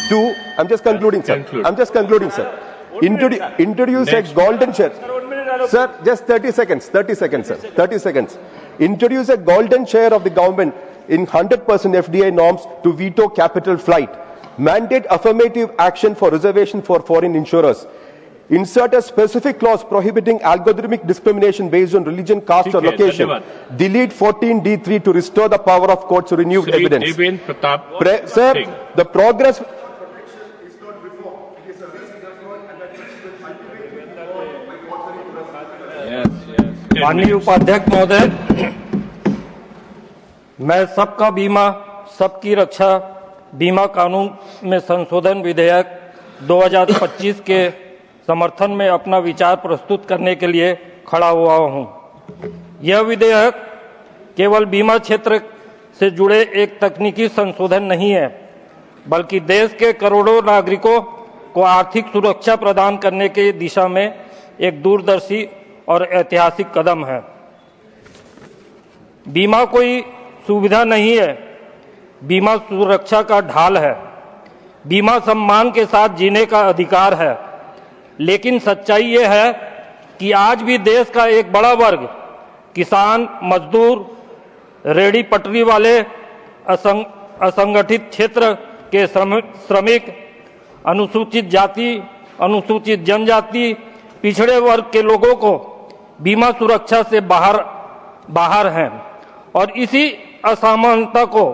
2, I'm just concluding, sir. Introduce a golden share. Sir, just 30 seconds, sir. 30 seconds. Introduce a golden share of the government in 100% FDI norms to veto capital flight. Mandate affirmative action for reservation for foreign insurers. Insert a specific clause prohibiting algorithmic discrimination based on religion, caste, or location. Delete 14D3 to restore the power of courts to renewed evidence. Sir, the progress. माननीय उपाध्यक्ष महोदय, मैं सबका बीमा सबकी रक्षा बीमा कानून में संशोधन विधेयक 2025 के समर्थन में अपना विचार प्रस्तुत करने के लिए खड़ा हुआ हूं। यह विधेयक केवल बीमा क्षेत्र से जुड़े एक तकनीकी संशोधन नहीं है, बल्कि देश के करोड़ों नागरिकों को आर्थिक सुरक्षा प्रदान करने की दिशा में एक दूरदर्शी और ऐतिहासिक कदम है। बीमा कोई सुविधा नहीं है, बीमा सुरक्षा का ढाल है। बीमा सम्मान के साथ जीने का अधिकार है। लेकिन सच्चाई ये है कि आज भी देश का एक बड़ा वर्ग किसान, मजदूर, रेहड़ी पटरी वाले, असंगठित क्षेत्र के श्रमिक, अनुसूचित जाति, अनुसूचित जनजाति, पिछड़े वर्ग के लोगों को बीमा सुरक्षा से बाहर हैं और इसी असमानता को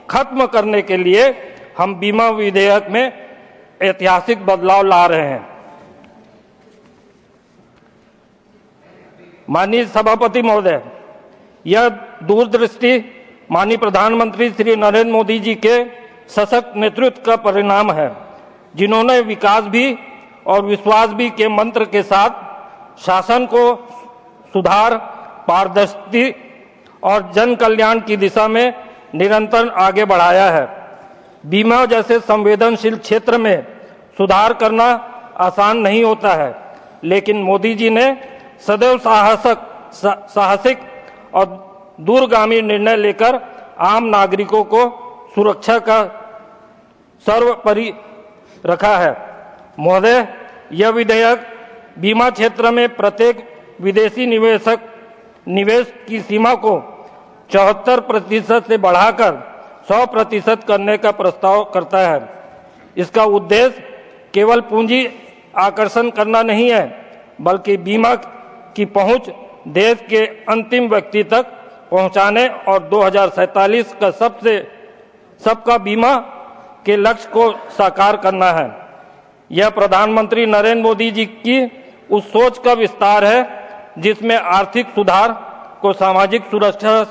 खत्म करने के लिए हम बीमा विधेयक में ऐतिहासिक बदलाव ला रहे हैं। माननीय सभापति महोदय, यह दूरदृष्टि माननीय प्रधानमंत्री श्री नरेंद्र मोदी जी के सशक्त नेतृत्व का परिणाम है, जिन्होंने विकास भी और विश्वास भी के मंत्र के साथ शासन को सुधार, पारदर्शिता और जन कल्याण की दिशा में निरंतर आगे बढ़ाया है। बीमा जैसे संवेदनशील क्षेत्र में सुधार करना आसान नहीं होता है, लेकिन मोदी जी ने सदैव साहसिक और दूरगामी निर्णय लेकर आम नागरिकों को सुरक्षा का सर्वोपरि रखा है। महोदय, यह विधेयक बीमा क्षेत्र में प्रत्येक विदेशी निवेश की सीमा को 74% से बढ़ाकर 100% करने का प्रस्ताव करता है। इसका उद्देश्य केवल पूंजी आकर्षण करना नहीं है, बल्कि बीमा की पहुंच देश के अंतिम व्यक्ति तक पहुंचाने और 2047 का सबका बीमा के लक्ष्य को साकार करना है। यह प्रधानमंत्री नरेंद्र मोदी जी की उस सोच का विस्तार है जिसमें आर्थिक सुधार को सामाजिक सुरक्षा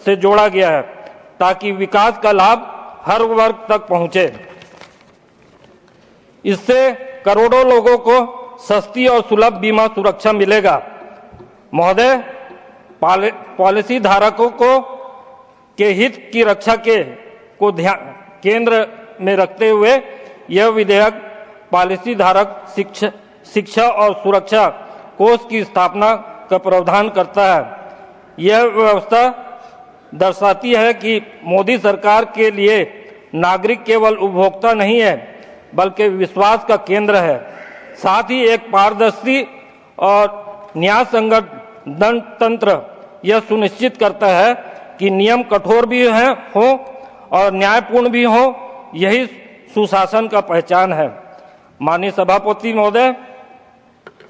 से जोड़ा गया है, ताकि विकास का लाभ हर वर्ग तक पहुंचे। इससे करोड़ों लोगों को सस्ती और सुलभ बीमा सुरक्षा मिलेगा। महोदय, पॉलिसी धारकों के हित की रक्षा को केंद्र में रखते हुए यह विधेयक पॉलिसी धारक शिक्षा और सुरक्षा कोष की स्थापना का प्रावधान करता है। यह व्यवस्था दर्शाती है कि मोदी सरकार के लिए नागरिक केवल उपभोक्ता नहीं है, बल्कि विश्वास का केंद्र है। साथ ही एक पारदर्शी और न्याय संगत दंड तंत्र यह सुनिश्चित करता है कि नियम कठोर भी हो और न्यायपूर्ण भी हो। यही सुशासन का पहचान है। माननीय सभापति महोदय,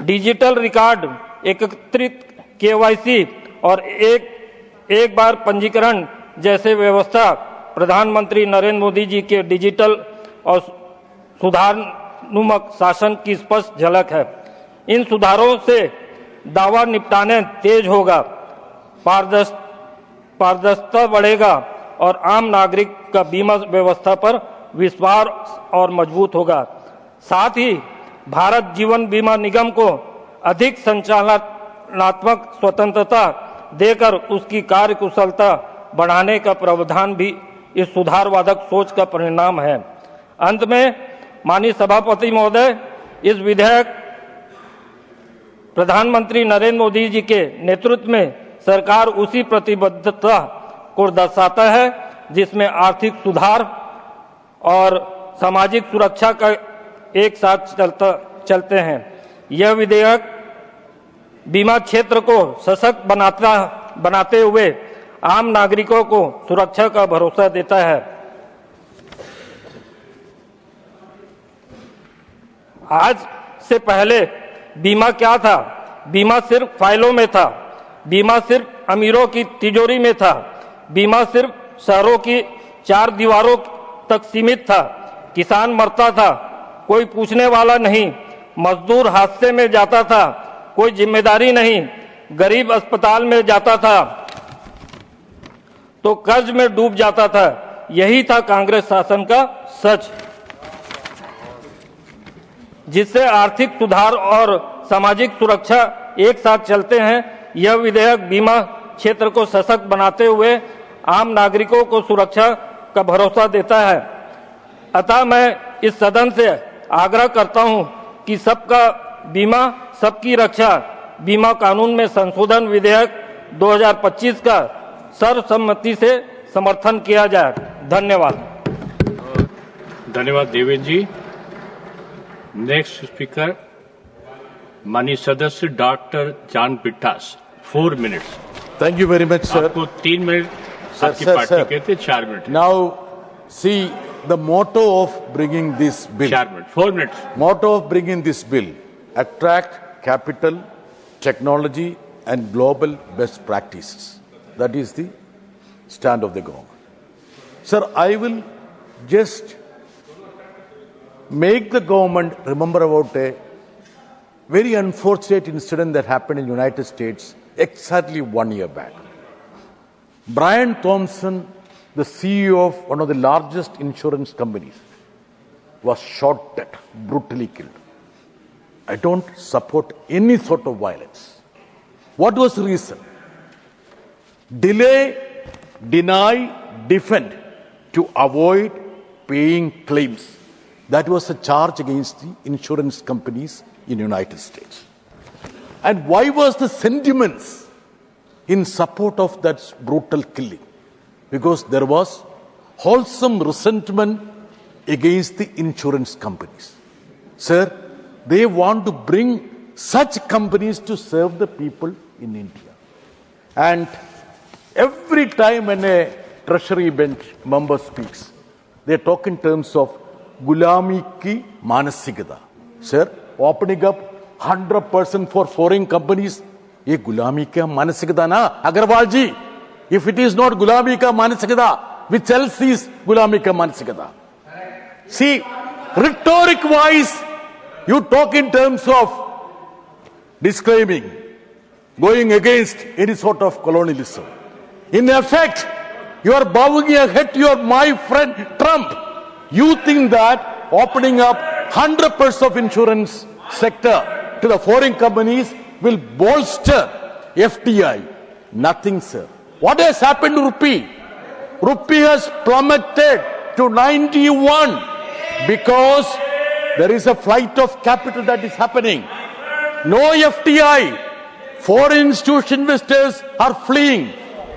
डिजिटल रिकॉर्ड, एकत्रित केवाईसी और एक बार पंजीकरण जैसे व्यवस्था प्रधानमंत्री नरेंद्र मोदी जी के डिजिटल और सुधारात्मक शासन की स्पष्ट झलक है। इन सुधारों से दावा निपटाने तेज होगा, पारदर्शिता बढ़ेगा और आम नागरिक का बीमा व्यवस्था पर विश्वास और मजबूत होगा। साथ ही भारत जीवन बीमा निगम को अधिक संचालनात्मक स्वतंत्रता देकर उसकी कार्यकुशलता बढ़ाने का प्रावधान भी इस सुधारवादक सोच का परिणाम है। अंत में माननीय सभापति महोदय, इस विधेयक प्रधानमंत्री नरेंद्र मोदी जी के नेतृत्व में सरकार उसी प्रतिबद्धता को दर्शाता है जिसमें आर्थिक सुधार और सामाजिक सुरक्षा का एक साथ चलते हैं। यह विधेयक बीमा क्षेत्र को सशक्त बनाते हुए आम नागरिकों को सुरक्षा का भरोसा देता है। आज से पहले बीमा क्या था? बीमा सिर्फ फाइलों में था, बीमा सिर्फ अमीरों की तिजोरी में था, बीमा सिर्फ शहरों की 4 दीवारों तक सीमित था। किसान मरता था, कोई पूछने वाला नहीं, मजदूर हादसे में जाता था, कोई जिम्मेदारी नहीं, गरीब अस्पताल में जाता था तो कर्ज में डूब जाता था। यही था कांग्रेस शासन का सच, जिससे आर्थिक सुधार और सामाजिक सुरक्षा एक साथ चलते हैं। यह विधेयक बीमा क्षेत्र को सशक्त बनाते हुए आम नागरिकों को सुरक्षा का भरोसा देता है। अतः मैं इस सदन से आग्रह करता हूं कि सबका बीमा सबकी रक्षा बीमा कानून में संशोधन विधेयक 2025 का सर्वसम्मति से समर्थन किया जाए। धन्यवाद। धन्यवाद देवेंद्र जी। नेक्स्ट स्पीकर माननीय सदस्य doctor John Brittas, 4 minutes. Thank you very much sir. आपको 3 मिनट आपकी पार्टी के थे, 4 minute. Now see the motto of bringing this bill. 4 minute, 4 minutes. Motto of bringing this bill: attract capital, technology and global best practices. That is the stand of the government. Sir, I will just make the government remember about a very unfortunate incident that happened in the United States exactly 1 year back. Brian Thompson, the CEO of one of the largest insurance companies, was shot dead, brutally killed. I don't support any sort of violence. What was the reason? Delay, deny, defend to avoid paying claims. That was a charge against the insurance companies in the United States. And why was the sentiments in support of that brutal killing? Because there was wholesome resentment against the insurance companies. Sir, they want to bring such companies to serve the people in India. And every time when a Treasury bench member speaks, they talk in terms of Gulami ki Manasikada. Sir, opening up 100% for foreign companies, ye Gulami ka Manasikada na, Agarwal ji. If it is not Gulami ka Manasikada, which else is Gulami ka Manasikada? See, rhetoric wise, you talk in terms of disclaiming, going against any sort of colonialism. In effect, you are bowing your head to your my friend Trump. You think that opening up 100% of insurance sector to the foreign companies will bolster FDI. Nothing, sir. What has happened to rupee? Rupee has plummeted to 91 because there is a flight of capital that is happening. No FDI. Foreign institutional investors are fleeing.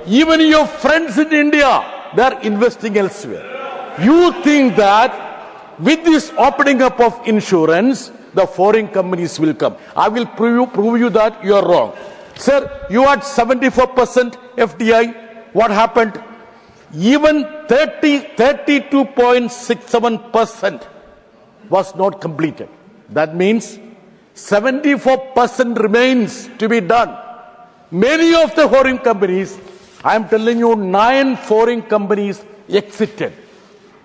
Even your friends in India, they are investing elsewhere. You think that with this opening up of insurance, the foreign companies will come. I will prove you that you are wrong. Sir, you had 74% FDI. What happened? Even 32.67% was not completed. That means 74% remains to be done. Many of the foreign companies, I am telling you, 9 foreign companies exited.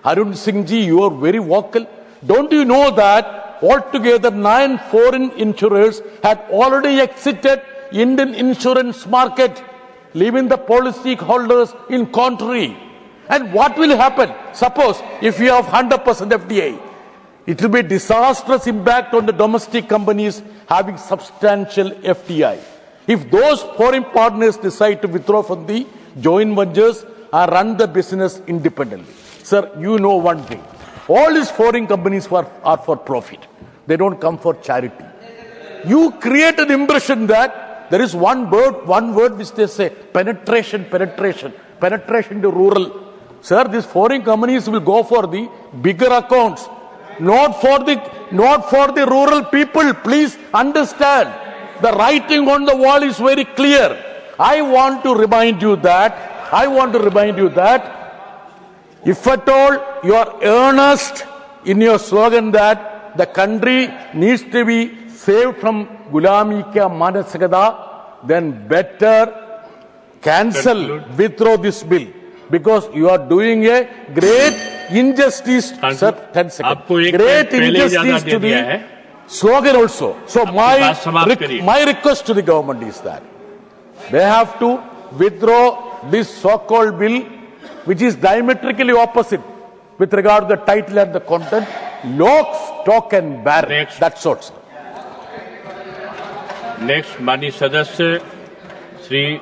Arun Singh ji, you are very vocal. Don't you know that altogether 9 foreign insurers had already exited Indian insurance market, leaving the policy holders in contrary? And what will happen? Suppose if you have 100% FDI, it will be disastrous impact on the domestic companies having substantial FDI. If those foreign partners decide to withdraw from the joint ventures and run the business independently. Sir, you know one thing. All these foreign companies are for profit. They don't come for charity. You create an impression that there is one word which they say, penetration to rural. Sir, these foreign companies will go for the bigger accounts, not for the rural people. Please understand. The writing on the wall is very clear. I want to remind you that if at all you are earnest in your slogan that the country needs to be saved from Gulami ka Manasikada, then better withdraw this bill, because you are doing a great injustice. Sir, 10 seconds. Great injustice to the slogan also. So my request to the government is that they have to withdraw this so-called bill, which is diametrically opposite with regard to the title and the content. Lock, stock and barrel. That's all, sir. Next, Mani Sadasya Sri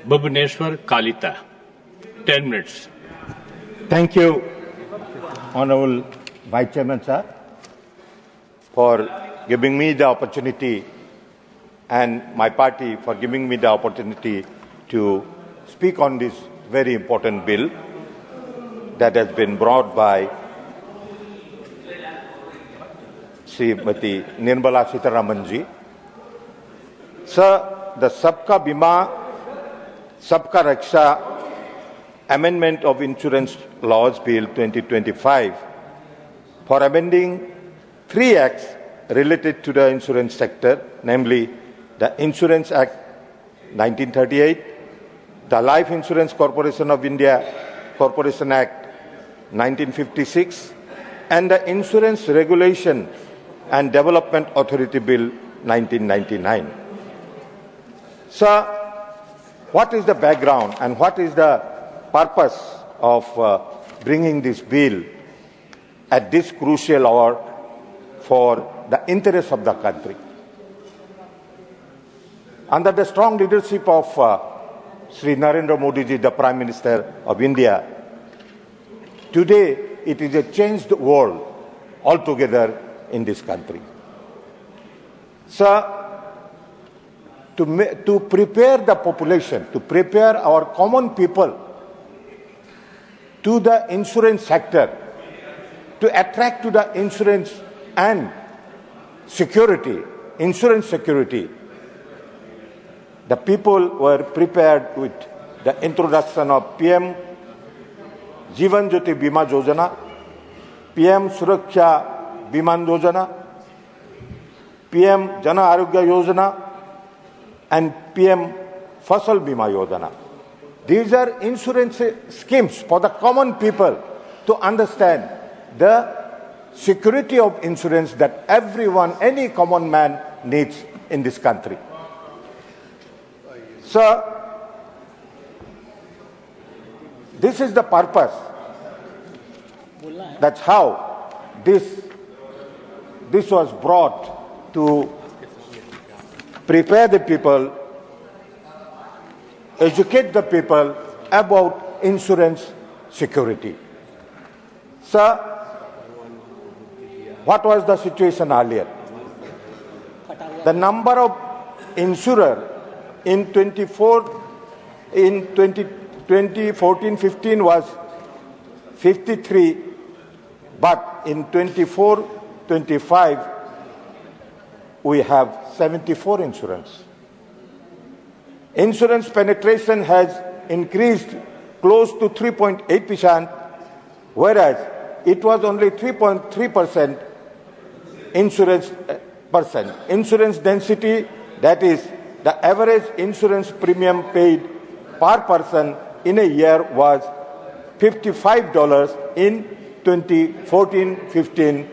Bhuvneshwar Kalita. 10 minutes. Thank you, Honorable Vice Chairman, sir, for giving me the opportunity, and my party for giving me the opportunity to speak on this very important bill that has been brought by Srimati Nirmala Sitharaman ji. Sir, the Sabka Bima, Sabka Raksha Amendment of Insurance Laws Bill 2025 for amending 3 acts related to the insurance sector, namely the Insurance Act 1938, the Life Insurance Corporation of India Corporation Act 1956, and the Insurance Regulation and Development Authority Bill 1999. Sir, what is the background and what is the purpose of bringing this bill at this crucial hour for the interests of the country. Under the strong leadership of Sri Narendra Modi ji, the Prime Minister of India, today it is a changed world altogether in this country. Sir, to prepare the population, to prepare our common people to the insurance sector, to attract to the insurance and security, insurance security, the people were prepared with the introduction of PM Jeevan Jyoti Bima Yojana, PM Suraksha Bima Yojana, PM Jana Arogya Yojana, and PM Fasal Bima Yojana. These are insurance schemes for the common people to understand the security of insurance that everyone, any common man needs in this country. So, this is the purpose. That's how this was brought to prepare the people, educate the people about insurance security. Sir, what was the situation earlier? The number of insurers in 2014-15 was 53, but in 24-25 we have 74 insurance. Insurance penetration has increased close to 3.8%, whereas it was only 3.3% insurance percent. Insurance density, that is the average insurance premium paid per person in a year, was $55 in 2014-15,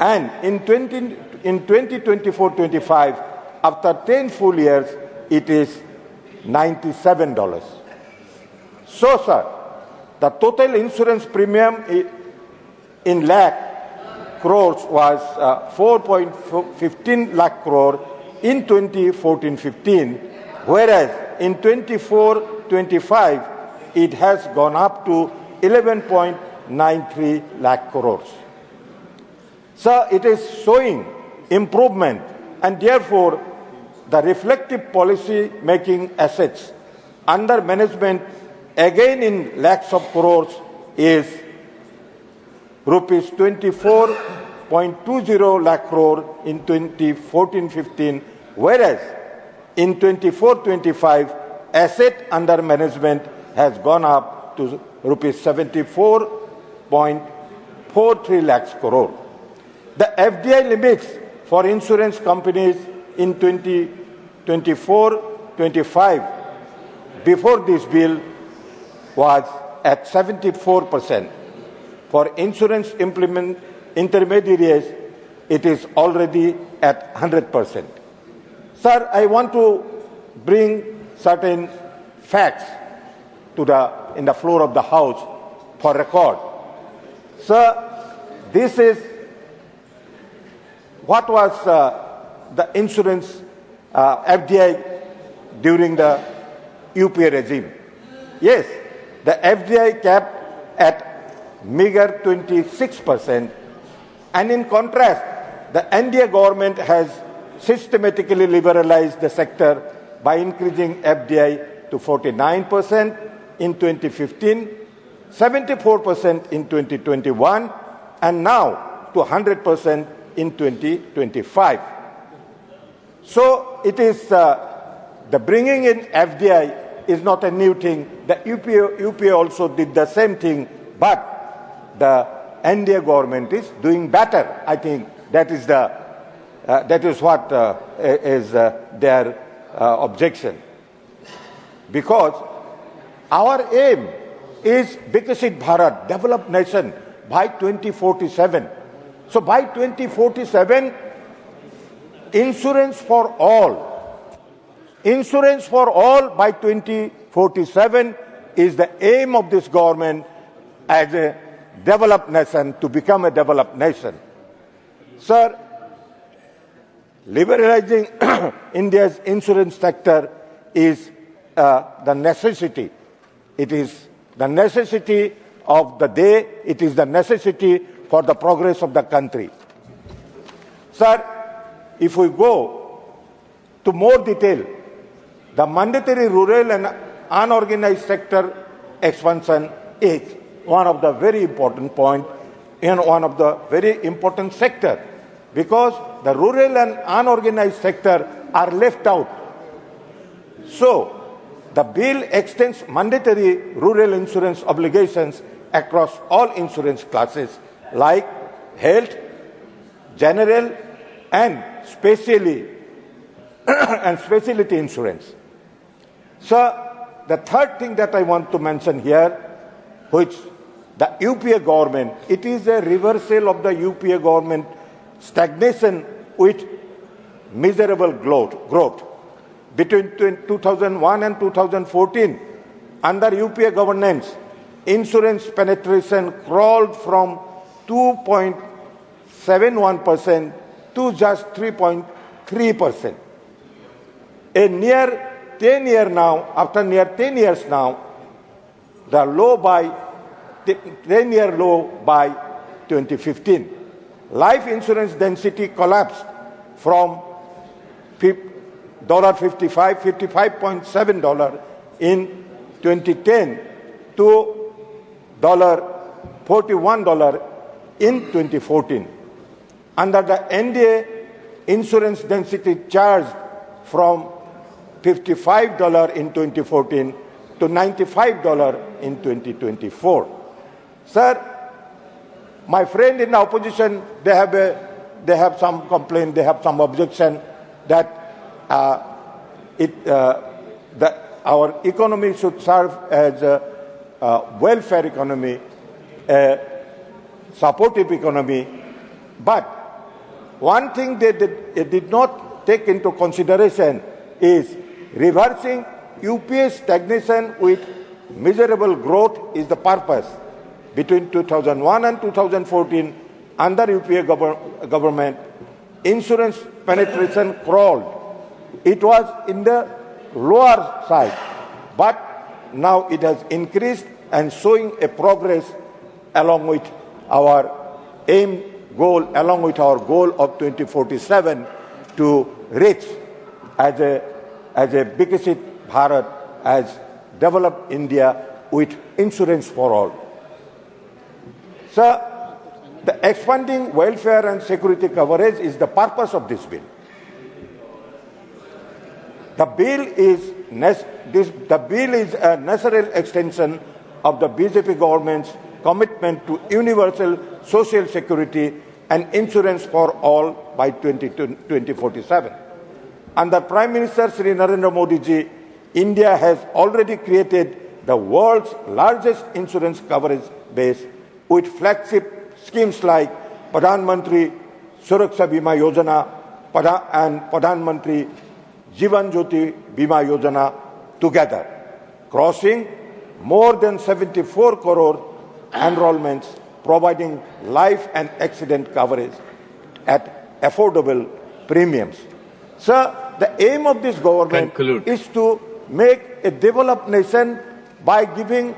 and in 2024-25, after 10 full years, it is $97. So, sir, the total insurance premium in lakh crores was 4.15 lakh crore in 2014-15, whereas in 24-25, it has gone up to 11.93 lakh crores. So it is showing improvement, and therefore the reflective policy making assets under management again in lakhs of crores is rupees 24.20 lakh crore in 2014-15, whereas in 24-25 asset under management has gone up to rupees 74.43 lakhs crore. The FDI limits for insurance companies in 2024-25 before this bill was at 74%. For insurance intermediaries, it is already at 100%. Sir, I want to bring certain facts in the floor of the House for record. Sir, this is what was the insurance FDI during the UPA regime. Yes, the FDI capped at meager 26%, and in contrast, the NDA government has systematically liberalized the sector by increasing FDI to 49% in 2015, 74% in 2021, and now to 100% in 2025. So it is the bringing in FDI is not a new thing. The UPA also did the same thing, but the NDA government is doing better. I think that is what is their objection. Because our aim is Vikasit Bharat, developed nation, by 2047. So by 2047, insurance for all Insurance for all by 2047 is the aim of this government as a developed nation, to become a developed nation. Sir, liberalizing India's insurance sector is the necessity. It is the necessity of the day. It is the necessity for the progress of the country. Sir, if we go to more detail, the mandatory rural and unorganized sector expansion is one of the very important points in one of the very important sector, because the rural and unorganized sector are left out. So, the bill extends mandatory rural insurance obligations across all insurance classes like health, general, and specialty insurance. So, the third thing that I want to mention here, which the UPA government, it is a reversal of the UPA government stagnation with miserable growth. Between 2001 and 2014, under UPA governance, insurance penetration crawled from 2.71% to just 3.3%. After near 10 years now, the 10-year low by 2015. Life insurance density collapsed from $55.7 in 2010 to $41 in 2014. Under the NDA, insurance density charged from $55 in 2014 to $95 in 2024. Sir, my friend in the opposition, they have some complaint, they have some objection that our economy should serve as a welfare economy, a supportive economy. But one thing they did not take into consideration is reversing UPA's stagnation with miserable growth is the purpose. Between 2001 and 2014, under UPA government, insurance penetration crawled. It was in the lower side, but now it has increased and showing a progress along with our goal of 2047 to reach as a Viksit Bharat, as developed India with insurance for all. Sir, the expanding welfare and security coverage is the purpose of this bill. The bill is a natural extension of the BJP government's commitment to universal social security and insurance for all by 2047. Under Prime Minister Sri Narendra Modi ji, India has already created the world's largest insurance coverage base with flagship schemes like Pradhan Mantri Suraksha Bima Yojana and Pradhan Mantri Jivan Jyoti Bima Yojana together, crossing more than 74 crore enrollments, providing life and accident coverage at affordable premiums. Sir, the aim of this government is to make a developed nation by giving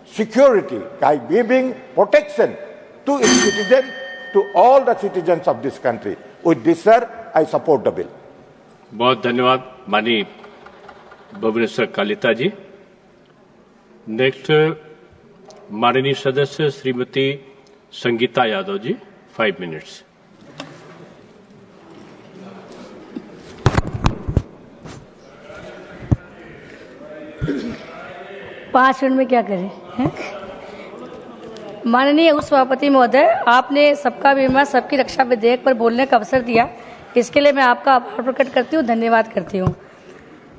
security, by giving protection to its citizens, to all the citizens of this country. With this, sir, I support the bill. बहुत धन्यवाद माननीय Bhubaneswar Kalita जी। Next माननीय सदस्य Shrimati Sangeeta Yadav ji, 5 minutes. पाँच minute में क्या करें? माननीय उपसभापति महोदय, आपने सबका बीमा सबकी रक्षा विधेयक पर बोलने का अवसर दिया, इसके लिए मैं आपका आभार प्रकट करती हूँ, धन्यवाद करती हूँ।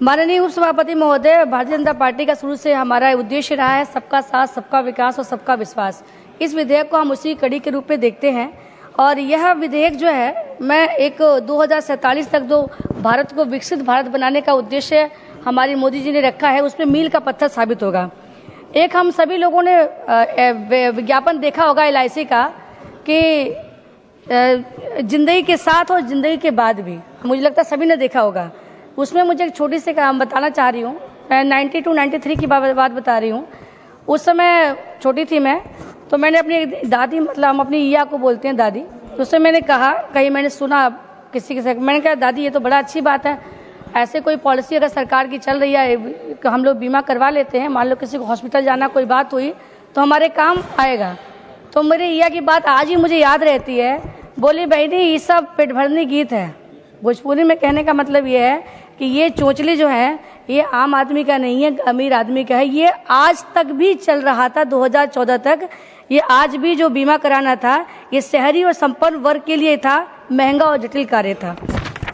माननीय उपसभापति महोदय, भारतीय जनता पार्टी का शुरू से हमारा उद्देश्य रहा है सबका साथ, सबका विकास और सबका विश्वास। इस विधेयक को हम उसी कड़ी के रूप में देखते हैं और यह विधेयक जो है, मैं एक 2047 तक जो भारत को विकसित भारत बनाने का उद्देश्य हमारी मोदी जी ने रखा है, उसमें मील का पत्थर साबित होगा। एक हम सभी लोगों ने विज्ञापन देखा होगा LIC का कि जिंदगी के साथ और जिंदगी के बाद भी, मुझे लगता है सभी ने देखा होगा। उसमें मुझे एक छोटी सी बताना चाह रही हूँ, मैं 92-93 की बात बता रही हूँ। उस समय छोटी थी मैं, तो मैंने अपनी दादी, मतलब हम अपनी ईया को बोलते हैं दादी, तो उससे मैंने कहा, कहीं मैंने सुना किसी के साथ, मैंने कहा दादी ये तो बड़ा अच्छी बात है, ऐसे कोई पॉलिसी अगर सरकार की चल रही है, हम लोग बीमा करवा लेते हैं, मान लो किसी को हॉस्पिटल जाना कोई बात हुई तो हमारे काम आएगा। तो मेरी ईया की बात आज ही मुझे याद रहती है, बोली बहनी ये सब पेट भरनी गीत है। भोजपुरी में कहने का मतलब ये है कि ये चोंचली जो है ये आम आदमी का नहीं है, अमीर आदमी का है। ये आज तक भी चल रहा था, 2014 तक। ये आज भी जो बीमा कराना था ये शहरी और संपन्न वर्ग के लिए था, महंगा और जटिल कार्य था।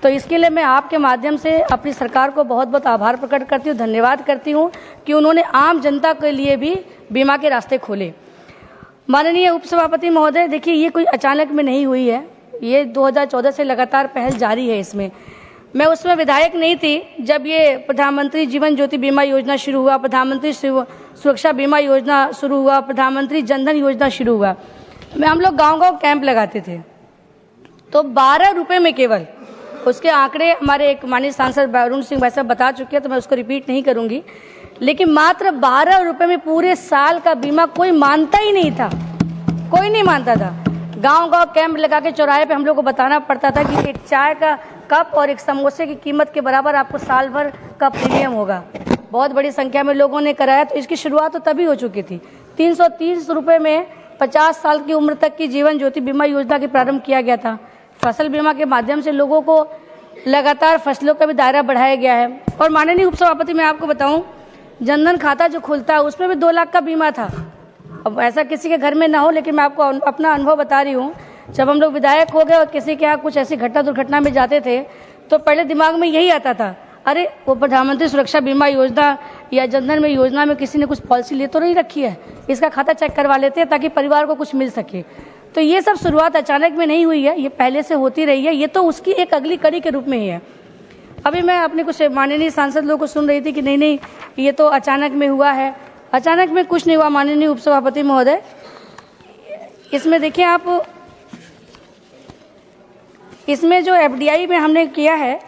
तो इसके लिए मैं आपके माध्यम से अपनी सरकार को बहुत बहुत आभार प्रकट करती हूँ, धन्यवाद करती हूँ कि उन्होंने आम जनता के लिए भी बीमा के रास्ते खोले। माननीय उपसभापति महोदय, देखिए ये कोई अचानक में नहीं हुई है, ये 2014 से लगातार पहल जारी है। इसमें मैं उसमें विधायक नहीं थी जब ये प्रधानमंत्री जीवन ज्योति बीमा योजना शुरू हुआ, प्रधानमंत्री सुरक्षा बीमा योजना शुरू हुआ, प्रधानमंत्री जनधन योजना शुरू हुआ। हम लोग गांव-गांव कैंप लगाते थे, तो 12 रुपए में केवल, उसके आंकड़े हमारे एक माननीय सांसद अरुण सिंह भाई साहब बता चुके हैं, तो मैं उसको रिपीट नहीं करूंगी, लेकिन मात्र 12 रुपए में पूरे साल का बीमा कोई मानता ही नहीं था, कोई नहीं मानता था। गांव-गांव कैंप लगा के चौराहे पे हम लोग को बताना पड़ता था कि एक चाय का कप और एक समोसे की कीमत के बराबर आपको साल भर का प्रीमियम होगा। बहुत बड़ी संख्या में लोगों ने कराया, तो इसकी शुरुआत तो तभी हो चुकी थी। 330 रुपए में 50 साल की उम्र तक की जीवन ज्योति बीमा योजना के प्रारंभ किया गया था। फसल बीमा के माध्यम से लोगों को लगातार फसलों का भी दायरा बढ़ाया गया है। और माननीय उपसभापति, मैं आपको बताऊं, जनधन खाता जो खुलता है उसमें भी 2 लाख का बीमा था। अब ऐसा किसी के घर में ना हो, लेकिन मैं आपको अपना अनुभव बता रही हूँ। जब हम लोग विधायक हो गए और किसी के यहाँ कुछ ऐसी घटना दुर्घटना में जाते थे, तो पहले दिमाग में यही आता था, अरे वो प्रधानमंत्री सुरक्षा बीमा योजना या जनधन में योजना में किसी ने कुछ पॉलिसी ले तो नहीं रखी है, इसका खाता चेक करवा लेते हैं ताकि परिवार को कुछ मिल सके। तो ये सब शुरुआत अचानक में नहीं हुई है, ये पहले से होती रही है, ये तो उसकी एक अगली कड़ी के रूप में ही है। अभी मैं अपने कुछ माननीय सांसद लोगों को सुन रही थी कि नहीं नहीं ये तो अचानक में हुआ है। अचानक में कुछ नहीं हुआ माननीय उपसभापति महोदय। इसमें देखिए आप, इसमें जो FDI में हमने किया है,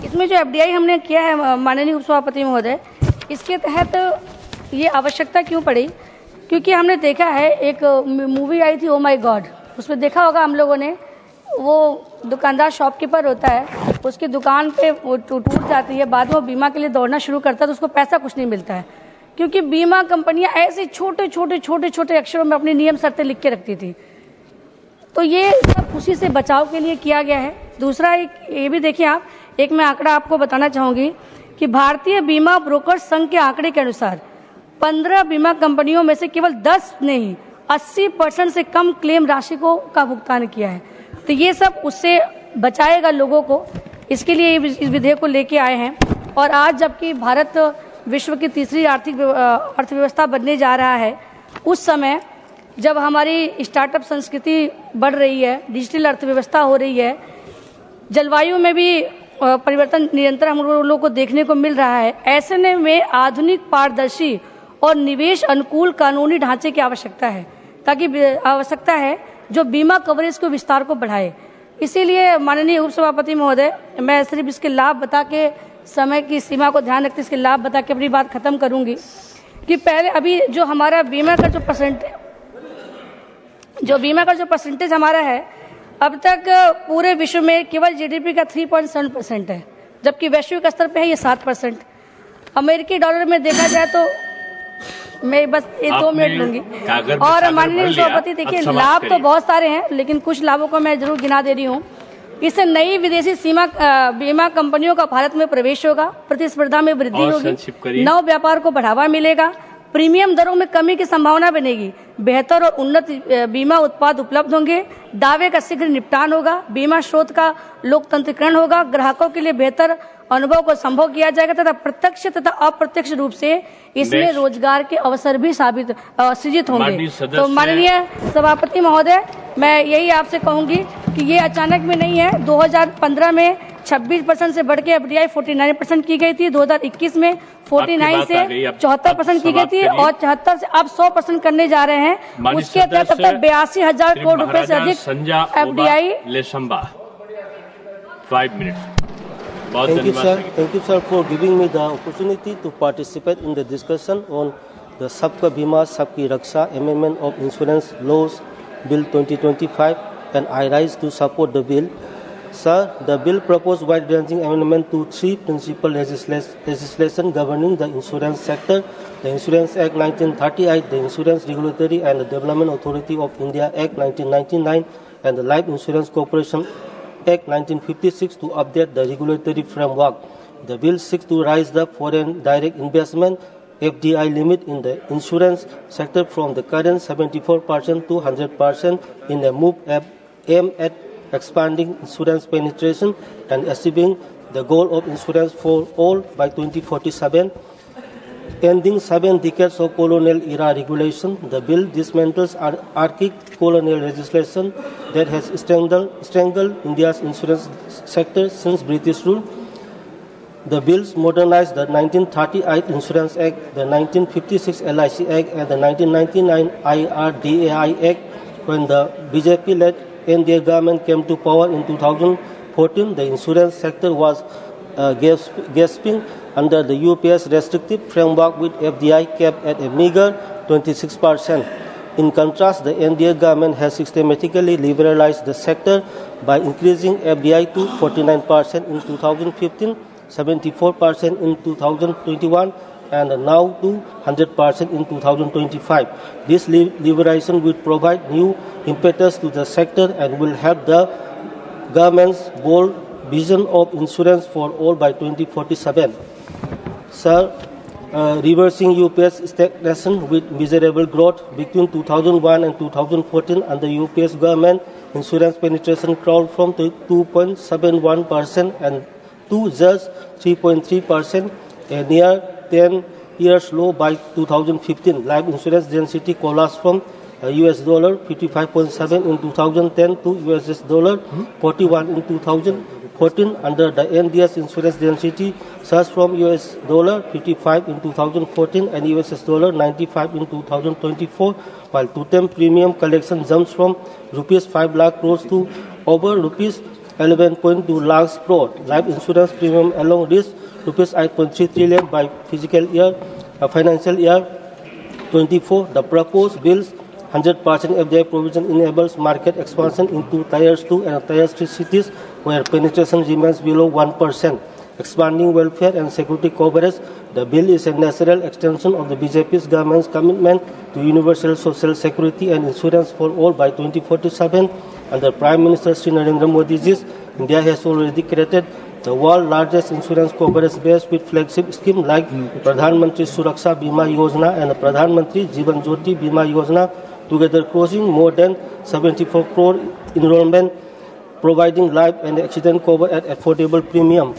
इसमें जो FDI हमने किया है माननीय उपसभापति महोदय, इसके तहत ये आवश्यकता क्यों पड़ी, क्योंकि हमने देखा है एक मूवी आई थी ओ माय गॉड, उसमें देखा होगा हम लोगों ने, वो दुकानदार शॉपकीपर होता है, उसकी दुकान पे वो टूट जाती है, बाद में वो बीमा के लिए दौड़ना शुरू करता है तो उसको पैसा कुछ नहीं मिलता है, क्योंकि बीमा कंपनियां ऐसे छोटे छोटे अक्षरों में अपनी नियम शर्तें लिख के रखती थी। तो ये सब खुशी से बचाव के लिए किया गया है। दूसरा एक ये भी देखिए आप, एक मैं आंकड़ा आपको बताना चाहूंगी कि भारतीय बीमा ब्रोकर संघ के आंकड़े के अनुसार 15 बीमा कंपनियों में से केवल 10 ने ही 80% से कम क्लेम राशि का भुगतान किया है। तो ये सब उससे बचाएगा लोगों को, इसके लिए इस विधेयक को लेके आए हैं। और आज जबकि भारत विश्व की तीसरी आर्थिक अर्थव्यवस्था बनने जा रहा है, उस समय जब हमारी स्टार्टअप संस्कृति बढ़ रही है, डिजिटल अर्थव्यवस्था हो रही है, जलवायु में भी परिवर्तन निरंतर हम लोगों को देखने को मिल रहा है, ऐसे में आधुनिक, पारदर्शी और निवेश अनुकूल कानूनी ढांचे की आवश्यकता है जो बीमा कवरेज को विस्तार को बढ़ाए। इसीलिए माननीय उपसभापति महोदय, मैं सिर्फ इसके लाभ बता के, समय की सीमा को ध्यान रखते इसके लाभ बता के अपनी बात खत्म करूंगी कि पहले अभी जो हमारा बीमा का जो परसेंटेज हमारा है, अब तक पूरे विश्व में केवल GDP का 3.7% है, जबकि वैश्विक स्तर पे है ये 7%। अमेरिकी डॉलर में देखा जाए तो मैं बस 2 मिनट लूंगी। और माननीय सभापति, देखिए लाभ तो बहुत सारे हैं, लेकिन कुछ लाभों को मैं जरूर गिना दे रही हूँ। इससे नई विदेशी बीमा कंपनियों का भारत में प्रवेश होगा, प्रतिस्पर्धा में वृद्धि होगी, नव व्यापार को बढ़ावा मिलेगा, प्रीमियम दरों में कमी की संभावना बनेगी, बेहतर और उन्नत बीमा उत्पाद उपलब्ध होंगे, दावे का शीघ्र निपटान होगा, बीमा स्रोत का लोकतंत्रीकरण होगा, ग्राहकों के लिए बेहतर अनुभव को संभव किया जाएगा तथा प्रत्यक्ष तथा अप्रत्यक्ष रूप से इसमें रोजगार के अवसर भी सृजित होंगे। तो माननीय सभापति महोदय, मैं यही आपसे कहूंगी कि ये अचानक में नहीं है। 2015 में 26% से बढ़ के एफडीआई 49% की गई थी, 2021 में 49 से 74% की गई थी और 74 से अब 100% करने जा रहे हैं। उसके तहत अब तक 82,000 करोड़ रुपए से अधिक FDI. 5 minutes. Thank you, sir. Thank you, sir, for giving me the opportunity to participate in the discussion on the Sabka Bima Sabki Raksha Amendment of Insurance Laws Bill 2025, and I rise to support the bill. Sir, the bill proposed wide-ranging amendment to 3 principal legislation governing the insurance sector: the Insurance Act 1938, the Insurance Regulatory and Development Authority of India Act 1999, and the Life Insurance Corporation Act 1956 to update the regulatory framework. The bill seeks to raise the foreign direct investment FDI limit in the insurance sector from the current 74% to 100% in a move aimed at expanding insurance penetration and achieving the goal of insurance for all by 2047. Ending 7 decades of colonial era regulation, the bill dismantles archaic colonial legislation that has strangled India's insurance sector since British rule. The bills modernize the 1938 Insurance Act, the 1956 LIC Act, and the 1999 IRDAI Act. When the BJP-led NDA government came to power in 2014, the insurance sector was gasping under the UPS restrictive framework with FDI capped at a meager 26%. In contrast, the NDA government has systematically liberalized the sector by increasing FDI to 49% in 2015, 74% in 2021, and now to 100% in 2025. This liberalization will provide new impetus to the sector and will help the government's bold vision of insurance for all by 2047. Sir, reversing UPS stagnation with miserable growth between 2001 and 2014 under UPS government, insurance penetration crawled from 2.71% and to just 3.3%, a near 10 years low by 2015. Life insurance density collapsed from US dollar 55.7 in 2010 to US dollar 41 in 2014. Under the NDS, insurance density surged from US dollar 55 in 2014 and US dollar 95 in 2024, while total premium collection jumps from rupees 5 lakh crores to over rupees 11.2 lakh crore. Life insurance premium alone reached rupees 8.3 trillion by financial year 24. The proposed bill's 100% FDI provision enables market expansion into Tier 2 and Tier 3 cities where penetration remains below 1%. Expanding welfare and security coverage, the bill is a natural extension of the BJP's government's commitment to universal social security and insurance for all by 2047. Under Prime Minister Shri Narendra Modi's, India has already created the world's largest insurance coverage base with flagship schemes like Pradhan Mantri Suraksha Bima Yojana and Pradhan Mantri Jeevan Jyoti Bima Yojana, together crossing more than 74 crore enrollment, providing life and accident cover at affordable premium.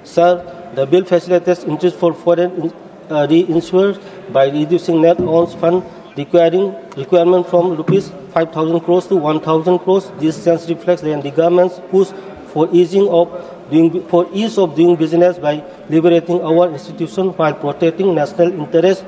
Sir, the bill facilitates interest for foreign reinsurers by reducing net owned fund requirement from rupees 5,000 crores to 1,000 crores. This change reflects the government's push for ease of doing business by liberating our institution while protecting national interest.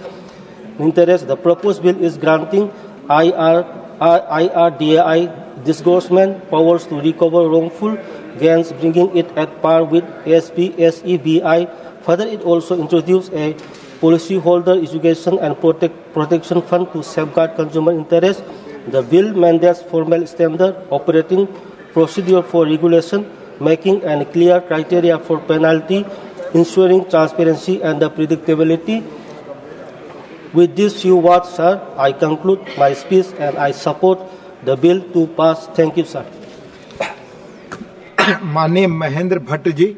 The proposed bill is granting IRDAI disbursement powers to recover wrongful gains, bringing it at par with SEBI. Further, it also introduced a policyholder education and protection fund to safeguard consumer interests. The bill mandates formal standard operating procedure for regulation, making and clear criteria for penalty, ensuring transparency and predictability. With these few words, sir, I conclude my speech and I support the bill to pass. Thank you, sir. माननीय महेंद्र भट्ट जी।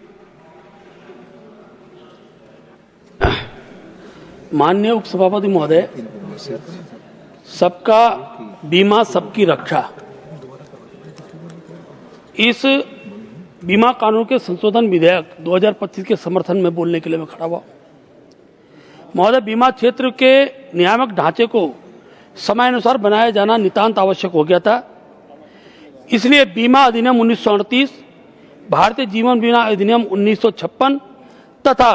माननीय उपसभापति महोदय, सबका बीमा सबकी रक्षा, इस बीमा कानून के संशोधन विधेयक 2025 के समर्थन में बोलने के लिए मैं खड़ा हुआ। महोदय, बीमा क्षेत्र के नियामक ढांचे को समयानुसार बनाया जाना नितांत आवश्यक हो गया था। इसलिए बीमा अधिनियम 1938, भारतीय जीवन बीमा अधिनियम 1956 तथा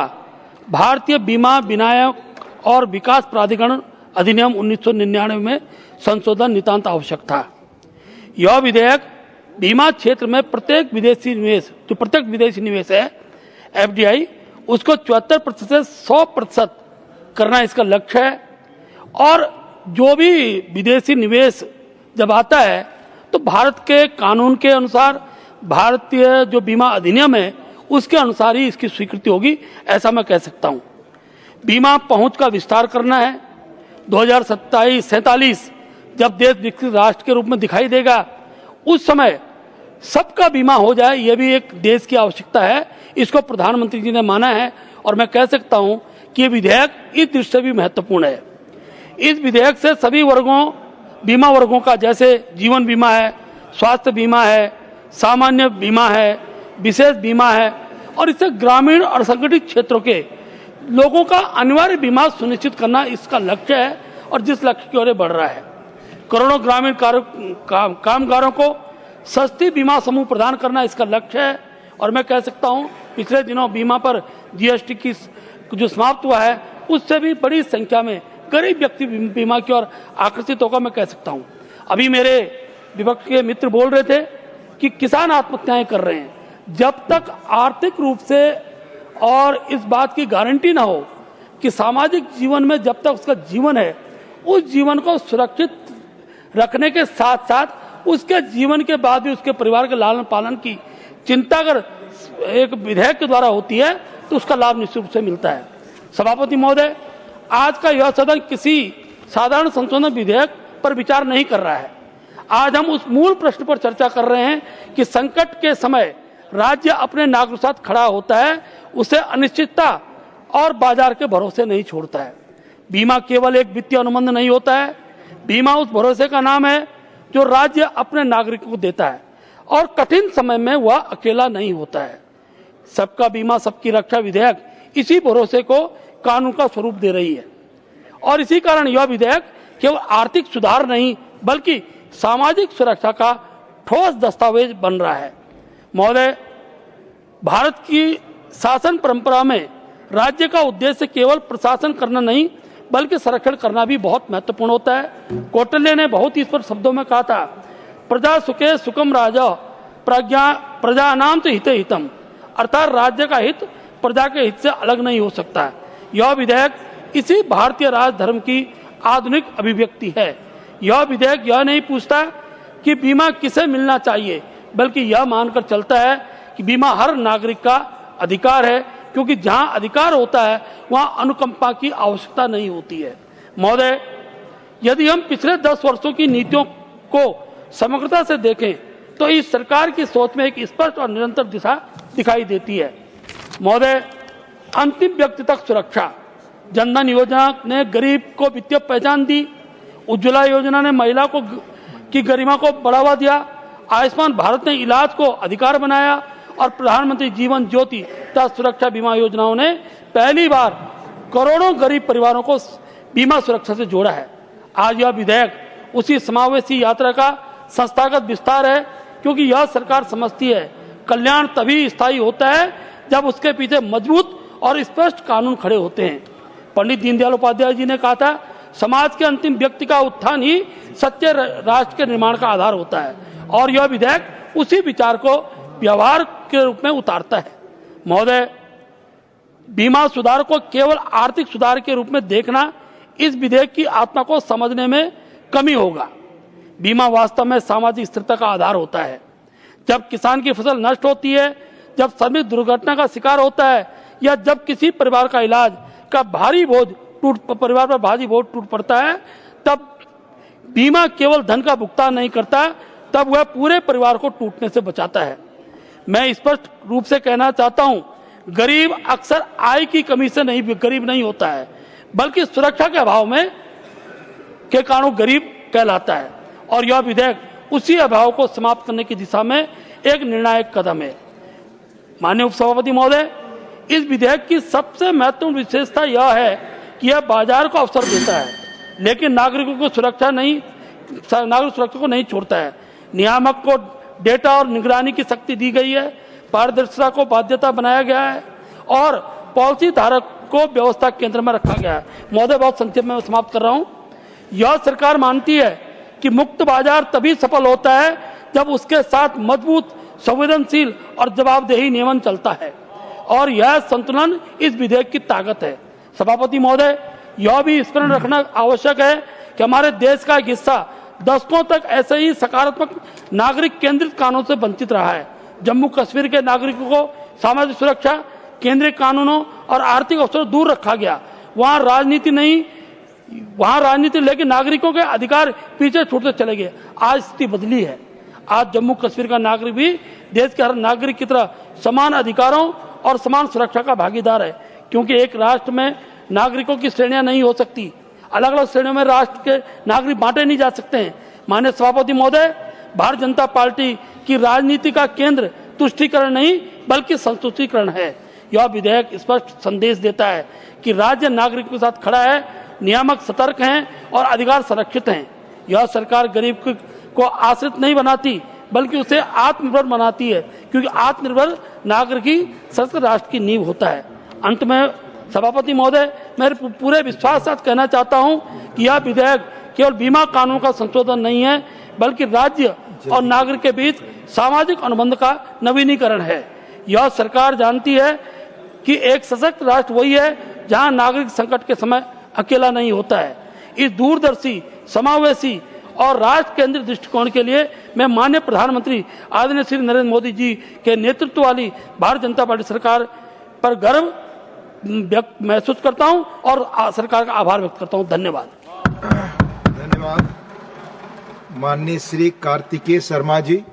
भारतीय बीमा विनायक और विकास प्राधिकरण अधिनियम 1999 में संशोधन नितांत आवश्यक था। यह विधेयक बीमा क्षेत्र में प्रत्येक विदेशी निवेश है एफडीआई, उसको 74% से 100% करना इसका लक्ष्य है। और जो भी विदेशी निवेश जब आता है तो भारत के कानून के अनुसार, भारतीय जो बीमा अधिनियम है उसके अनुसार ही इसकी स्वीकृति होगी, ऐसा मैं कह सकता हूं। बीमा पहुंच का विस्तार करना है। 2047 जब देश विकसित राष्ट्र के रूप में दिखाई देगा, उस समय सबका बीमा हो जाए, यह भी एक देश की आवश्यकता है। इसको प्रधानमंत्री जी ने माना है और मैं कह सकता हूं कि यह विधेयक इस दृष्टि से भी महत्वपूर्ण है। इस विधेयक से सभी बीमा वर्गों का, जैसे जीवन बीमा है, स्वास्थ्य बीमा है, सामान्य बीमा है, विशेष बीमा है, और इससे ग्रामीण और असंगठित क्षेत्रों के लोगों का अनिवार्य बीमा सुनिश्चित करना इसका लक्ष्य है और जिस लक्ष्य की ओर बढ़ रहा है। करोड़ों ग्रामीण कामगारों को सस्ती बीमा समूह प्रदान करना इसका लक्ष्य है। और मैं कह सकता हूं, पिछले दिनों बीमा पर जीएसटी की जो समाप्त हुआ है, उससे भी बड़ी संख्या में गरीब व्यक्ति बीमा की ओर आकर्षित होगा, मैं कह सकता हूं। अभी मेरे विपक्ष के मित्र बोल रहे थे कि किसान आत्महत्याएं कर रहे हैं। जब तक आर्थिक रूप से और इस बात की गारंटी ना हो कि सामाजिक जीवन में जब तक उसका जीवन है, उस जीवन को सुरक्षित रखने के साथ साथ उसके जीवन के बाद भी उसके परिवार के लालन पालन की चिंता अगर एक विधेयक के द्वारा होती है तो उसका लाभ निश्चित रूप से मिलता है। सभापति महोदय, आज का यह सदन किसी साधारण संशोधन विधेयक पर विचार नहीं कर रहा है। आज हम उस मूल प्रश्न पर चर्चा कर रहे हैं कि संकट के समय राज्य अपने नागरिकों के साथ खड़ा होता है, उसे अनिश्चितता और बाजार के भरोसे नहीं छोड़ता है। बीमा केवल एक वित्तीय अनुबंध नहीं होता है, बीमा उस भरोसे का नाम है जो राज्य अपने नागरिकों को देता है और कठिन समय में वह अकेला नहीं होता है। सबका बीमा सबकी रक्षा विधेयक इसी भरोसे को कानून का स्वरूप दे रही है और इसी कारण यह विधेयक केवल आर्थिक सुधार नहीं बल्कि सामाजिक सुरक्षा का ठोस दस्तावेज बन रहा है। महोदय, भारत की शासन परंपरा में राज्य का उद्देश्य केवल प्रशासन करना नहीं बल्कि संरक्षण करना भी बहुत महत्वपूर्ण होता है। कौटिल्य ने बहुत ही स्पष्ट शब्दों में कहा था, प्रजा सुखे सुखम राजा प्रजा नाम तो हिते हितम, अर्थात राज्य का हित प्रजा के हित से अलग नहीं हो सकता। यह विधेयक इसी भारतीय राजधर्म की आधुनिक अभिव्यक्ति है। यह विधेयक यह नहीं पूछता कि बीमा किसे मिलना चाहिए, बल्कि यह मानकर चलता है कि बीमा हर नागरिक का अधिकार है, क्योंकि जहां अधिकार होता है वहां अनुकंपा की आवश्यकता नहीं होती है। महोदय, यदि हम पिछले 10 वर्षों की नीतियों को समग्रता से देखें तो इस सरकार की सोच में एक स्पष्ट और निरंतर दिशा दिखाई देती है। महोदय, अंतिम व्यक्ति तक सुरक्षा, जनधन योजना ने गरीब को वित्तीय पहचान दी, उज्ज्वला योजना ने महिला की गरिमा को बढ़ावा दिया, आयुष्मान भारत ने इलाज को अधिकार बनाया और प्रधानमंत्री जीवन ज्योति तथा सुरक्षा बीमा योजनाओं ने पहली बार करोड़ों गरीब परिवारों को बीमा सुरक्षा से जोड़ा है। आज यह विधेयक उसी समावेशी यात्रा का संस्थागत विस्तार है, क्योंकि यह सरकार समझती है कल्याण तभी स्थायी होता है जब उसके पीछे मजबूत और स्पष्ट कानून खड़े होते हैं। पंडित दीनदयाल उपाध्याय जी ने कहा था, समाज के अंतिम व्यक्ति का उत्थान ही सच्चे राष्ट्र के निर्माण का आधार होता है और यह विधेयक उसी विचार को व्यवहार के रूप में उतारता है। महोदय, बीमा सुधार को केवल आर्थिक सुधार के रूप में देखना इस विधेयक की आत्मा को समझने में कमी होगा। बीमा वास्तव में सामाजिक स्थिरता का आधार होता है। जब किसान की फसल नष्ट होती है, जब श्रमिक दुर्घटना का शिकार होता है या जब किसी परिवार का इलाज का परिवार पर भारी बोझ टूट पड़ता है, तब बीमा केवल धन का भुगतान नहीं करता, तब वह पूरे परिवार को टूटने से बचाता है। मैं स्पष्ट रूप से कहना चाहता हूं, गरीब अक्सर आय की कमी से गरीब नहीं होता है, बल्कि सुरक्षा के अभाव में के कारण गरीब कहलाता है। और यह विधेयक उसी अभाव को समाप्त करने की दिशा में एक निर्णायक कदम है। माननीय उपसभापति महोदय, इस विधेयक की सबसे महत्वपूर्ण विशेषता यह है कि यह बाजार को अवसर देता है, लेकिन नागरिक सुरक्षा को नहीं छोड़ता है। नियामक को डेटा और निगरानी की शक्ति दी गई है, पारदर्शिता को बाध्यता बनाया गया है और पॉलिसी धारक को व्यवस्था केंद्र में रखा गया है। महोदय, बहुत संक्षेप में समाप्त कर रहा हूं। यह सरकार मानती है कि मुक्त बाजार तभी सफल होता है जब उसके साथ मजबूत, संवेदनशील और जवाबदेही नियमन चलता है, और यह संतुलन इस विधेयक की ताकत है। सभापति महोदय, यह भी स्मरण रखना आवश्यक है कि हमारे देश का एक हिस्सा दशकों तक ऐसे ही सकारात्मक नागरिक केंद्रित कानून से वंचित रहा है। जम्मू कश्मीर के नागरिकों को सामाजिक सुरक्षा, केंद्रीय कानूनों और आर्थिक अवसरों दूर रखा गया। वहां राजनीति लेकिन नागरिकों के अधिकार पीछे छूटते चले गए। आज स्थिति बदली है। आज जम्मू कश्मीर का नागरिक भी देश के हर नागरिक की तरह समान अधिकारों और समान सुरक्षा का भागीदार है, क्योंकि एक राष्ट्र में नागरिकों की श्रेणियां नहीं हो सकती। अलग अलग श्रेणियों में राष्ट्र के नागरिक बांटे नहीं जा सकते हैं। माननीय सभापति महोदय, भारतीय जनता पार्टी की राजनीति का केंद्र तुष्टीकरण नहीं बल्कि संतुष्टीकरण है। यह विधेयक स्पष्ट संदेश देता है कि राज्य नागरिकों के साथ खड़ा है, नियामक सतर्क हैं और अधिकार संरक्षित हैं। यह सरकार गरीब को आश्रित नहीं बनाती बल्कि उसे आत्मनिर्भर बनाती है, क्योंकि आत्मनिर्भर नागरिक ही सशक्त राष्ट्र की नींव होता है। अंत में सभापति महोदय, मैं पूरे विश्वास के साथ कहना चाहता हूं कि यह विधेयक केवल बीमा कानून का संशोधन नहीं है, बल्कि राज्य और नागरिक के बीच सामाजिक अनुबंध का नवीनीकरण है। यह सरकार जानती है कि एक सशक्त राष्ट्र वही है जहां नागरिक संकट के समय अकेला नहीं होता है। इस दूरदर्शी, समावेशी और राष्ट्र केंद्रित दृष्टिकोण के लिए मैं माननीय प्रधानमंत्री आदरणीय श्री नरेंद्र मोदी जी के नेतृत्व वाली भारतीय जनता पार्टी सरकार पर गर्व महसूस करता हूं और सरकार का आभार व्यक्त करता हूं। धन्यवाद। धन्यवाद। माननीय श्री कार्तिकेय शर्मा जी।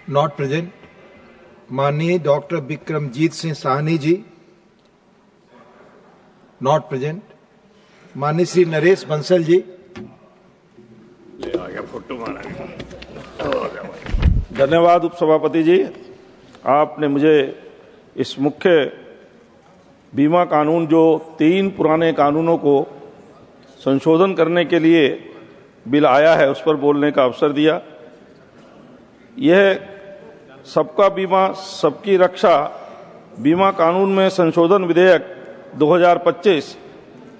Not present. माननीय doctor Vikramjit Singh Sahni ji, not present. माननीय श्री नरेश बंसल जी। धन्यवाद उपसभापति जी, आपने मुझे इस मुख्य बीमा कानून, जो 3 पुराने कानूनों को संशोधन करने के लिए बिल आया है, उस पर बोलने का अवसर दिया। यह सबका बीमा सबकी रक्षा बीमा कानून में संशोधन विधेयक 2025,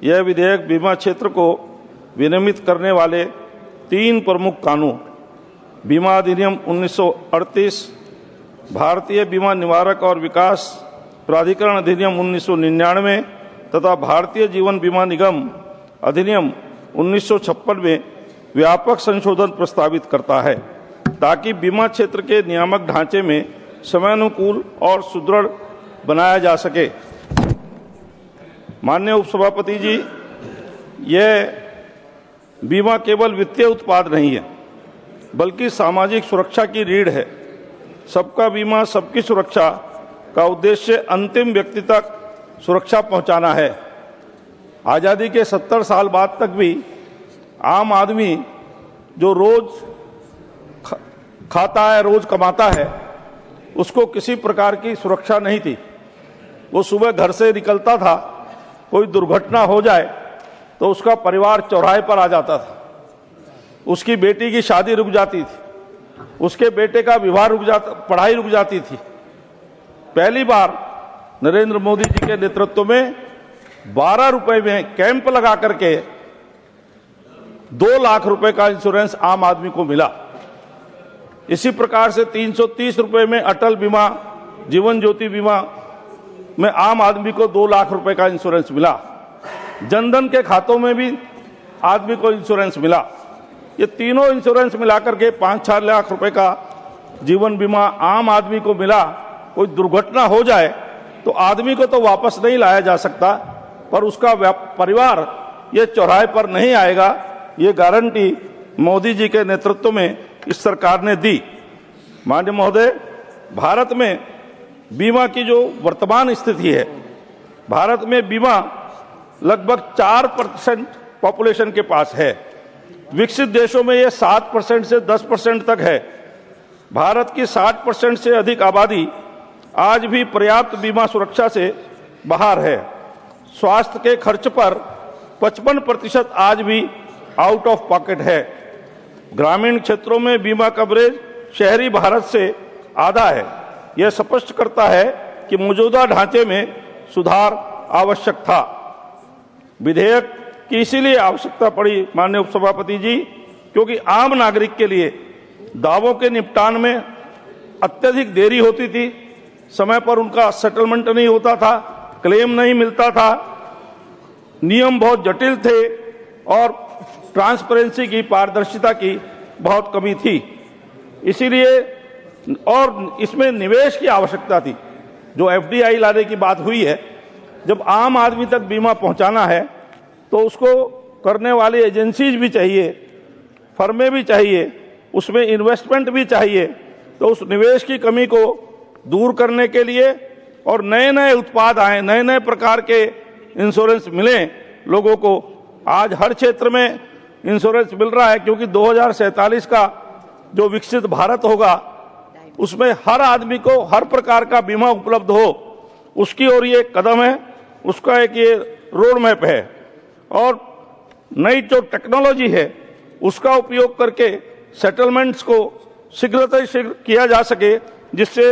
यह विधेयक बीमा क्षेत्र को विनियमित करने वाले 3 प्रमुख कानून, बीमा अधिनियम 1938, भारतीय बीमा निवारक और विकास प्राधिकरण अधिनियम 1999 तथा भारतीय जीवन बीमा निगम अधिनियम 1956 में व्यापक संशोधन प्रस्तावित करता है, ताकि बीमा क्षेत्र के नियामक ढांचे में समयानुकूल और सुदृढ़ बनाया जा सके। माननीय उपसभापति जी, यह बीमा केवल वित्तीय उत्पाद नहीं है, बल्कि सामाजिक सुरक्षा की रीढ़ है। सबका बीमा सबकी सुरक्षा का उद्देश्य अंतिम व्यक्ति तक सुरक्षा पहुंचाना है। आज़ादी के 70 साल बाद तक भी आम आदमी जो रोज खाता है, रोज कमाता है, उसको किसी प्रकार की सुरक्षा नहीं थी। वो सुबह घर से निकलता था, कोई दुर्घटना हो जाए तो उसका परिवार चौराहे पर आ जाता था, उसकी बेटी की शादी रुक जाती थी, उसके बेटे का विवाह रुक जाता, पढ़ाई रुक जाती थी। पहली बार नरेंद्र मोदी जी के नेतृत्व में 12 रुपए में कैंप लगा करके 2 लाख रुपए का इंश्योरेंस आम आदमी को मिला। इसी प्रकार से 330 रुपए में अटल बीमा, जीवन ज्योति बीमा में आम आदमी को 2 लाख रुपए का इंश्योरेंस मिला। जनधन के खातों में भी आदमी को इंश्योरेंस मिला। ये तीनों इंश्योरेंस मिलाकर के 5-6 लाख रुपए का जीवन बीमा आम आदमी को मिला। कोई दुर्घटना हो जाए तो आदमी को तो वापस नहीं लाया जा सकता, पर उसका परिवार ये चौराहे पर नहीं आएगा, ये गारंटी मोदी जी के नेतृत्व में इस सरकार ने दी। माननीय महोदय, भारत में बीमा की जो वर्तमान स्थिति है, भारत में बीमा लगभग 4% पॉपुलेशन के पास है। विकसित देशों में यह 7% से 10% तक है। भारत की 60% से अधिक आबादी आज भी पर्याप्त बीमा सुरक्षा से बाहर है। स्वास्थ्य के खर्च पर 55% आज भी आउट ऑफ पॉकेट है। ग्रामीण क्षेत्रों में बीमा कवरेज शहरी भारत से आधा है। यह स्पष्ट करता है कि मौजूदा ढांचे में सुधार आवश्यक था। विधेयक की इसीलिए आवश्यकता पड़ी माननीय उपसभापति जी, क्योंकि आम नागरिक के लिए दावों के निपटान में अत्यधिक देरी होती थी, समय पर उनका सेटलमेंट नहीं होता था, क्लेम नहीं मिलता था, नियम बहुत जटिल थे और ट्रांसपेरेंसी की, पारदर्शिता की बहुत कमी थी। इसीलिए और इसमें निवेश की आवश्यकता थी। जो एफडीआई लाने की बात हुई है, जब आम आदमी तक बीमा पहुंचाना है तो उसको करने वाली एजेंसीज भी चाहिए, फर्में भी चाहिए, उसमें इन्वेस्टमेंट भी चाहिए। तो उस निवेश की कमी को दूर करने के लिए और नए नए उत्पाद आए, नए नए प्रकार के इंश्योरेंस मिलें लोगों को। आज हर क्षेत्र में इंश्योरेंस मिल रहा है, क्योंकि 2047 का जो विकसित भारत होगा उसमें हर आदमी को हर प्रकार का बीमा उपलब्ध हो, उसकी ओर ये कदम है, उसका एक ये रोड मैप है। और नई जो टेक्नोलॉजी है उसका उपयोग करके सेटलमेंट्स को शीघ्रतः शीघ्र किया जा सके, जिससे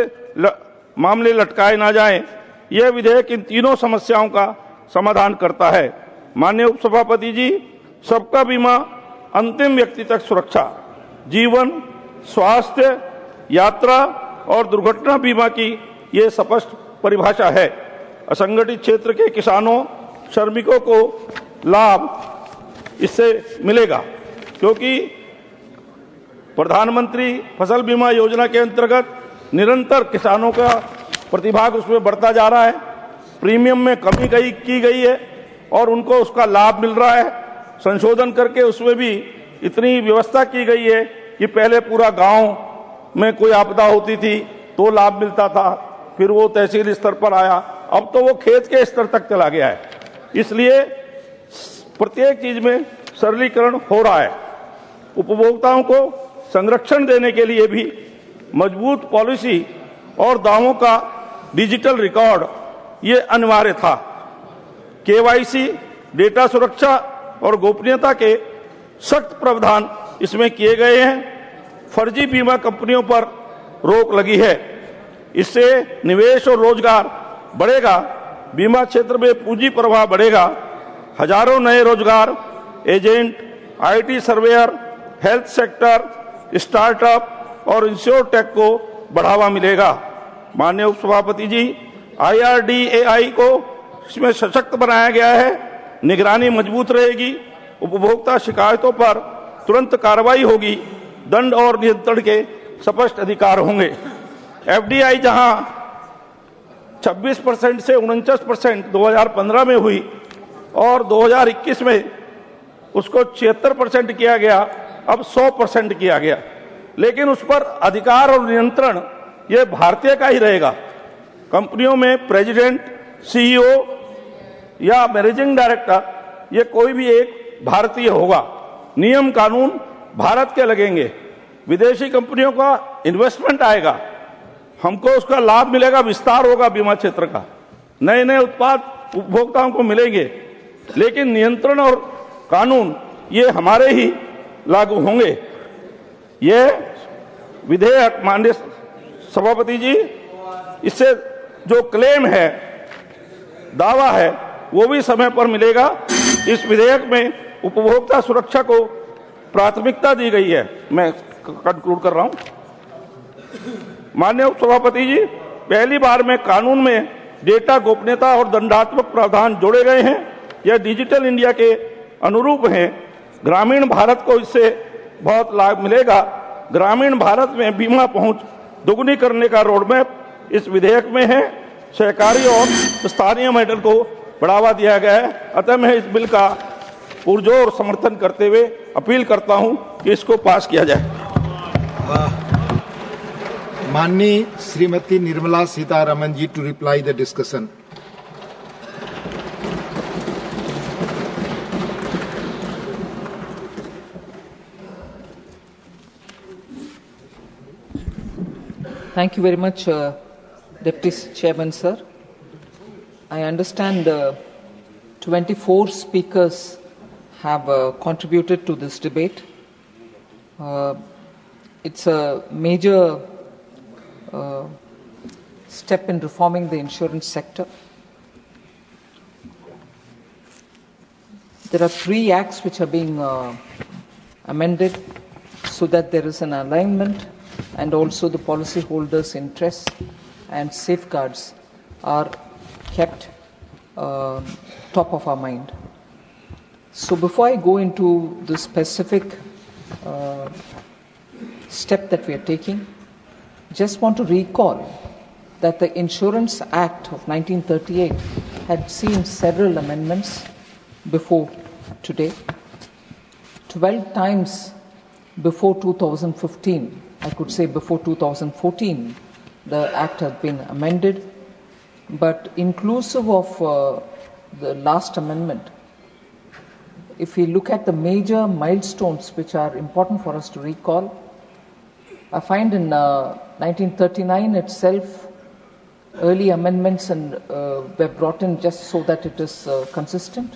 मामले लटकाए ना जाएं। यह विधेयक इन तीनों समस्याओं का समाधान करता है। माननीय उपसभापति जी, सबका बीमा अंतिम व्यक्ति तक सुरक्षा, जीवन, स्वास्थ्य, यात्रा और दुर्घटना बीमा की ये स्पष्ट परिभाषा है। असंगठित क्षेत्र के किसानों, श्रमिकों को लाभ इससे मिलेगा, क्योंकि प्रधानमंत्री फसल बीमा योजना के अंतर्गत निरंतर किसानों का प्रतिभाग उसमें बढ़ता जा रहा है। प्रीमियम में कमी की गई है और उनको उसका लाभ मिल रहा है। संशोधन करके उसमें भी इतनी व्यवस्था की गई है कि पहले पूरा गांव में कोई आपदा होती थी तो लाभ मिलता था, फिर वो तहसील स्तर पर आया, अब तो वो खेत के स्तर तक चला गया है। इसलिए प्रत्येक चीज में सरलीकरण हो रहा है। उपभोक्ताओं को संरक्षण देने के लिए भी मजबूत पॉलिसी और दावों का डिजिटल रिकॉर्ड ये अनिवार्य था। केवाईसी, डेटा सुरक्षा और गोपनीयता के सख्त प्रावधान इसमें किए गए हैं। फर्जी बीमा कंपनियों पर रोक लगी है। इससे निवेश और रोजगार बढ़ेगा, बीमा क्षेत्र में पूंजी प्रवाह बढ़ेगा, हजारों नए रोजगार, agent, IT surveyor, health sector, startup और इंश्योरटेक को बढ़ावा मिलेगा। माननीय उपसभापति जी, IRDAI को इसमें सशक्त बनाया गया है, निगरानी मजबूत रहेगी, उपभोक्ता शिकायतों पर तुरंत कार्रवाई होगी, दंड और नियंत्रण के स्पष्ट अधिकार होंगे। एफडीआई जहां 26% से 49% 2015 में हुई और 2021 में उसको 76% किया गया, अब 100% किया गया, लेकिन उस पर अधिकार और नियंत्रण ये भारतीय का ही रहेगा। कंपनियों में प्रेसिडेंट, CEO या मैनेजिंग डायरेक्टर ये कोई भी एक भारतीय होगा। नियम कानून भारत के लगेंगे। विदेशी कंपनियों का इन्वेस्टमेंट आएगा, हमको उसका लाभ मिलेगा, विस्तार होगा बीमा क्षेत्र का, नए नए उत्पाद उपभोक्ताओं को मिलेंगे, लेकिन नियंत्रण और कानून ये हमारे ही लागू होंगे। ये विधेयक माननीय सभापति जी, इससे जो क्लेम है, दावा है, वो भी समय पर मिलेगा। इस विधेयक में उपभोक्ता सुरक्षा को प्राथमिकता दी गई है। मैं कंक्लूड कर रहा हूं। माननीय उपसभापति जी, पहली बार में कानून में डेटा गोपनीयता और दंडात्मक प्रावधान जोड़े गए हैं। यह डिजिटल इंडिया के अनुरूप हैं। ग्रामीण भारत को इससे बहुत लाभ मिलेगा। ग्रामीण भारत में बीमा पहुंच दोगुनी करने का रोडमैप इस विधेयक में है। सहकारी और स्थानीय मॉडल को बढ़ावा दिया गया है। अतः मैं इस बिल का पुरजोर समर्थन करते हुए अपील करता हूं कि इसको पास किया जाए। माननीय श्रीमती निर्मला सीतारमन जी to reply the discussion. Thank you very much, Deputy Chairman, sir. I understand 24 speakers have contributed to this debate. It's a major step in reforming the insurance sector. There are 3 acts which are being amended so that there is an alignment and also the policyholders' interests and safeguards are kept top of our mind. So before I go into the specific step that we are taking, just want to recall that the Insurance Act of 1938 had seen several amendments before today. 12 times before 2015, I could say before 2014, the Act has been amended, but inclusive of the last amendment, if we look at the major milestones which are important for us to recall, I find in 1939 itself, early amendments were brought in just so that it is consistent.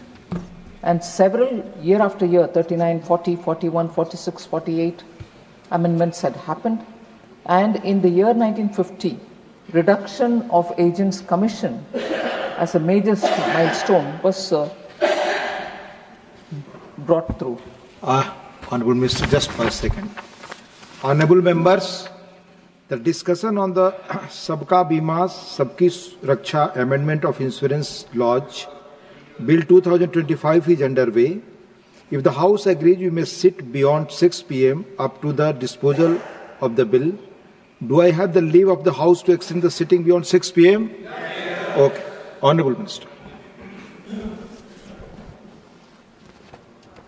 And several, year after year, 39, 40, 41, 46, 48 amendments had happened. And in the year 1950, reduction of agents' commission as a major milestone was brought through. Honorable Minister, just for a second. Honorable members, the discussion on the Sabka Bima Sabki Raksha Amendment of Insurance Laws Bill 2025 is underway. If the House agrees, we may sit beyond 6 p.m. up to the disposal of the bill. Do I have the leave of the House to extend the sitting beyond 6 p.m.? Okay. Honorable Minister.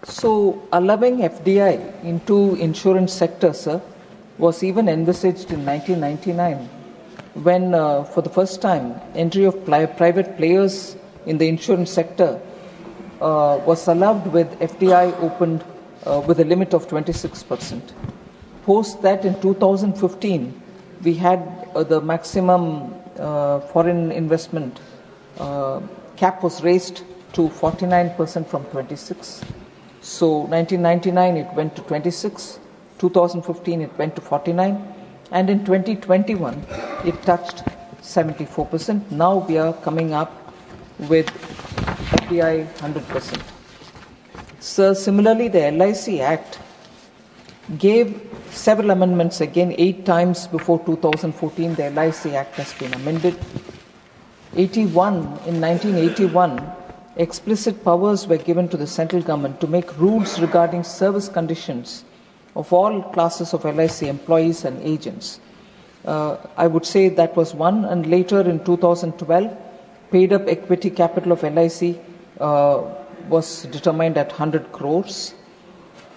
So, allowing FDI into insurance sector, sir, was even envisaged in 1999 when, for the first time, entry of private players in the insurance sector was allowed with FDI opened with a limit of 26%. Post that in 2015, we had the maximum foreign investment cap was raised to 49% from 26. So 1999 it went to 26, 2015 it went to 49, and in 2021 it touched 74%. Now we are coming up with FDI 100%. So similarly, the LIC Act gave several amendments again. 8 times before 2014 the LIC Act has been amended. In 1981 explicit powers were given to the central government to make rules regarding service conditions of all classes of LIC employees and agents. I would say that was one, and later in 2012 paid up equity capital of LIC was determined at 100 crores.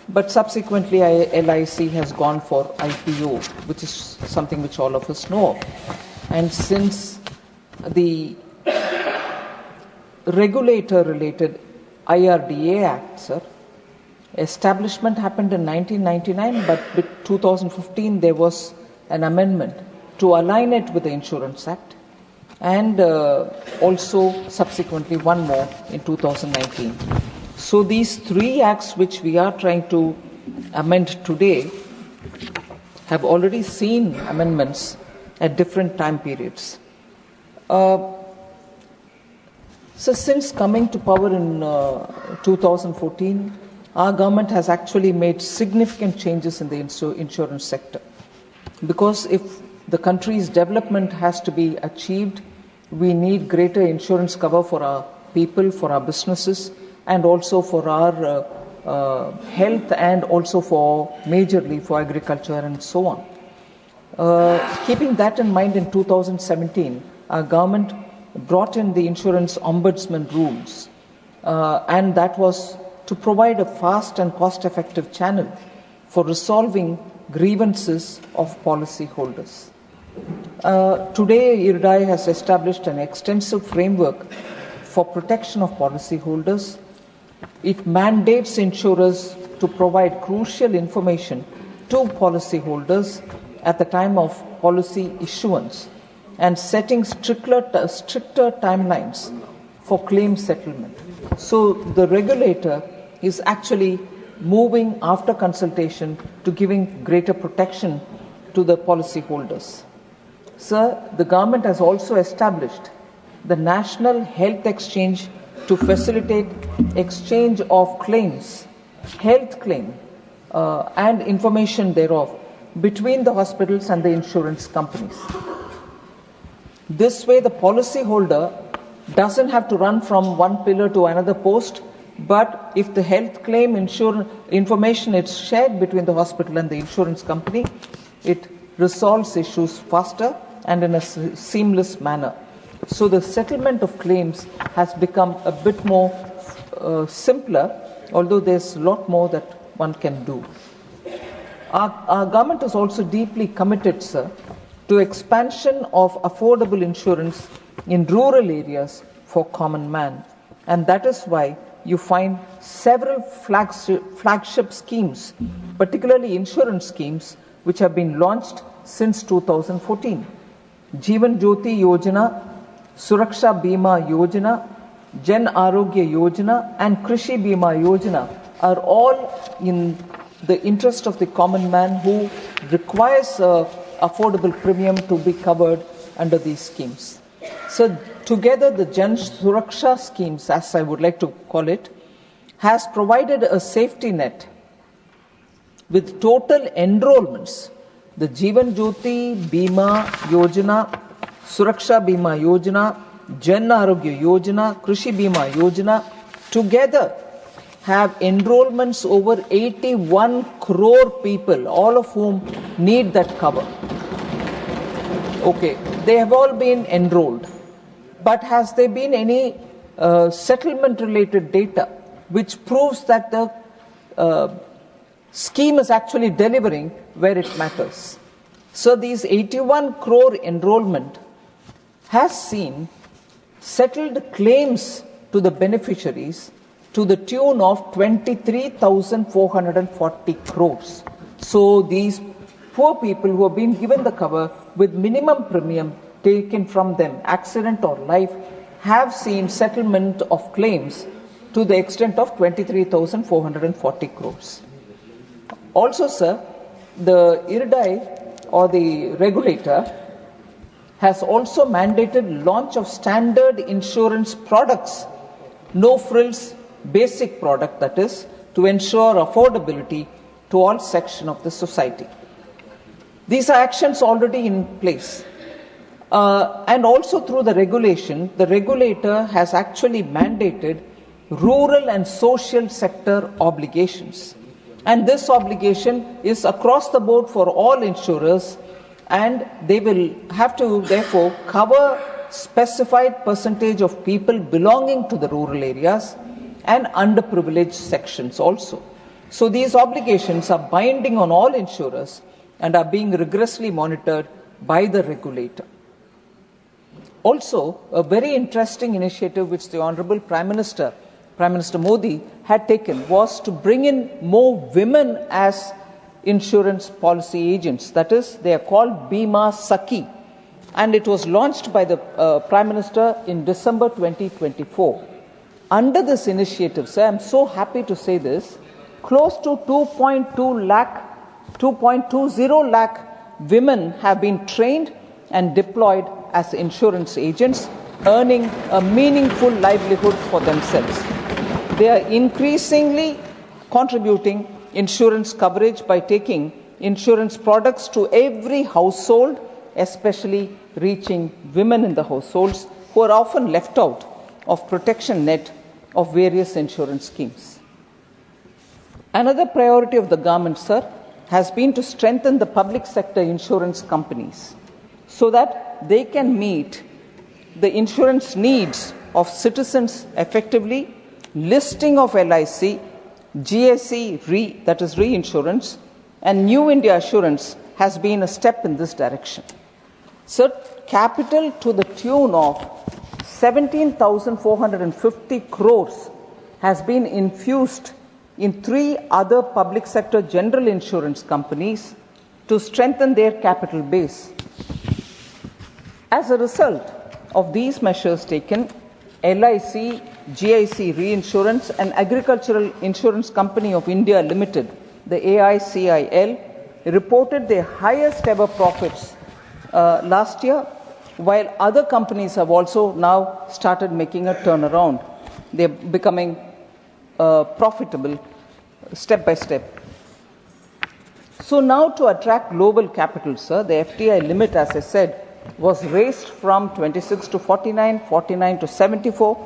But subsequently, LIC has gone for IPO, which is something which all of us know of. And since the regulator-related IRDA Act, sir, establishment happened in 1999, but with 2015 there was an amendment to align it with the Insurance Act, and also subsequently one more in 2019. So these 3 acts which we are trying to amend today have already seen amendments at different time periods. So since coming to power in 2014, our government has actually made significant changes in the insurance sector. Because if the country's development has to be achieved, we need greater insurance cover for our people, for our businesses, and also for our health, and also for majorly for agriculture and so on. Keeping that in mind, in 2017, our government brought in the insurance ombudsman rules, and that was to provide a fast and cost-effective channel for resolving grievances of policyholders. Today, IRDAI has established an extensive framework for protection of policyholders. It mandates insurers to provide crucial information to policyholders at the time of policy issuance and setting stricter timelines for claim settlement. So the regulator is actually moving after consultation to giving greater protection to the policyholders. Sir, the government has also established the National Health Exchange to facilitate exchange of claims, health claim, and information thereof between the hospitals and the insurance companies. This way, the policyholder doesn't have to run from one pillar to another post, but if the health claim information is shared between the hospital and the insurance company, it resolves issues faster and in a seamless manner. So the settlement of claims has become a bit more simpler, although there's a lot more that one can do. Our government is also deeply committed, sir, to expansion of affordable insurance in rural areas for common man. And that is why you find several flagship schemes, particularly insurance schemes, which have been launched since 2014. Jeevan Jyoti Yojana, Suraksha Bima Yojana, Jan Arogya Yojana and Krishi Bima Yojana are all in the interest of the common man who requires affordable premium to be covered under these schemes. So together the Jan Suraksha schemes, as I would like to call it, has provided a safety net with total enrollments. The Jeevan Jyoti Bima Yojana, Suraksha Bima Yojana, Jan Arogya Yojana, Krishi Bima Yojana together have enrollments over 81 crore people, all of whom need that cover. Okay, they have all been enrolled. But has there been any settlement related data which proves that the scheme is actually delivering where it matters? So these 81 crore enrollment has seen settled claims to the beneficiaries to the tune of 23,440 crores. So these poor people who have been given the cover with minimum premium taken from them, accident or life, have seen settlement of claims to the extent of 23,440 crores. Also, sir, the IRDAI or the regulator has also mandated launch of standard insurance products, no frills, basic product that is, to ensure affordability to all sections of the society. These are actions already in place. And also through the regulation, the regulator has actually mandated rural and social sector obligations. And this obligation is across the board for all insurers, and they will have to therefore cover specified percentage of people belonging to the rural areas and underprivileged sections also. So these obligations are binding on all insurers and are being rigorously monitored by the regulator. Also, a very interesting initiative which the Honorable Prime Minister Modi had taken was to bring in more women as insurance policy agents. That is, they are called Bima Sakhi. And it was launched by the Prime Minister in December 2024. Under this initiative, sir, I'm so happy to say this, close to 2.20 lakh women have been trained and deployed as insurance agents, earning a meaningful livelihood for themselves. They are increasingly contributing insurance coverage by taking insurance products to every household, especially reaching women in the households who are often left out of protection net of various insurance schemes. Another priority of the government, sir, has been to strengthen the public sector insurance companies so that they can meet the insurance needs of citizens effectively. Listing of LIC, GSE Re, that is reinsurance, and New India Assurance has been a step in this direction. So capital to the tune of 17,450 crores has been infused in 3 other public sector general insurance companies to strengthen their capital base. As a result of these measures taken, LIC, GIC Reinsurance and Agricultural Insurance Company of India Limited, the AICIL, reported their highest ever profits last year, while other companies have also now started making a turnaround. They're becoming profitable step by step. So now to attract global capital, sir, the FDI limit, as I said, was raised from 26 to 49, 49 to 74.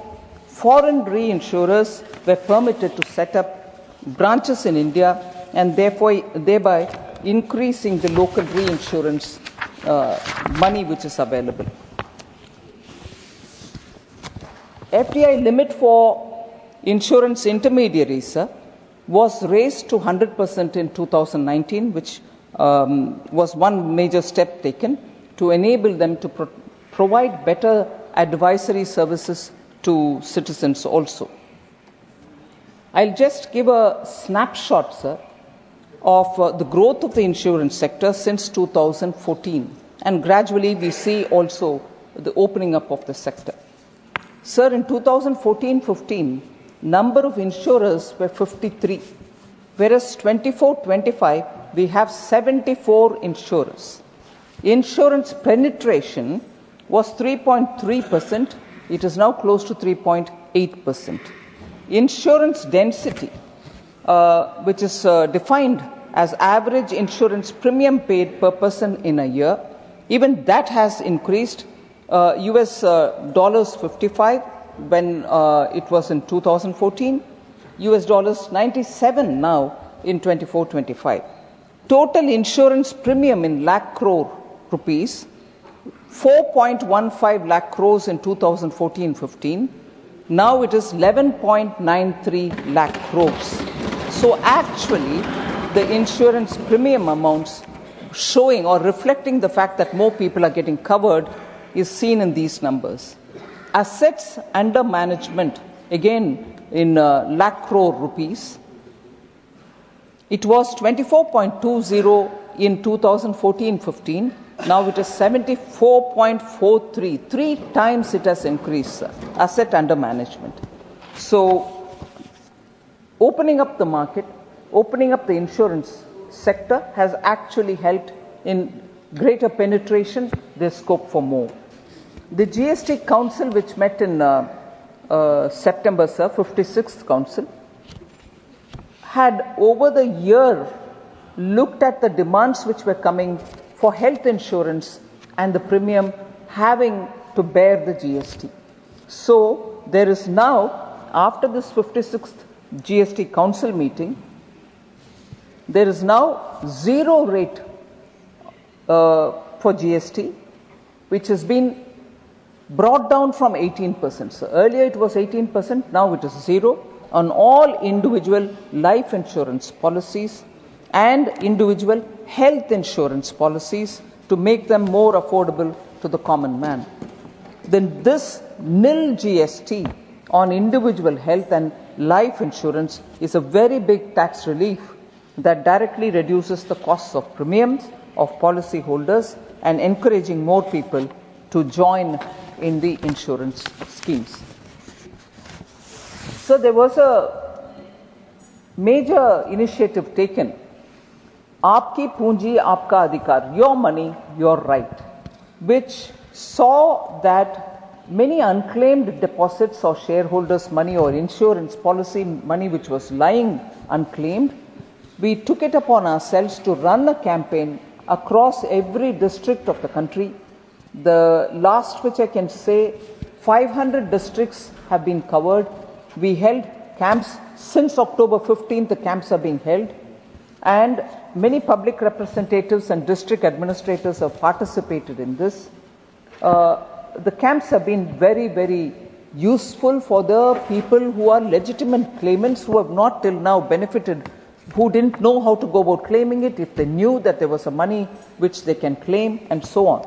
Foreign reinsurers were permitted to set up branches in India and thereby increasing the local reinsurance money which is available. FDI limit for insurance intermediaries was raised to 100% in 2019, which was one major step taken to enable them to provide better advisory services to citizens also. I'll just give a snapshot, sir, of the growth of the insurance sector since 2014, and gradually we see also the opening up of the sector. Sir, in 2014-15, number of insurers were 53, whereas 24-25, we have 74 insurers. Insurance penetration was 3.3%. It is now close to 3.8%. Insurance density, which is defined as average insurance premium paid per person in a year, even that has increased. US dollars 55 when it was in 2014, US dollars 97 now in 24-25. Total insurance premium in lakh crore rupees, 4.15 lakh crores in 2014-15. Now it is 11.93 lakh crores. So actually, the insurance premium amounts showing or reflecting the fact that more people are getting covered is seen in these numbers. Assets under management, again in lakh crore rupees, it was 24.20 in 2014-15. Now it is 74.43. 3 times it has increased, asset under management. So, opening up the market, opening up the insurance sector has actually helped in greater penetration. There's scope for more. The GST Council, which met in September, sir, 56th Council, had over the year looked at the demands which were coming for health insurance and the premium having to bear the GST. So there is now, after this 56th GST Council meeting, there is now 0 rate for GST, which has been brought down from 18%. So earlier it was 18%, now it is 0 on all individual life insurance policies and individual health insurance policies to make them more affordable to the common man. Then this nil GST on individual health and life insurance is a very big tax relief that directly reduces the costs of premiums of policy holders and encouraging more people to join in the insurance schemes. So there was a major initiative taken, Aapki Poonji, Aapka Adhikar, your money, your right, which saw that many unclaimed deposits or shareholders' money or insurance policy money which was lying unclaimed, we took it upon ourselves to run a campaign across every district of the country. The last which I can say, 500 districts have been covered. We held camps since October 15th, the camps are being held, and many public representatives and district administrators have participated in this. The camps have been very, very useful for the people who are legitimate claimants who have not till now benefited, who didn't know how to go about claiming it, if they knew that there was a money which they can claim, and so on.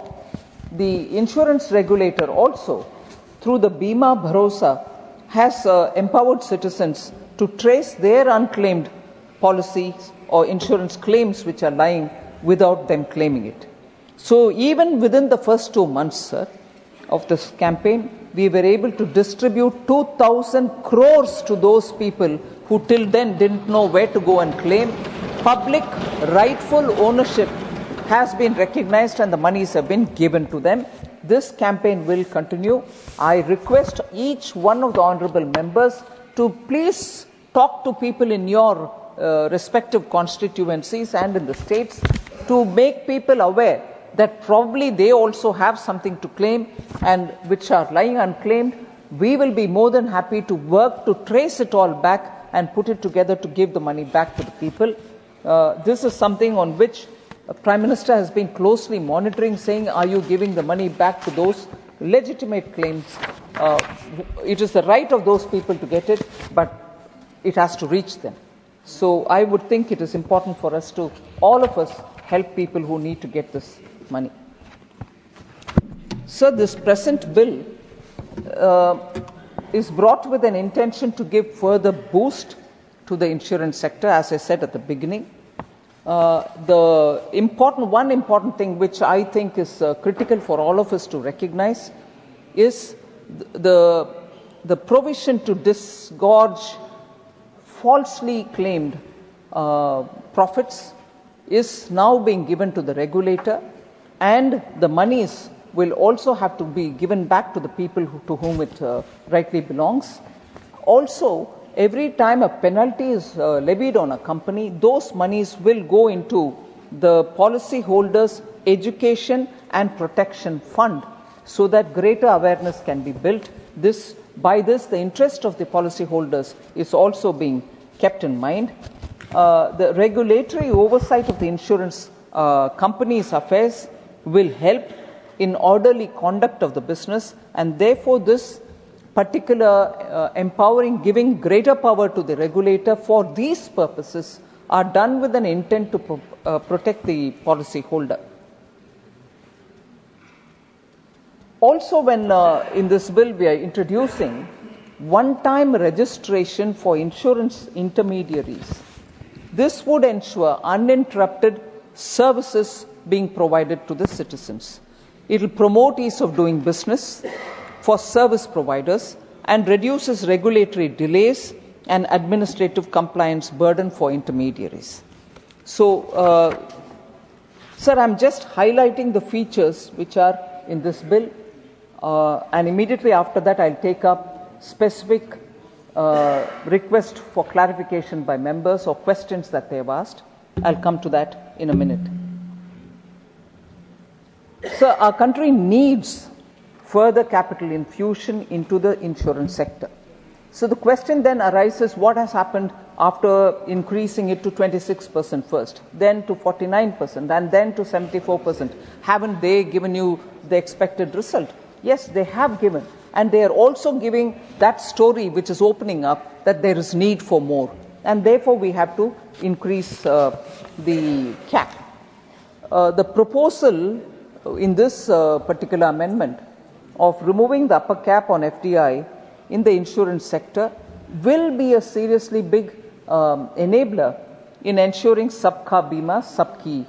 the insurance regulator also, through the Bima Bharosa, has empowered citizens to trace their unclaimed policies or insurance claims which are lying without them claiming it. So even within the first 2 months, sir, of this campaign, we were able to distribute 2,000 crores to those people who till then didn't know where to go and claim. Public rightful ownership has been recognized and the monies have been given to them. This campaign will continue. I request each one of the honorable members to please talk to people in your respective constituencies and in the states to make people aware that probably they also have something to claim and which are lying unclaimed. We will be more than happy to work to trace it all back and put it together to give the money back to the people. This is something on which the Prime Minister has been closely monitoring, saying, are you giving the money back to those legitimate claims? It is the right of those people to get it, but it has to reach them. So I would think it is important for us to, all of us, help people who need to get this money. So this present bill is brought with an intention to give further boost to the insurance sector, as I said at the beginning. One important thing which I think is critical for all of us to recognize is the provision to disgorge falsely claimed profits is now being given to the regulator, and the monies will also have to be given back to the people to whom it rightly belongs. Also, every time a penalty is levied on a company, those monies will go into the policyholders' education and protection fund so that greater awareness can be built. By this, the interest of the policyholders is also being kept in mind. The regulatory oversight of the insurance companies' affairs will help in orderly conduct of the business, and therefore this particular empowering, giving greater power to the regulator for these purposes are done with an intent to protect the policyholder. Also, when in this bill we are introducing one-time registration for insurance intermediaries, this would ensure uninterrupted services being provided to the citizens. It will promote ease of doing business for service providers and reduces regulatory delays and administrative compliance burden for intermediaries. So, sir, I'm just highlighting the features which are in this bill, and immediately after that I'll take up specific request for clarification by members or questions that they have asked. I'll come to that in a minute. Sir, our country needs further capital infusion into the insurance sector. So the question then arises, what has happened after increasing it to 26% first, then to 49%, and then to 74%? Haven't they given you the expected result? Yes, they have given. And they are also giving that story which is opening up that there is need for more. And therefore, we have to increase the cap. The proposal in this particular amendment of removing the upper cap on FDI in the insurance sector will be a seriously big enabler in ensuring Sabka Bima, Sabki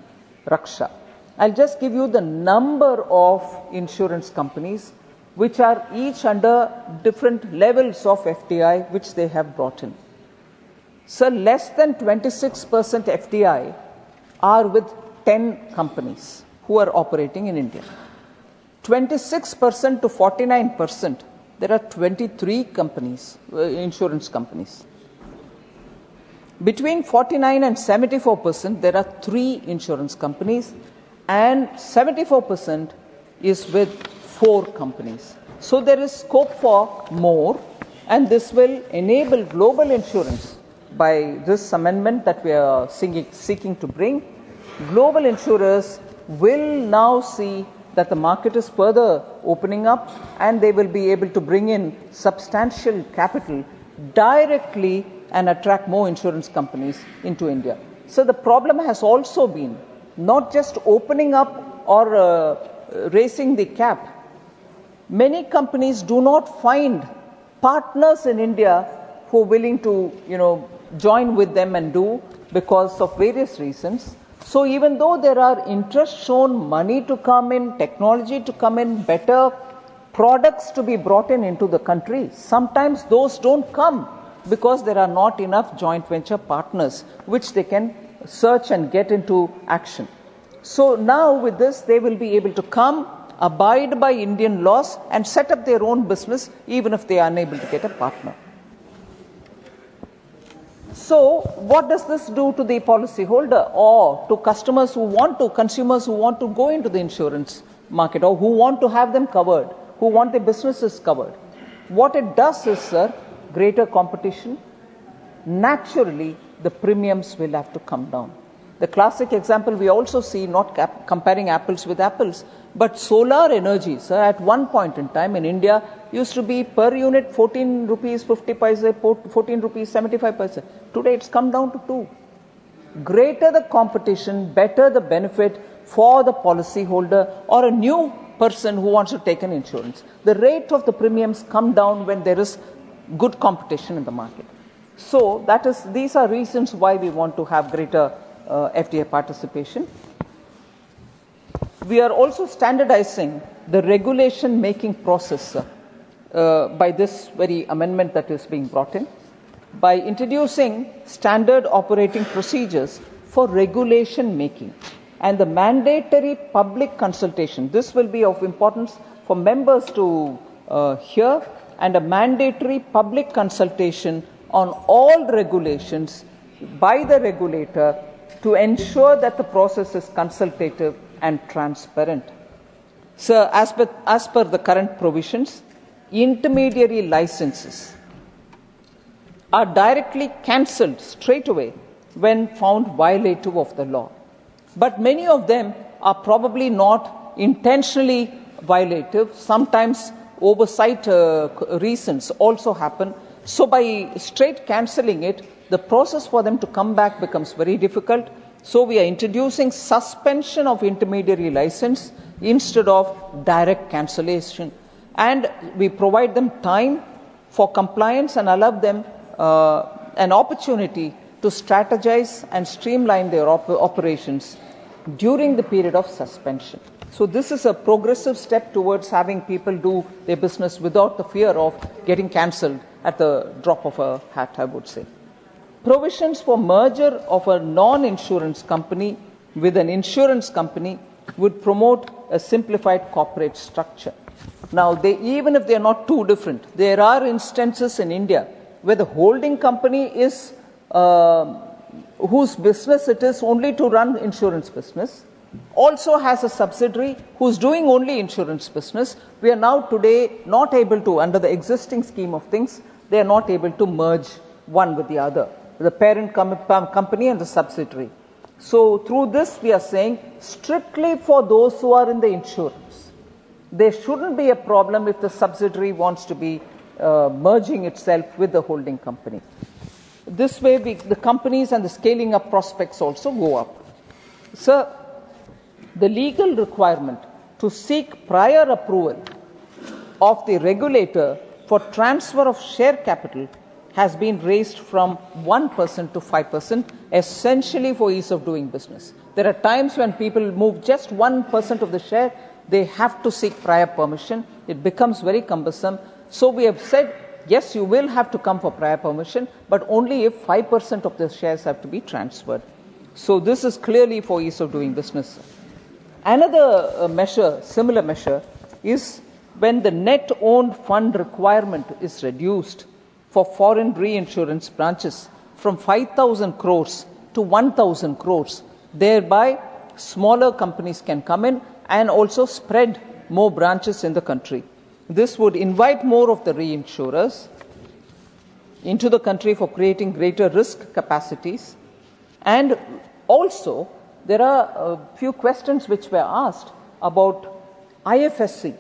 Raksha. I'll just give you the number of insurance companies which are each under different levels of FDI which they have brought in. So less than 26% FDI are with 10 companies who are operating in India. 26% to 49%, there are 23 companies, insurance companies. Between 49 and 74%, there are 3 insurance companies, and 74% is with 4 companies. So there is scope for more, and this will enable global insurance by this amendment that we are seeking to bring. Global insurers will now see that the market is further opening up, and they will be able to bring in substantial capital directly and attract more insurance companies into India. So the problem has also been not just opening up or raising the cap. Many companies do not find partners in India who are willing to, join with them and do because of various reasons. So even though there are interest shown, money to come in, technology to come in, better products to be brought into the country, sometimes those don't come because there are not enough joint venture partners which they can search and get into action. So now with this, they will be able to come, abide by Indian laws and set up their own business even if they are unable to get a partner. So what does this do to the policyholder or to customers who want to, consumers who want to go into the insurance market or who want to have them covered, who want their businesses covered? What it does is, sir, greater competition. Naturally, the premiums will have to come down. The classic example we also see, not comparing apples with apples, but solar energy, sir, at one point in time in India used to be per unit 14 rupees 50 paise, 14 rupees 75 paise. Today it's come down to 2. Greater the competition, better the benefit for the policyholder or a new person who wants to take an insurance. The rate of the premiums come down when there is good competition in the market. So these are reasons why we want to have greater FDI participation. We are also standardizing the regulation making process by this very amendment that is being brought in, by introducing standard operating procedures for regulation making and the mandatory public consultation. This will be of importance for members to hear, and a mandatory public consultation on all regulations by the regulator to ensure that the process is consultative and transparent. So, as per the current provisions, intermediary licenses are directly cancelled straight away when found violative of the law. But many of them are probably not intentionally violative. Sometimes oversight reasons also happen. So by straight cancelling it, the process for them to come back becomes very difficult. So we are introducing suspension of intermediary license instead of direct cancellation. And we provide them time for compliance and allow them an opportunity to strategize and streamline their operations during the period of suspension. So this is a progressive step towards having people do their business without the fear of getting cancelled at the drop of a hat, I would say. Provisions for merger of a non-insurance company with an insurance company would promote a simplified corporate structure. Now, even if they are not too different, there are instances in India where the holding company is whose business it is only to run insurance business, also has a subsidiary who's doing only insurance business. We are now today not able to, under the existing scheme of things, they are not able to merge one with the other, the parent company and the subsidiary. So through this we are saying strictly for those who are in the insurance, there shouldn't be a problem if the subsidiary wants to be merging itself with the holding company. This way the companies and the scaling up prospects also go up. Sir, the legal requirement to seek prior approval of the regulator for transfer of share capital has been raised from 1% to 5%, essentially for ease of doing business. There are times when people move just 1% of the share, they have to seek prior permission. It becomes very cumbersome. So we have said, yes, you will have to come for prior permission, but only if 5% of the shares have to be transferred. So this is clearly for ease of doing business. Another measure, similar measure, is when the net owned fund requirement is reduced for foreign reinsurance branches from 5,000 crores to 1,000 crores. Thereby, smaller companies can come in and also spread more branches in the country. This would invite more of the reinsurers into the country for creating greater risk capacities. And also, there are a few questions which were asked about IFSC,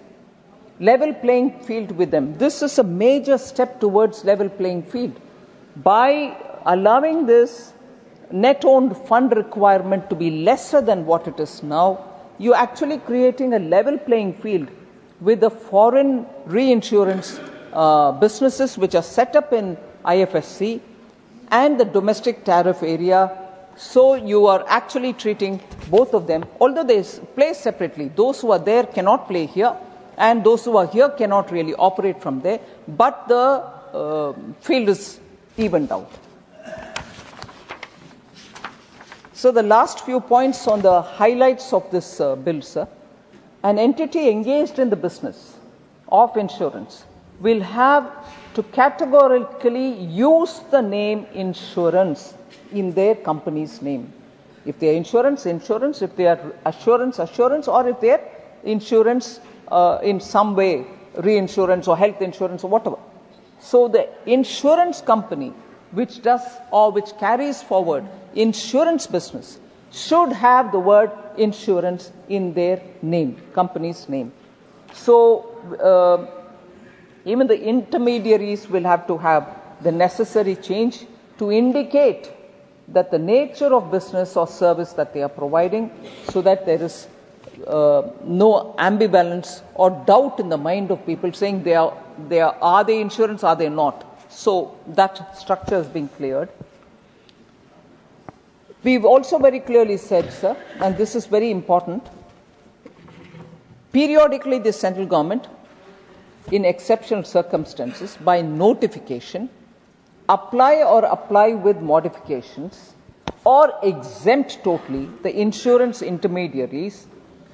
level playing field with them. This is a major step towards level playing field. By allowing this net owned fund requirement to be lesser than what it is now, you're actually creating a level playing field with the foreign reinsurance businesses which are set up in IFSC and the domestic tariff area. So you are actually treating both of them, although they play separately. Those who are there cannot play here, and those who are here cannot really operate from there, but the field is evened out. So the last few points on the highlights of this bill, sir. An entity engaged in the business of insurance will have to categorically use the name insurance in their company's name. If they are insurance, insurance. If they are assurance, assurance. Or if they are insurance in some way, reinsurance or health insurance or whatever. So the insurance company which does or which carries forward insurance business should have the word insurance in their name, company's name. So even the intermediaries will have to have the necessary change to indicate that the nature of business or service that they are providing, so that there is no ambivalence or doubt in the mind of people saying are they insurance, are they not? So that structure is being cleared. We've also very clearly said, sir, and this is very important, periodically the central government, in exceptional circumstances, by notification, apply with modifications or exempt totally the insurance intermediaries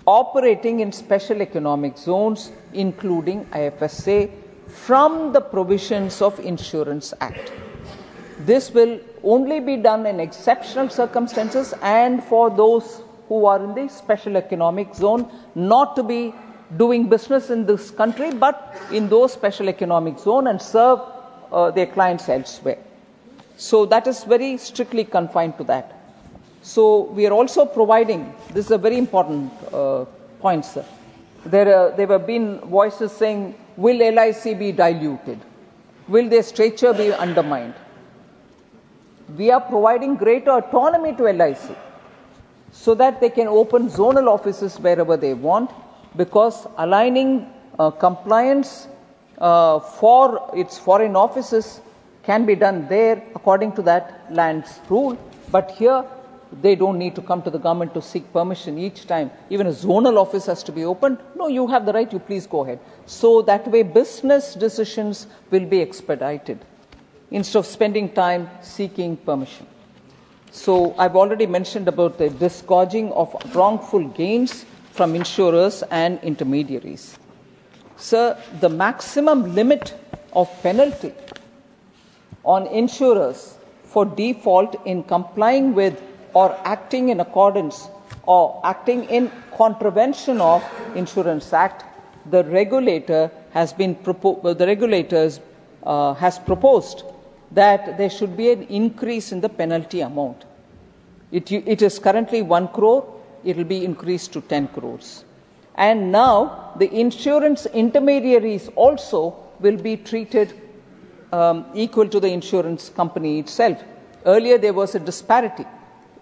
operating in special economic zones, including IFSA, from the provisions of Insurance Act. This will only be done in exceptional circumstances and for those who are in the special economic zone, not to be doing business in this country, but in those special economic zone and serve their clients elsewhere. So that is very strictly confined to that. So we are also providing, this is a very important point, sir. There have been voices saying, will LIC be diluted? Will their stature be undermined? We are providing greater autonomy to LIC so that they can open zonal offices wherever they want, because aligning compliance for its foreign offices can be done there according to that land's rule. But here, they don't need to come to the government to seek permission each time. Even a zonal office has to be opened. No, you have the right, you please go ahead. So that way business decisions will be expedited instead of spending time seeking permission. So I've already mentioned about the disgorging of wrongful gains from insurers and intermediaries. Sir, the maximum limit of penalty on insurers for default in complying with or acting in accordance or acting in contravention of Insurance Act, the regulator has proposed that there should be an increase in the penalty amount. It is currently 1 crore, it will be increased to 10 crores. And now the insurance intermediaries also will be treated equal to the insurance company itself. Earlier there was a disparity.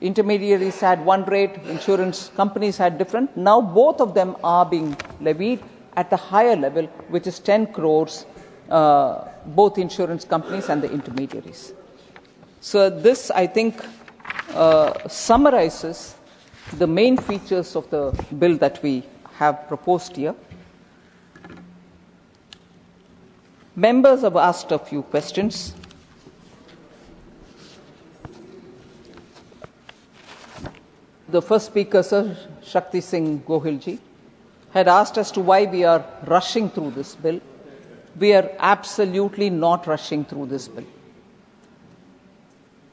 Intermediaries had one rate, insurance companies had different. Now both of them are being levied at the higher level, which is 10 crores, both insurance companies and the intermediaries. So this, I think, summarizes the main features of the bill that we have proposed here. Members have asked a few questions. The first speaker, Sir Shakti Singh Gohilji, had asked as to why we are rushing through this bill. We are absolutely not rushing through this bill.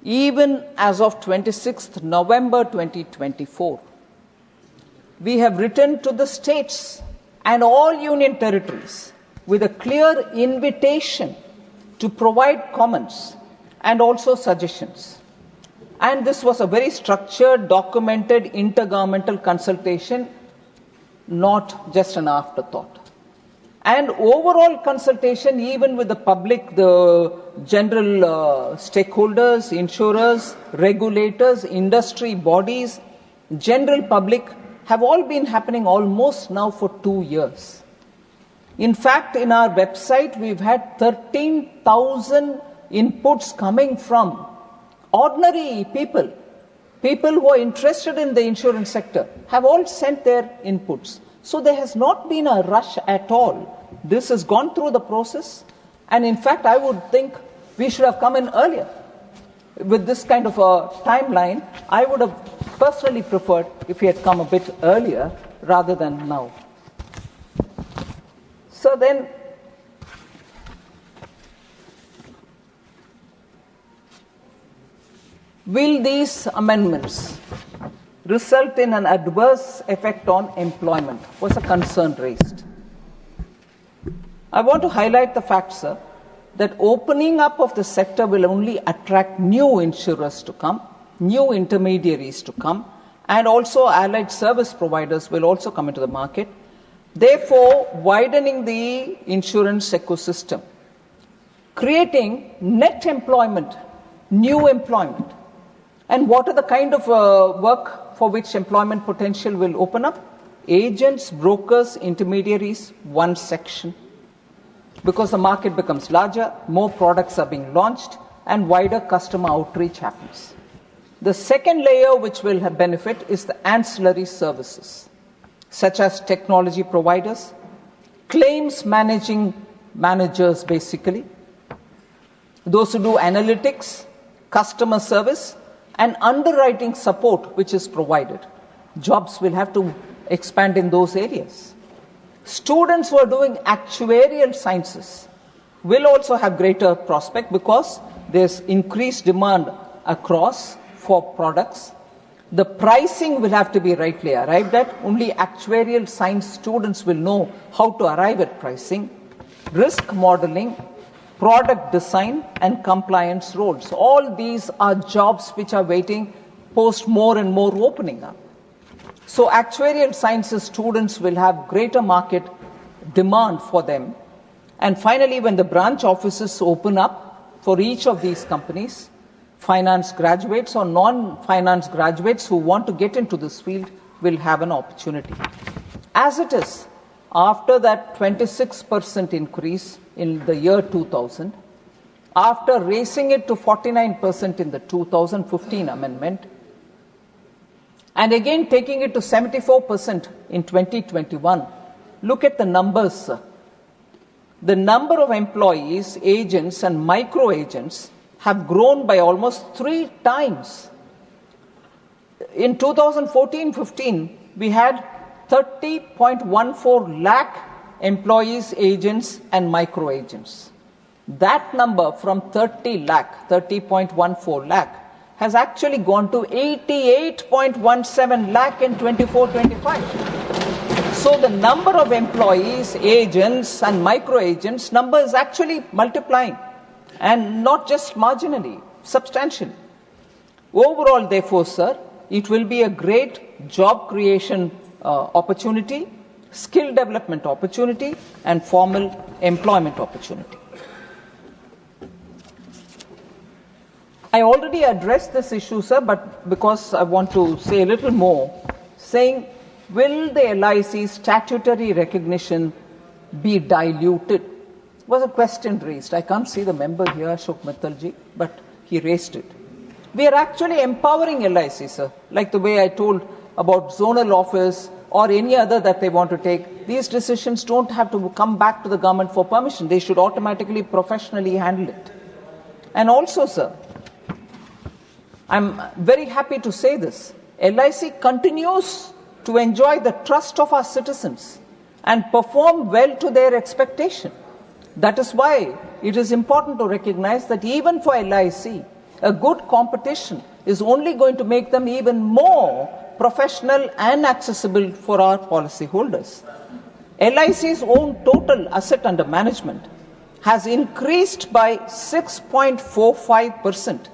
Even as of 26th November 2024, we have written to the states and all union territories with a clear invitation to provide comments and also suggestions. And this was a very structured, documented, intergovernmental consultation, not just an afterthought. And overall consultation, even with the public, the general stakeholders, insurers, regulators, industry bodies, general public, have all been happening almost now for 2 years. In fact, in our website, we've had 13,000 inputs coming from ordinary people. People who are interested in the insurance sector have all sent their inputs. So there has not been a rush at all. This has gone through the process. And in fact, I would think we should have come in earlier. With this kind of a timeline, I would have personally preferred if we had come a bit earlier rather than now. So then, will these amendments result in an adverse effect on employment? Was a concern raised. I want to highlight the fact, sir, that opening up of the sector will only attract new insurers to come, new intermediaries to come, and also allied service providers will also come into the market, therefore widening the insurance ecosystem, creating net employment, new employment. And what are the kind of work for which employment potential will open up? Agents, brokers, intermediaries, one section. Because the market becomes larger, more products are being launched, and wider customer outreach happens. The second layer which will have benefit is the ancillary services, such as technology providers, claims managers basically, those who do analytics, customer service, and underwriting support which is provided. Jobs will have to expand in those areas. Students who are doing actuarial sciences will also have greater prospect because there's increased demand across for products. The pricing will have to be rightly arrived at. Only actuarial science students will know how to arrive at pricing. Risk modeling, product design, and compliance roles. All these are jobs which are waiting post more and more opening up. So actuarial sciences students will have greater market demand for them. And finally, when the branch offices open up for each of these companies, finance graduates or non-finance graduates who want to get into this field will have an opportunity. As it is, after that 26% increase in the year 2000, after raising it to 49% in the 2015 amendment, and again taking it to 74% in 2021, look at the numbers, sir. The number of employees, agents, and micro agents have grown by almost 3 times. In 2014-15, we had 30.14 lakh employees, agents, and micro agents. That number from 30.14 lakh, has actually gone to 88.17 lakh in 24-25. So the number of employees, agents, and micro agents number is actually multiplying, and not just marginally, substantially. Overall, therefore, sir, it will be a great job creation opportunity, skill development opportunity, and formal employment opportunity. I already addressed this issue, sir, but because I want to say a little more, saying, will the LIC statutory recognition be diluted? Was a question raised. I can't see the member here, Ashok Mittalji, but he raised it. We are actually empowering LIC, sir, like the way I told about zonal office or any other that they want to take. These decisions don't have to come back to the government for permission. They should automatically, professionally handle it. And also, sir, I'm very happy to say this. LIC continues to enjoy the trust of our citizens and perform well to their expectation. That is why it is important to recognize that even for LIC, a good competition is only going to make them even more professional and accessible for our policyholders. LIC's own total asset under management has increased by 6.45%.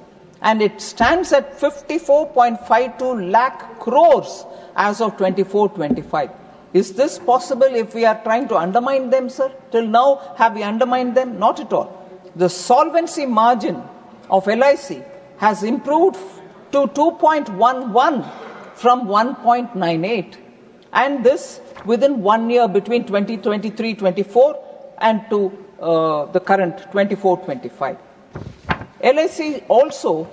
And it stands at 54.52 lakh crores as of 24-25. Is this possible if we are trying to undermine them, sir? Till now, have we undermined them? Not at all. The solvency margin of LIC has improved to 2.11 from 1.98. and this within 1 year between 2023-24 and to the current 24-25. LIC also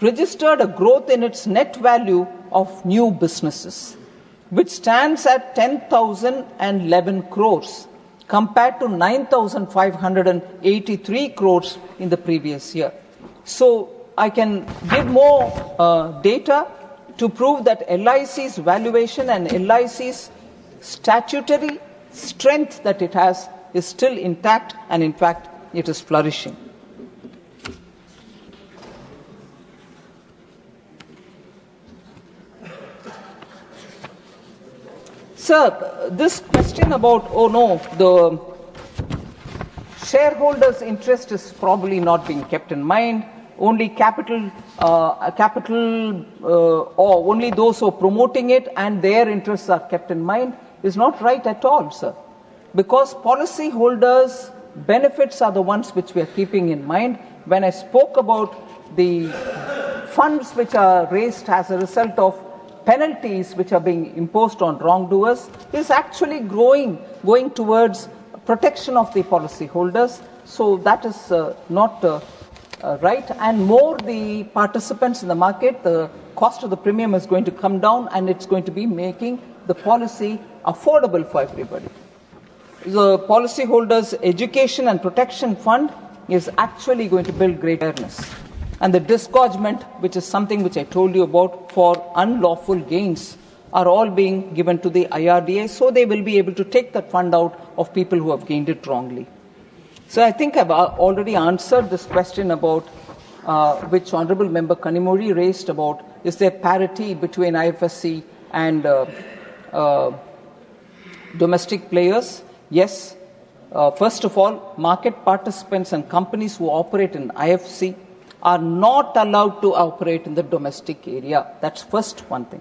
registered a growth in its net value of new businesses, which stands at 10,011 crores compared to 9,583 crores in the previous year. So I can give more data to prove that LIC's valuation and LIC's statutory strength that it has is still intact, and in fact it is flourishing. Sir, this question about, oh no, the shareholders' interest is probably not being kept in mind, only capital or only those who are promoting it and their interests are kept in mind is not right at all, sir. Because policyholders' benefits are the ones which we are keeping in mind. When I spoke about the funds which are raised as a result of penalties which are being imposed on wrongdoers, is actually going towards protection of the policyholders. So that is not right. And more the participants in the market, the cost of the premium is going to come down, and it's going to be making the policy affordable for everybody. The policyholders' education and protection fund is actually going to build great awareness. And the disgorgement, which is something which I told you about for unlawful gains, are all being given to the IRDA, so they will be able to take that fund out of people who have gained it wrongly. So I think I've already answered this question about which Honourable Member Kanimuri raised about, is there parity between IFSC and domestic players? Yes. First of all, market participants and companies who operate in IFC are not allowed to operate in the domestic area. That's first one thing.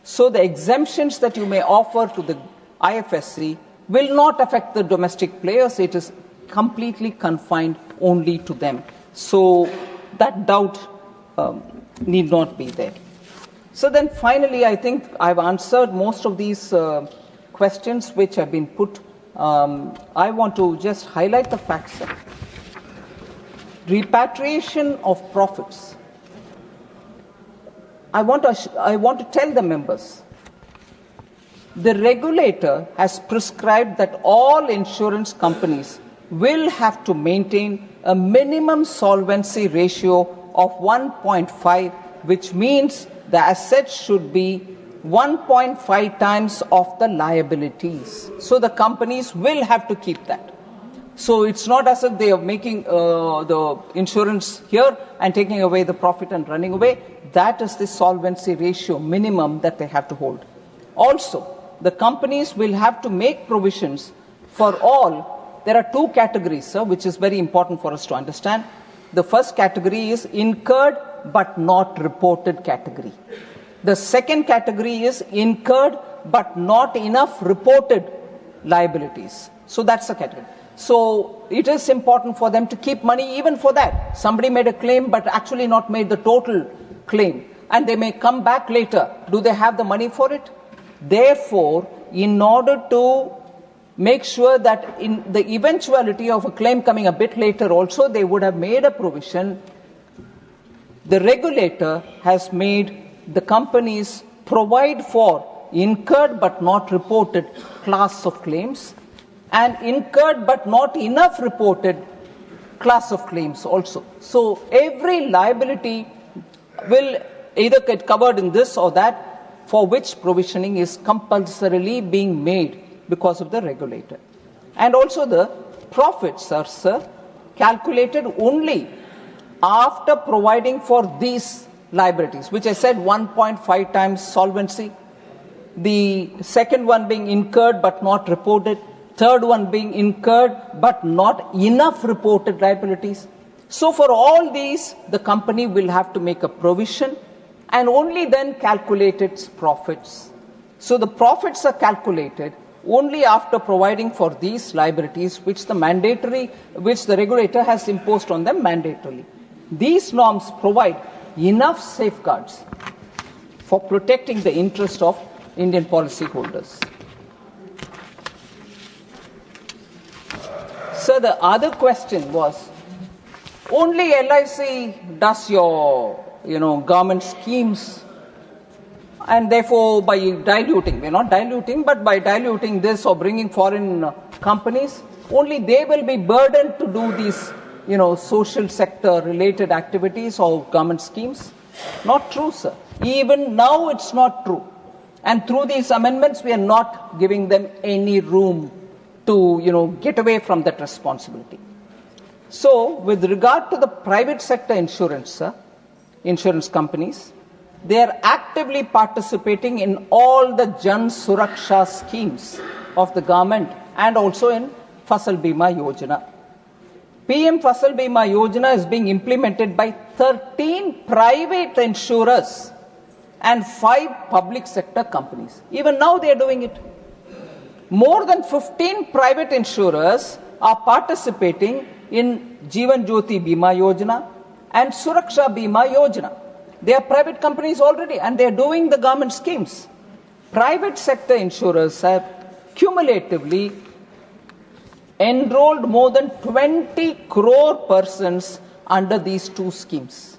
So the exemptions that you may offer to the IFSC will not affect the domestic players. It is completely confined only to them. So that doubt need not be there. So then finally, I think I've answered most of these questions which have been put. I want to just highlight the facts. Repatriation of profits. I want to tell the members, the regulator has prescribed that all insurance companies will have to maintain a minimum solvency ratio of 1.5, which means the assets should be 1.5 times of the liabilities. So the companies will have to keep that. So it's not as if they are making the insurance here and taking away the profit and running away. That is the solvency ratio minimum that they have to hold. Also, the companies will have to make provisions for all. There are two categories, sir, which is very important for us to understand. The first category is incurred but not reported category. The second category is incurred but not enough reported liabilities. So that's the category. So it is important for them to keep money even for that. Somebody made a claim but actually not made the total claim, and they may come back later. Do they have the money for it? Therefore, in order to make sure that in the eventuality of a claim coming a bit later also, they would have made a provision. The regulator has made the companies provide for incurred but not reported class of claims, and incurred but not enough reported class of claims also. So every liability will either get covered in this or that, for which provisioning is compulsorily being made because of the regulator. And also the profits are, sir, calculated only after providing for these liabilities, which I said 1.5 times solvency, the second one being incurred but not reported, third one being incurred but not enough reported liabilities. So for all these, the company will have to make a provision and only then calculate its profits. So the profits are calculated only after providing for these liabilities, which the regulator has imposed on them mandatorily. These norms provide enough safeguards for protecting the interest of Indian policyholders. So the other question was, only LIC does your, government schemes, and therefore by diluting, we're not diluting, but by diluting this or bringing foreign companies, only they will be burdened to do these, social sector related activities or government schemes. Not true, sir. Even now it's not true. And through these amendments, we are not giving them any room to, get away from that responsibility. So, with regard to the private sector insurance, insurance companies, they are actively participating in all the Jan Suraksha schemes of the government and also in Fasal Bima Yojana. PM Fasal Bima Yojana is being implemented by 13 private insurers and 5 public sector companies. Even now they are doing it. More than 15 private insurers are participating in Jeevan Jyoti Bima Yojana and Suraksha Bima Yojana. They are private companies already and they are doing the government schemes. Private sector insurers have cumulatively enrolled more than 20 crore persons under these two schemes.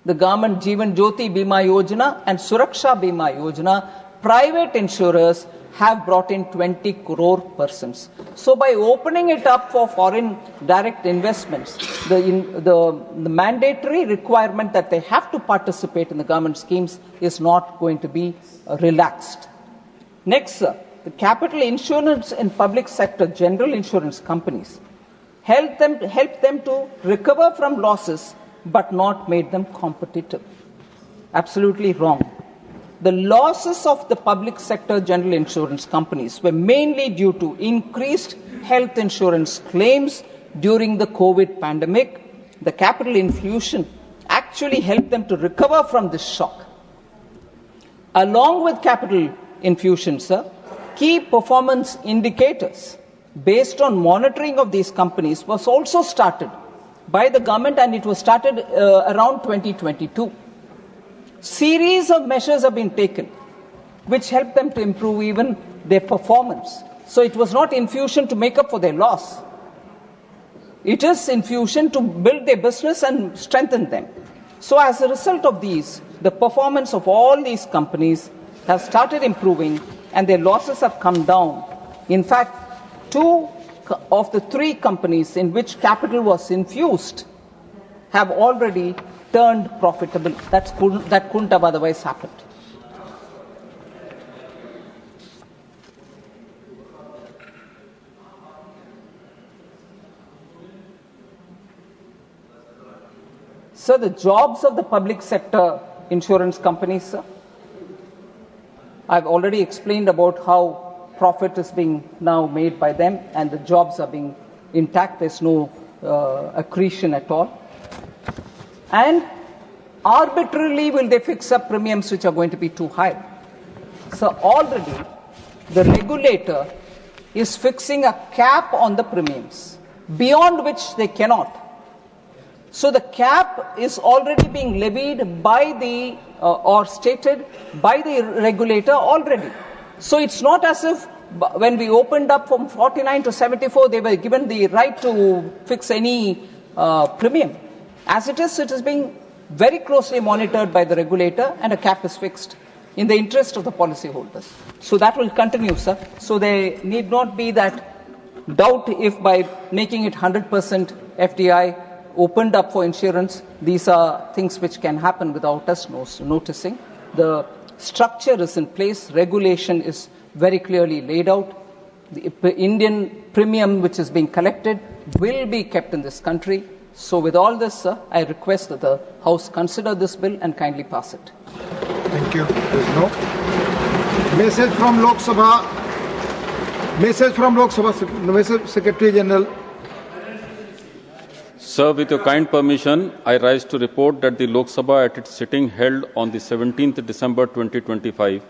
The government Jeevan Jyoti Bima Yojana and Suraksha Bima Yojana, private insurers have brought in 20 crore persons. So by opening it up for foreign direct investments, the mandatory requirement that they have to participate in the government schemes is not going to be relaxed. Next, sir, the capital insurance in public sector general insurance companies help them to recover from losses but not made them competitive. Absolutely wrong. The losses of the public sector general insurance companies were mainly due to increased health insurance claims during the COVID pandemic. The capital infusion actually helped them to recover from this shock. Along with capital infusion, sir, key performance indicators based on monitoring of these companies was also started by the government, and it was started around 2022. Series of measures have been taken which help them to improve even their performance. So it was not infusion to make up for their loss. It is infusion to build their business and strengthen them. So as a result of these, the performance of all these companies has started improving and their losses have come down. In fact, 2 of the 3 companies in which capital was infused have already turned profitable. That couldn't have otherwise happened. So the jobs of the public sector insurance companies, sir, I've already explained about how profit is being now made by them and the jobs are being intact. There's no accretion at all. And arbitrarily will they fix up premiums which are going to be too high. So already the regulator is fixing a cap on the premiums beyond which they cannot. So the cap is already being levied by the or stated by the regulator already. So it's not as if when we opened up from 49 to 74 they were given the right to fix any premium. As it is being very closely monitored by the regulator and a cap is fixed in the interest of the policyholders. So that will continue, sir. So there need not be that doubt if by making it 100% FDI opened up for insurance, these are things which can happen without us noticing. The structure is in place, regulation is very clearly laid out. The Indian premium which is being collected will be kept in this country. So with all this, sir, I request that the House consider this bill and kindly pass it. Thank you. There's no message from Lok Sabha. Message Secretary General. Sir, with your kind permission, I rise to report that the Lok Sabha at its sitting held on the 17th December 2025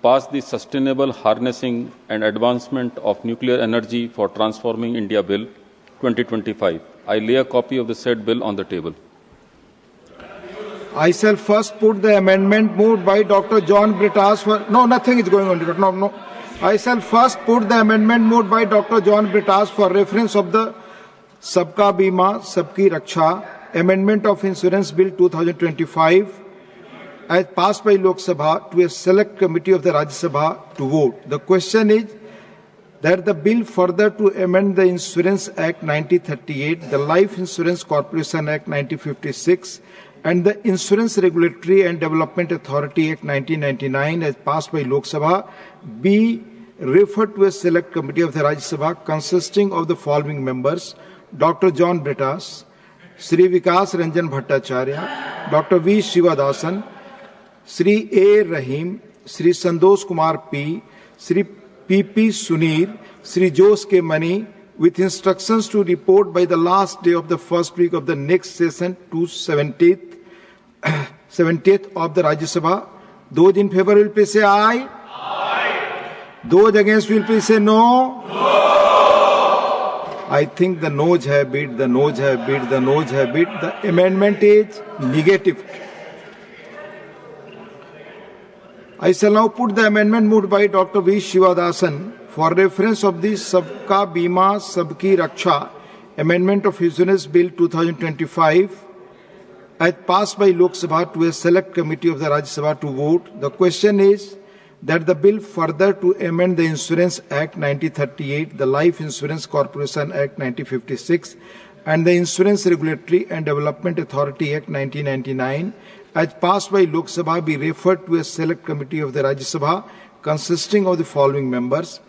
passed the Sustainable Harnessing and Advancement of Nuclear Energy for Transforming India Bill 2025. I lay a copy of the said bill on the table. I shall first put the amendment moved by Dr. John Brittas for... No, nothing is going on. No. I shall first put the amendment moved by Dr. John Brittas for reference of the Sabka Bima, Sabki Raksha Amendment of Insurance Bill 2025 as passed by Lok Sabha to a select committee of the Rajya Sabha to vote. The question is that the bill further to amend the Insurance Act 1938, the Life Insurance Corporation Act 1956, and the Insurance Regulatory and Development Authority Act 1999 as passed by Lok Sabha be referred to a select committee of the Rajya Sabha consisting of the following members: Dr. John Brittas, Sri Vikas Ranjan Bhattacharya, Dr. V. Shivadasan, Sri A. Rahim, Sri Sandosh Kumar P., Sri P.P. Sunir, Sri Jose K. Mani, with instructions to report by the last day of the first week of the next session to 70th of the Rajya Sabha. Those in favor will please say aye. Aye. Those against will please say no. I think the noes have beat, the noes have beat, the noes have beat. The amendment is negative. I shall now put the amendment moved by Dr. V. Shivadasan for reference of the Sabka Bima Sabki Raksha Amendment of Insurance Bill 2025 as passed by Lok Sabha to a select committee of the Rajya Sabha to vote. The question is that the bill further to amend the Insurance Act 1938, the Life Insurance Corporation Act 1956, and the Insurance Regulatory and Development Authority Act 1999 as passed by Lok Sabha be referred to a select committee of the Rajya Sabha consisting of the following members: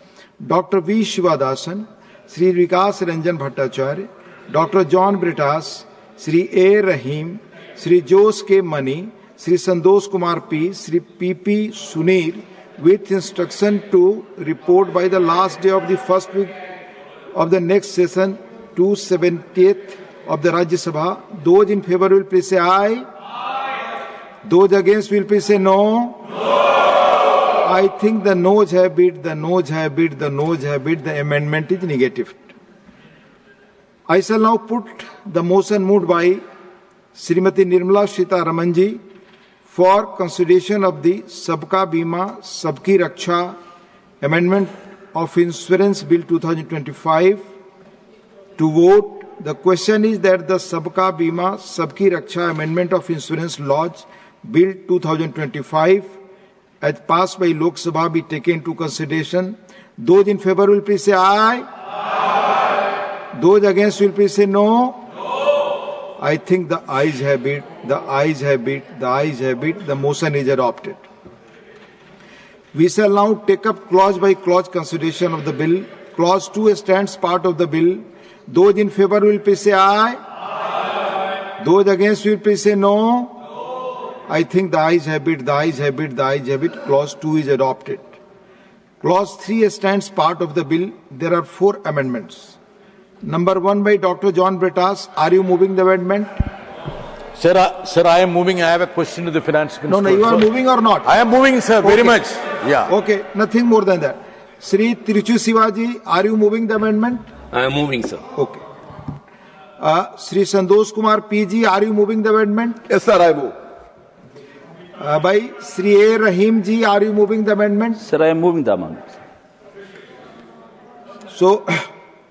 Dr. V. Shivadasan, Sri Vikas Ranjan Bhattacharya, Dr. John Brittas, Sri A. Rahim, Sri Jose K. Mani, Sri Sandosh Kumar P., Sri P.P. Sunir, with instruction to report by the last day of the first week of the next session to 70th of the Rajya Sabha. Those in favor will please say aye. Those against will please say no. I think the noes have beat, the noes have beat, the noes have beat. The amendment is negative. I shall now put the motion moved by Srimati Nirmala Sitharamanji for consideration of the Sabka Bima Sabki Raksha Amendment of Insurance Bill 2025 to vote. The question is that the Sabka Bima Sabki Raksha Amendment of Insurance Laws Bill 2025 as passed by Lok Sabha be taken into consideration. Those in favor will please say aye. Aye. Those against will please say no. I think the ayes have it, the ayes have it, the ayes have it. The motion is adopted. We shall now take up clause by clause consideration of the bill. Clause 2 stands part of the bill. Those in favor will please say aye. Aye. Those against will please say no. I think the ayes have it, the ayes have it, the ayes have it. Clause 2 is adopted. Clause 3 stands part of the bill. There are 4 amendments. Number 1 by Dr. John Brittas. Are you moving the amendment? Sir, I am moving. I have a question to the Finance Minister. No, you are moving or not? I am moving, sir, very much. Yeah. Okay, nothing more than that. Sri Tiruchu Sivaji, are you moving the amendment? I am moving, sir. Okay. Sri Sandosh Kumar PG, are you moving the amendment? Yes, sir, I move. By Sri A. Rahim ji, are you moving the amendment? Sir, I am moving the amendment. So,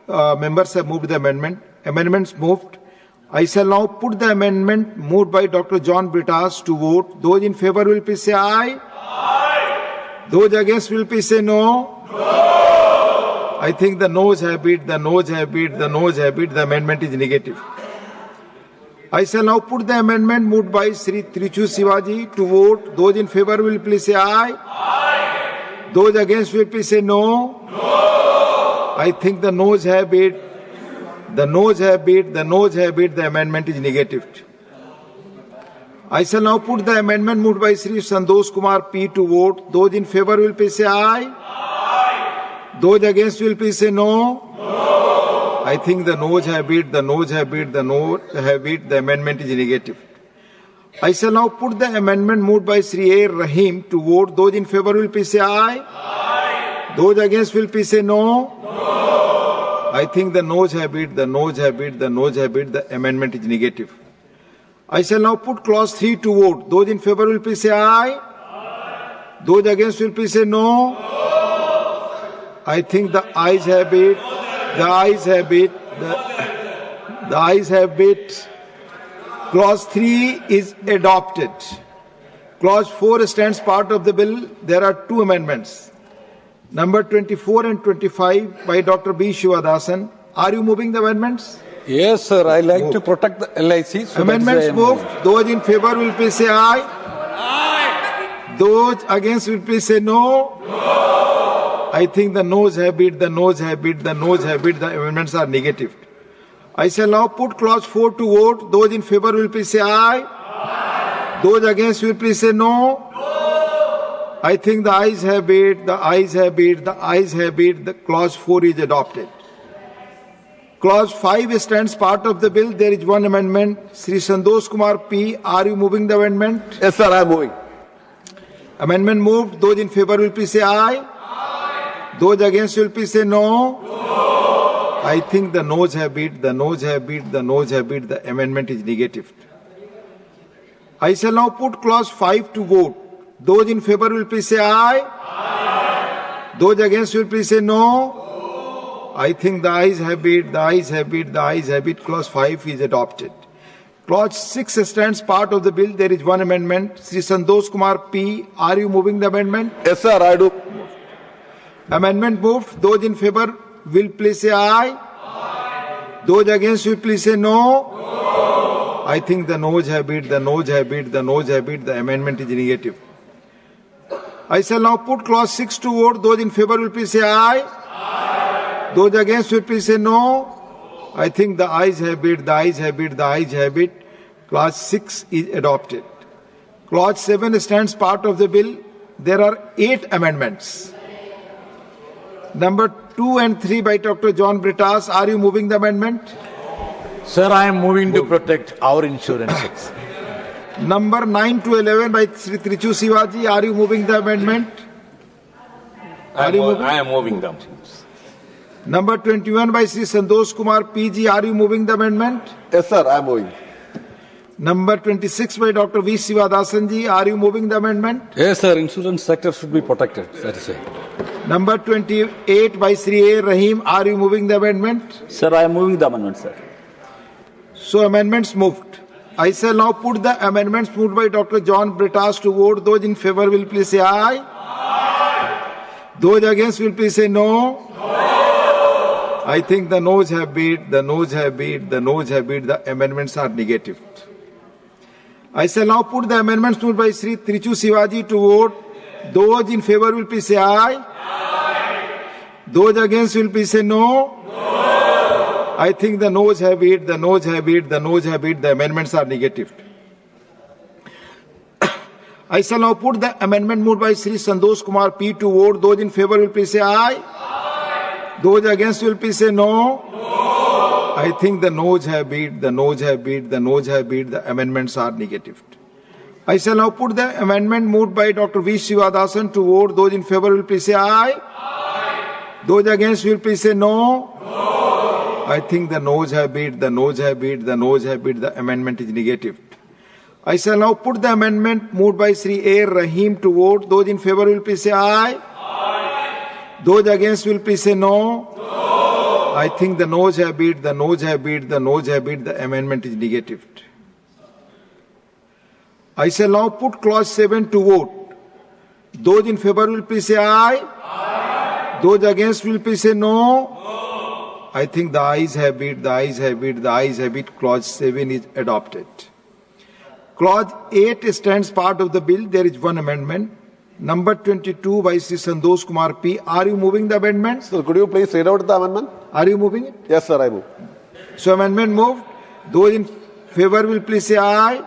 members have moved the amendment. Amendments moved. I shall now put the amendment moved by Dr. John Brittas to vote. Those in favor will please say aye. Aye. Those against will please say no. No. I think the noes have it, the noes have it, the noes have it. The amendment is negative. I shall now put the amendment moved by Sri Tiruchu Sivaji to vote. Those in favor will please say aye. Aye. Those against will please say no. No. I think the noes have it. The noes have it. The noes have it. The amendment is negative. I shall now put the amendment moved by Sri Sandosh Kumar P to vote. Those in favor will please say aye. Aye. Those against will please say no. No. I think the noes have it, the noes have it, the noes have it. The amendment is negative. I shall now put the amendment moved by Sri A. Rahim to vote. Those in favor will please say aye. Aye. Those against will please say no. No. I think the noes have it, the noes have it, the noes have it. The amendment is negative. I shall now put clause 3 to vote. Those in favor will please say aye. Those against will please say no. I think the ayes have it. The ayes have it. The ayes have it. Clause 3 is adopted. Clause 4 stands part of the bill. There are two amendments. Number 24 and 25 by Dr. B. Shivadasan. Are you moving the amendments? Yes, sir. I like to protect the LIC. So amendments moved. Those in favor will please say aye. Aye. Those against will please say no. No. I think the noes have it, the noes have it, the noes have it. The amendments are negative. I shall now put clause 4 to vote. Those in favor will please say aye. Aye. Those against will please say no. No. I think the ayes have it, the ayes have it, the ayes have it. The clause 4 is adopted. Clause 5 stands part of the bill. There is one amendment. Sri Santosh Kumar P. Are you moving the amendment? Yes, sir, I am moving. Amendment moved. Those in favor will please say aye. Aye. Those against will please say no. No. I think the noes have it, the noes have it, the noes have it. The amendment is negative. I shall now put clause 5 to vote. Those in favor will please say aye. Aye. Those against will please say no. I think the ayes have it, the ayes have it, the ayes have it. Clause 5 is adopted. Clause 6 stands part of the bill. There is one amendment. Sri Santosh Kumar P. Are you moving the amendment? Yes, sir, I do. Amendment moved. Those in favor will please say aye. Aye. Those against will please say no. No. I think the noes have it, the noes have it, the noes have it. The amendment is negative. I shall now put clause 6 to vote. Those in favor will please say aye. Those against will please say no. I think the ayes have it, the ayes have it, the ayes have it. Clause 6 is adopted. Clause 7 stands part of the bill. There are 8 amendments. Number 2 and 3 by Dr. John Britas. Are you moving the amendment? Sir, I am moving to protect our insurances. Number 9 to 11 by Sri Trichu Sivaji. Are you moving the amendment? I am moving them. Number 21 by Sri Santosh Kumar PG. Are you moving the amendment? Yes, sir, I am moving. Number 26 by Dr. V. Sivadasan ji. Are you moving the amendment? Yes, sir. Insurance sector should be protected. That is it. Number 28 by Sri A. Rahim. Are you moving the amendment? Sir, I am moving the amendment, sir. So amendments moved. I shall now put the amendments moved by Dr. John Britas to vote. Those in favor will please say aye. Aye. Those against will please say no. I think the noes have it, the noes have it, the noes have it. The amendments are negative. I shall now put the amendments moved by Sri Trichu Sivaji to vote. Those in favor will please say aye. Aye. Those against will please say no. No. I think the noes have it, the noes have it, the noes have it. The amendments are negative. I shall now put the amendment moved by Sri Santosh Kumar P to vote. Those in favor will please say aye. Those against will please say no. No. I think the noes have it, the noes have it, the noes have it. The amendments are negative. I shall now put the amendment moved by Dr. V. Sivadasan to vote. Those in favor will please say aye. Aye. Those against will please say no. No. I think the noes have it, the noes have it, the noes have it. The amendment is negative. I shall now put the amendment moved by Sri A. Rahim to vote. Those in favor will please say aye. Those against will please say no. No. I think the noes have it, the noes have it, the noes have it. The amendment is negative. I shall now put clause 7 to vote. Those in favor will please say aye. Aye. Those against will please say no. No. I think the ayes have it, the ayes have it, the ayes have it. Clause 7 is adopted. Clause 8 stands part of the bill. There is one amendment. Number 22 by Sri Santosh Kumar P. Are you moving the amendment? Sir, could you please read out the amendment? Are you moving it? Yes, sir, I move. So amendment moved. Those in favor will please say aye.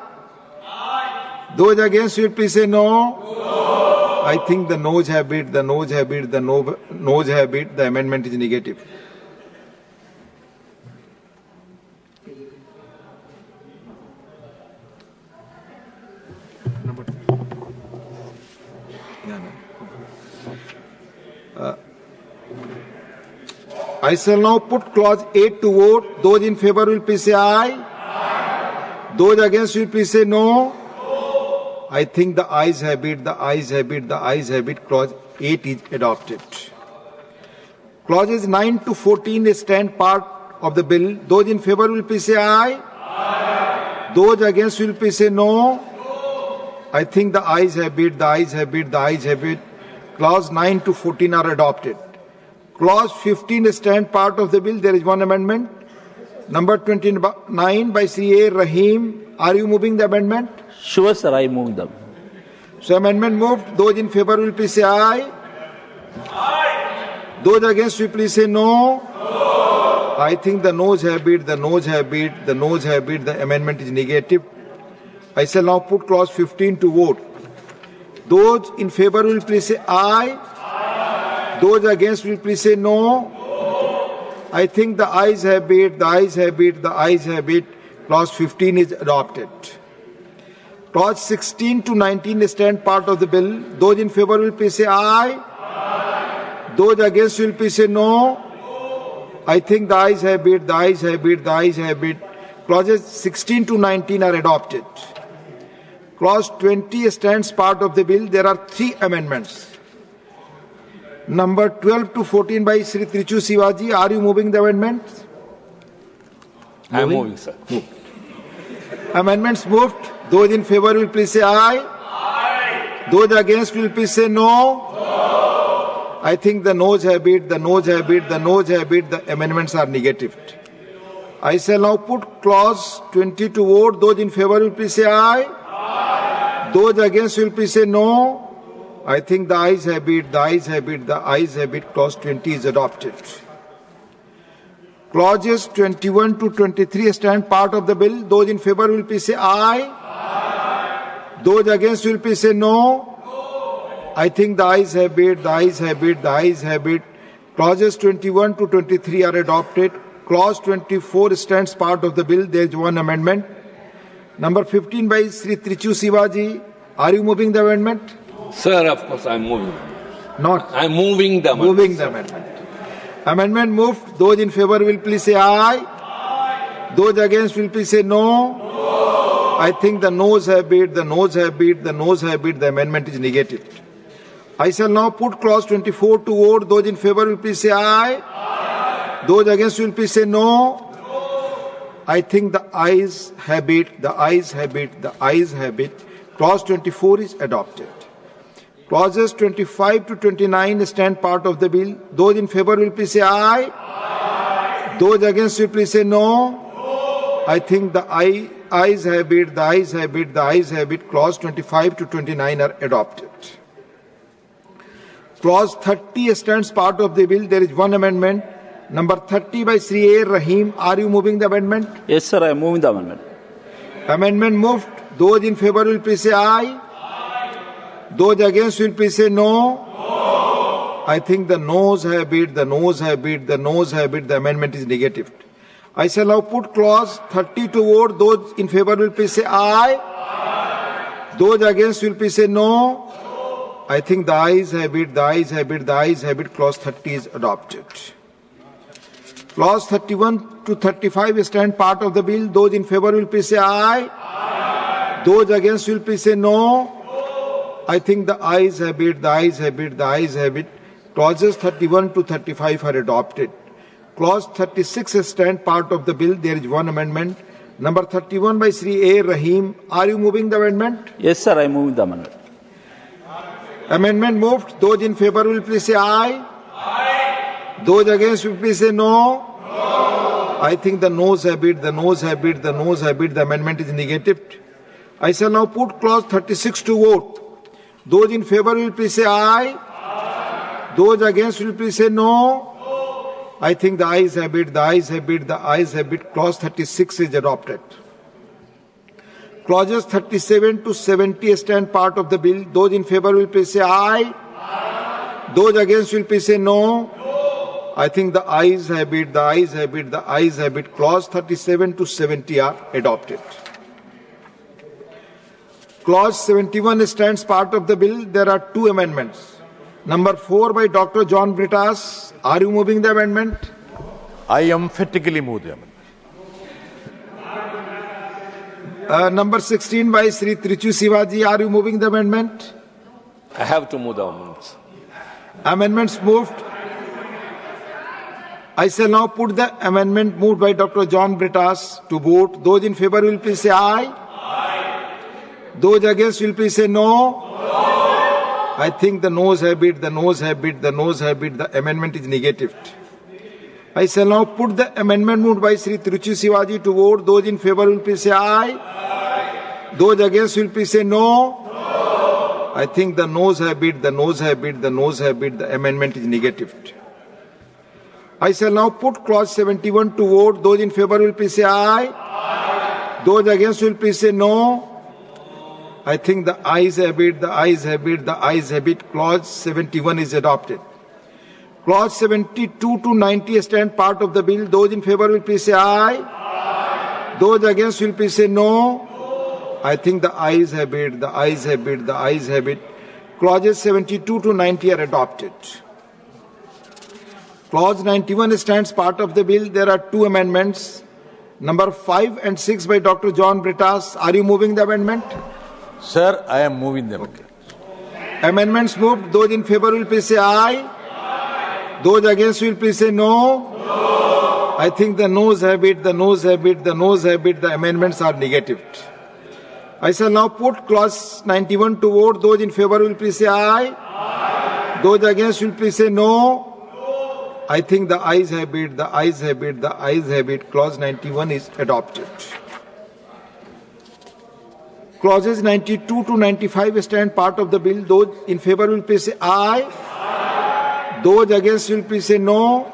Aye. Those against will please say no. No. I think the noes have it, the noes have it, the noes have it. The amendment is negative. I shall now put clause 8 to vote. Those in favor will please say aye. Aye. Those against will please say no. I think the ayes have it, the ayes have it, the ayes have it. Clause 8 is adopted. Clauses 9 to 14 stand part of the bill. Those in favor will please say aye. Aye. Those against will please say no. I think the ayes have it, the ayes have it, the ayes have it. Clause 9 to 14 are adopted. Clause 15 stand part of the bill. There is one amendment. Number 29 by C.A. Rahim. Are you moving the amendment? Sure, sir, I move them. So amendment moved. Those in favor will please say aye. Aye. Those against will please say no. No. I think the noes have it, the noes have it, the noes have it. The amendment is negative. I shall now put clause 15 to vote. Those in favor will please say aye. Aye. Those against will please say no. I think the ayes have it, the ayes have it, the ayes have it. Clause 15 is adopted. Clause 16 to 19 stand part of the bill. Those in favor will please say aye. Aye. Those against will please say no. I think the ayes have it, the ayes have it, the ayes have it. Clauses 16 to 19 are adopted. Clause 20 stands part of the bill. There are 3 amendments. Number 12 to 14 by Sri Trichu Sivaji. Are you moving the amendments? I am moving, sir. Move. Amendments moved. Those in favor will please say aye. Aye. Those against will please say no. No. I think the noes have it, the noes have it, the noes have it. The amendments are negative. I shall now put clause 20 to vote. Those in favor will please say aye. Aye. Those against will please say no. I think the ayes have it, the ayes have it, the ayes have it. Clause 20 is adopted. Clauses 21 to 23 stand part of the bill. Those in favor will please say aye. Aye. Those against will please say no. No. I think the ayes have it, the ayes have it, the ayes have it. Clauses 21 to 23 are adopted. Clause 24 stands part of the bill. There is one amendment. Number 15 by Sri Trichu Sivaji. Are you moving the amendment? Sir, of course, I am moving. Not. I am moving the amendment. Moving the amendment. Amendment moved. Those in favor will please say aye. Aye. Those against will please say no. No. I think the noes have it, the noes have it, the noes have it. The amendment is negated. I shall now put clause 24 to vote. Those in favor will please say aye. Aye. Those against will please say no. No. I think the ayes have it, the ayes have it, the ayes have it. Clause 24 is adopted. Clauses 25 to 29 stand part of the bill. Those in favor will please say aye. Aye. Those against will please say no. No. I think the ayes have it, the ayes have it, the ayes have it. Clause 25 to 29 are adopted. Clause 30 stands part of the bill. There is one amendment. Number 30 by Sri A. Rahim. Are you moving the amendment? Yes, sir, I am moving the amendment. Amendment moved. Those in favor will please say aye. Those against will please say no. No. I think the noes have it, the noes have it, the noes have it. The amendment is negative. I shall now put clause 30 to vote. Those in favor will please say aye. Aye. Those against will please say no. No. I think the ayes have it, the ayes have it, the ayes have it. Clause 30 is adopted. Clause 31 to 35 stand part of the bill. Those in favor will please say aye. Aye. Those against will please say no. I think the ayes have it, the ayes have it, the ayes have it. Clauses 31 to 35 are adopted. Clause 36 stand part of the bill. There is one amendment. Number 31 by Sri A. Rahim. Are you moving the amendment? Yes, sir, I am moving the amendment. Amendment moved. Those in favor will please say aye. Aye. Those against will please say no. No. I think the noes have it, the noes have it, the noes have it. The amendment is negative. I shall now put clause 36 to vote. Those in favor will please say aye. Aye. Those against will please say no. No. I think the ayes have it, the ayes have it, the ayes have it. Clause 36 is adopted. Clauses 37 to 70 stand part of the bill. Those in favor will please say aye. Aye. Those against will please say no. No. I think the ayes have it, the ayes have it, the ayes have it. Clause 37 to 70 are adopted. Clause 71 stands part of the bill. There are two amendments. Number 4 by Dr. John Britas. Are you moving the amendment? I emphatically move the amendment. Number 16 by Sri Trichu Sivaji. Are you moving the amendment? I have to move the amendments. Amendments moved. I shall now put the amendment moved by Dr. John Brittas to vote. Those in favor will please say aye. Aye. Those against will please say no. I think the noes have it, the noes have it, the noes have it. The amendment is negative. I shall now put the amendment moved by Sri Tiruchi Sivaji to vote. Those in favor will please say aye. Aye. Those against will please say no. I think the noes have it, the noes have it, the noes have it. The amendment is negative. I shall now put clause 71 to vote. Those in favor will please say aye. Aye. Those against will please say no. I think the ayes have it, the ayes have it, the ayes have it. Clause 71 is adopted. Clause 72 to 90 stand part of the bill. Those in favor will please say aye. Aye. Those against will please say no. I think the ayes have it, the ayes have it, the ayes have it. Clauses 72 to 90 are adopted. Clause 91 stands part of the bill. There are two amendments. Number 5 and 6 by Dr. John Brittas. Are you moving the amendment? Sir, I am moving them. Okay. Amendments moved. Those in favor will please say aye. Aye. Those against will please say no. I think the noes have it, the noes have it, the noes have it. The amendments are negative. I shall now put clause 91 to vote. Those in favor will please say aye. Aye. Those against will please say no. I think the ayes have it, the ayes have it, the ayes have it. Clause 91 is adopted. Clauses 92 to 95 stand part of the bill. Those in favor will please say aye. Aye. Those against will please say no.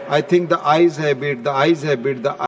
I think the ayes have it, the ayes have it, the